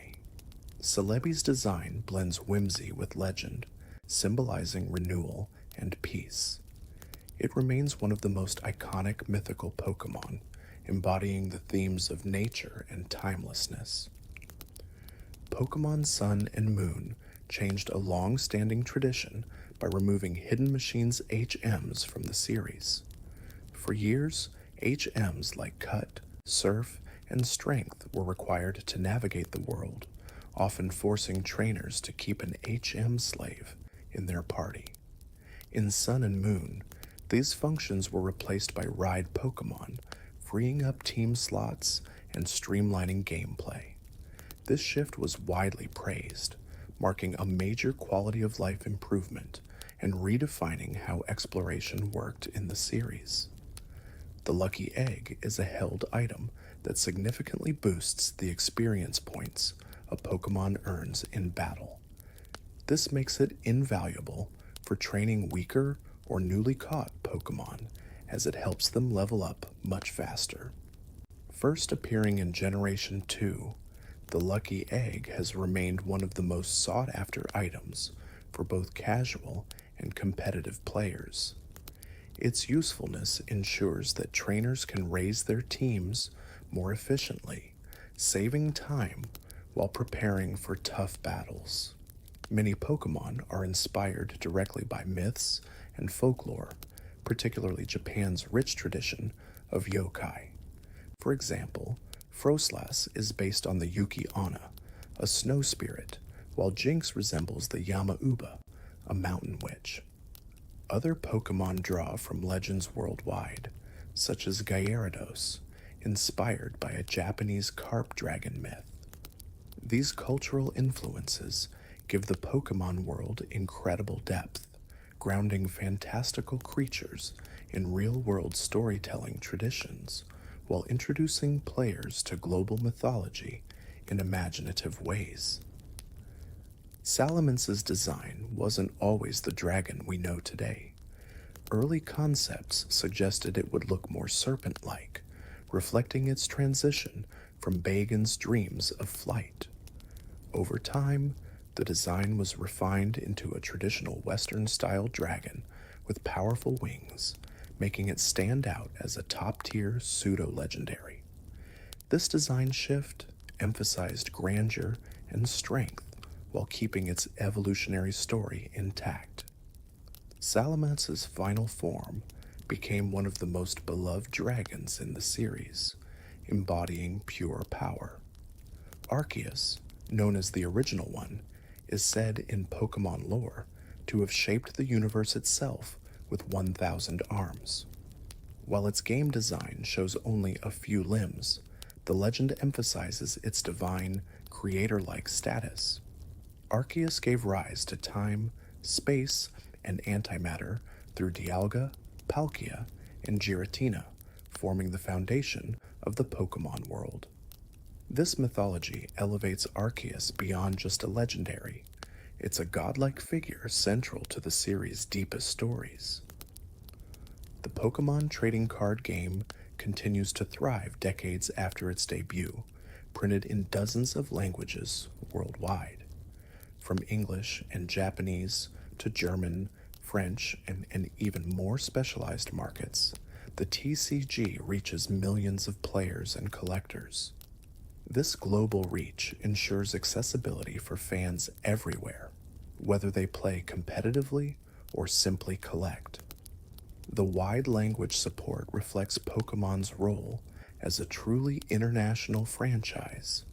Celebi's design blends whimsy with legend, symbolizing renewal and peace. It remains one of the most iconic mythical Pokemon, embodying the themes of nature and timelessness. Pokemon Sun and Moon changed a long-standing tradition by removing Hidden Machines HMs from the series. For years, HMs like Cut, Surf, and Strength were required to navigate the world, often forcing trainers to keep an HM slave in their party. In Sun and Moon, these functions were replaced by Ride Pokemon, freeing up team slots and streamlining gameplay. This shift was widely praised, marking a major quality of life improvement and redefining how exploration worked in the series. The Lucky Egg is a held item that significantly boosts the experience points a Pokemon earns in battle. This makes it invaluable for training weaker or newly caught Pokemon, as it helps them level up much faster. First appearing in Generation 2, the Lucky Egg has remained one of the most sought-after items for both casual and competitive players. Its usefulness ensures that trainers can raise their teams more efficiently, saving time while preparing for tough battles. Many Pokemon are inspired directly by myths and folklore, particularly Japan's rich tradition of yokai. For example, Froslas is based on the Yuki Onna, a snow spirit, while Jinx resembles the Yama-Uba, a mountain witch. Other Pokemon draw from legends worldwide, such as Gyarados, inspired by a Japanese carp dragon myth. These cultural influences give the Pokemon world incredible depth, grounding fantastical creatures in real-world storytelling traditions while introducing players to global mythology in imaginative ways. Salamance's design wasn't always the dragon we know today. Early concepts suggested it would look more serpent-like, reflecting its transition from Bagan's dreams of flight. Over time, the design was refined into a traditional Western-style dragon with powerful wings, making it stand out as a top-tier pseudo-legendary. This design shift emphasized grandeur and strength while keeping its evolutionary story intact. Salamance's final form became one of the most beloved dragons in the series, embodying pure power. Arceus, known as the original one, is said in Pokemon lore to have shaped the universe itself with 1,000 arms. While its game design shows only a few limbs, the legend emphasizes its divine, creator-like status. Arceus gave rise to time, space, and antimatter through Dialga, Palkia, and Giratina, forming the foundation of the Pokemon world. This mythology elevates Arceus beyond just a legendary. It's a godlike figure central to the series' deepest stories. The Pokemon trading card game continues to thrive decades after its debut, printed in dozens of languages worldwide. From English and Japanese to German, French, and even more specialized markets, the TCG reaches millions of players and collectors. This global reach ensures accessibility for fans everywhere, whether they play competitively or simply collect. The wide language support reflects Pokemon's role as a truly international franchise,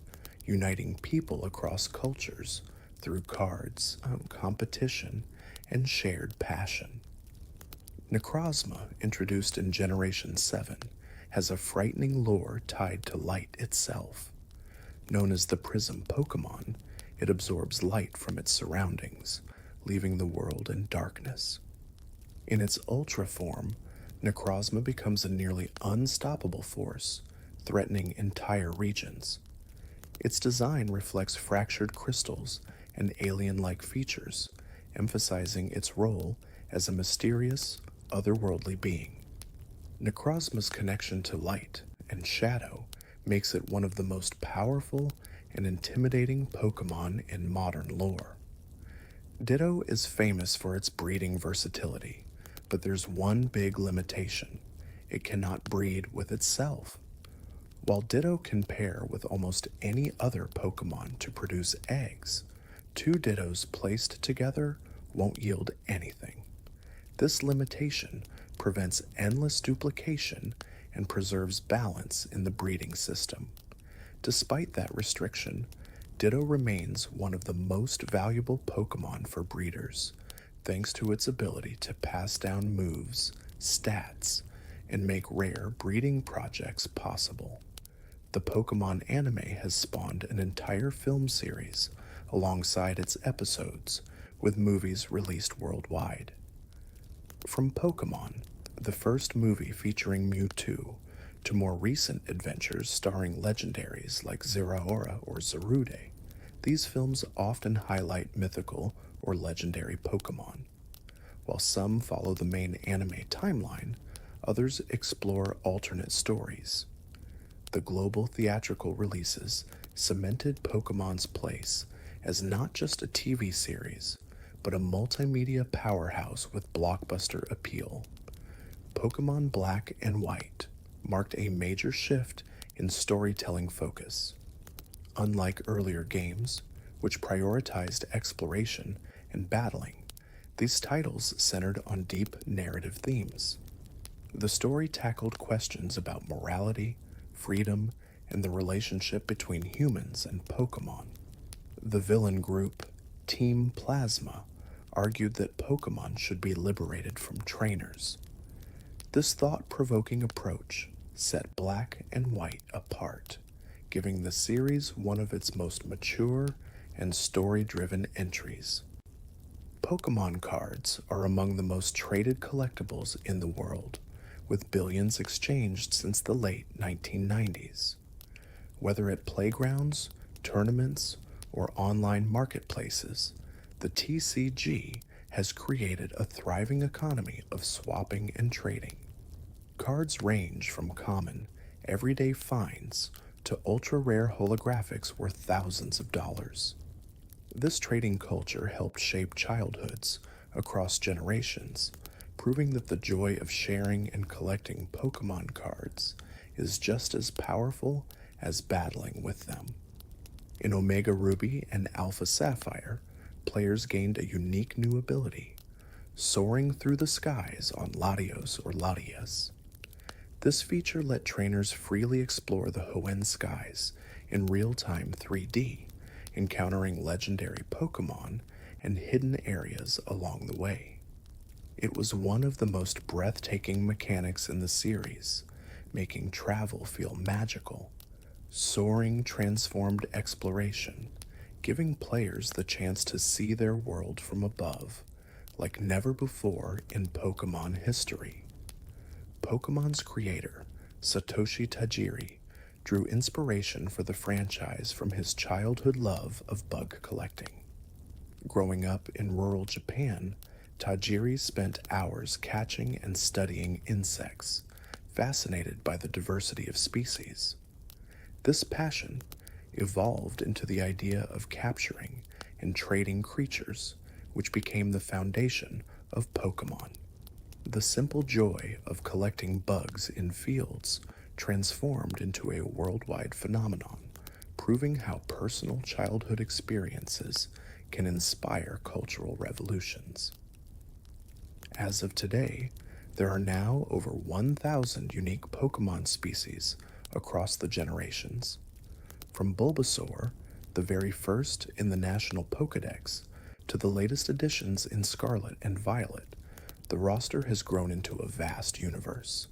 uniting people across cultures through cards, competition, and shared passion. Necrozma, introduced in Generation 7, has a frightening lore tied to light itself. Known as the Prism Pokémon, it absorbs light from its surroundings, leaving the world in darkness. In its Ultra form, Necrozma becomes a nearly unstoppable force, threatening entire regions. Its design reflects fractured crystals and alien-like features, emphasizing its role as a mysterious, otherworldly being. Necrozma's connection to light and shadow makes it one of the most powerful and intimidating Pokémon in modern lore. Ditto is famous for its breeding versatility, but there's one big limitation: it cannot breed with itself. While Ditto can pair with almost any other Pokémon to produce eggs, two Dittos placed together won't yield anything. This limitation prevents endless duplication and preserves balance in the breeding system. Despite that restriction, Ditto remains one of the most valuable Pokémon for breeders, thanks to its ability to pass down moves, stats, and make rare breeding projects possible. The Pokémon anime has spawned an entire film series alongside its episodes, with movies released worldwide. From Pokémon, the first movie featuring Mewtwo, to more recent adventures starring legendaries like Zeraora or Zerude, these films often highlight mythical or legendary Pokémon. While some follow the main anime timeline, others explore alternate stories. The global theatrical releases cemented Pokémon's place as not just a TV series, but a multimedia powerhouse with blockbuster appeal. Pokémon Black and White marked a major shift in storytelling focus. Unlike earlier games, which prioritized exploration and battling, these titles centered on deep narrative themes. The story tackled questions about morality, freedom, and the relationship between humans and Pokémon. The villain group, Team Plasma, argued that Pokémon should be liberated from trainers. This thought-provoking approach set Black and White apart, giving the series one of its most mature and story-driven entries. Pokémon cards are among the most traded collectibles in the world, with billions exchanged since the late 1990s. Whether at playgrounds, tournaments, or online marketplaces, the TCG has created a thriving economy of swapping and trading. Cards range from common, everyday finds to ultra-rare holographics worth thousands of dollars. This trading culture helped shape childhoods across generations, proving that the joy of sharing and collecting Pokémon cards is just as powerful as battling with them. In Omega Ruby and Alpha Sapphire, players gained a unique new ability: soaring through the skies on Latios or Latias. This feature let trainers freely explore the Hoenn skies in real-time 3D, encountering legendary Pokémon and hidden areas along the way. It was one of the most breathtaking mechanics in the series, making travel feel magical. Soaring transformed exploration, giving players the chance to see their world from above, like never before in Pokémon history. Pokémon's creator, Satoshi Tajiri, drew inspiration for the franchise from his childhood love of bug collecting. Growing up in rural Japan, Tajiri spent hours catching and studying insects, fascinated by the diversity of species. This passion evolved into the idea of capturing and trading creatures, which became the foundation of Pokémon. The simple joy of collecting bugs in fields transformed into a worldwide phenomenon, proving how personal childhood experiences can inspire cultural revolutions. As of today, there are now over 1,000 unique Pokémon species across the generations. From Bulbasaur, the very first in the National Pokédex, to the latest additions in Scarlet and Violet, The roster has grown into a vast universe.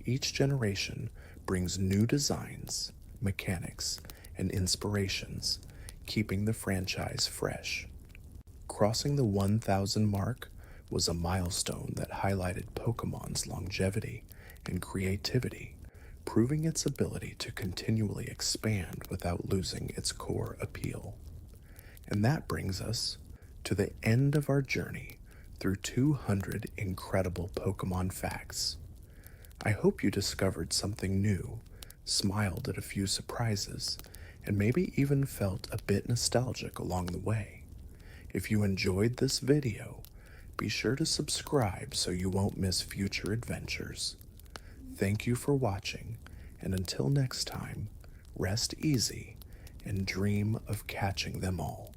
Each generation brings new designs, mechanics, and inspirations, keeping the franchise fresh. Crossing the 1,000 mark was a milestone that highlighted Pokemon's longevity and creativity, proving its ability to continually expand without losing its core appeal. And that brings us to the end of our journey through 200 incredible Pokemon facts. I hope you discovered something new, smiled at a few surprises, and maybe even felt a bit nostalgic along the way. If you enjoyed this video, be sure to subscribe so you won't miss future adventures. Thank you for watching, and until next time, rest easy and dream of catching them all.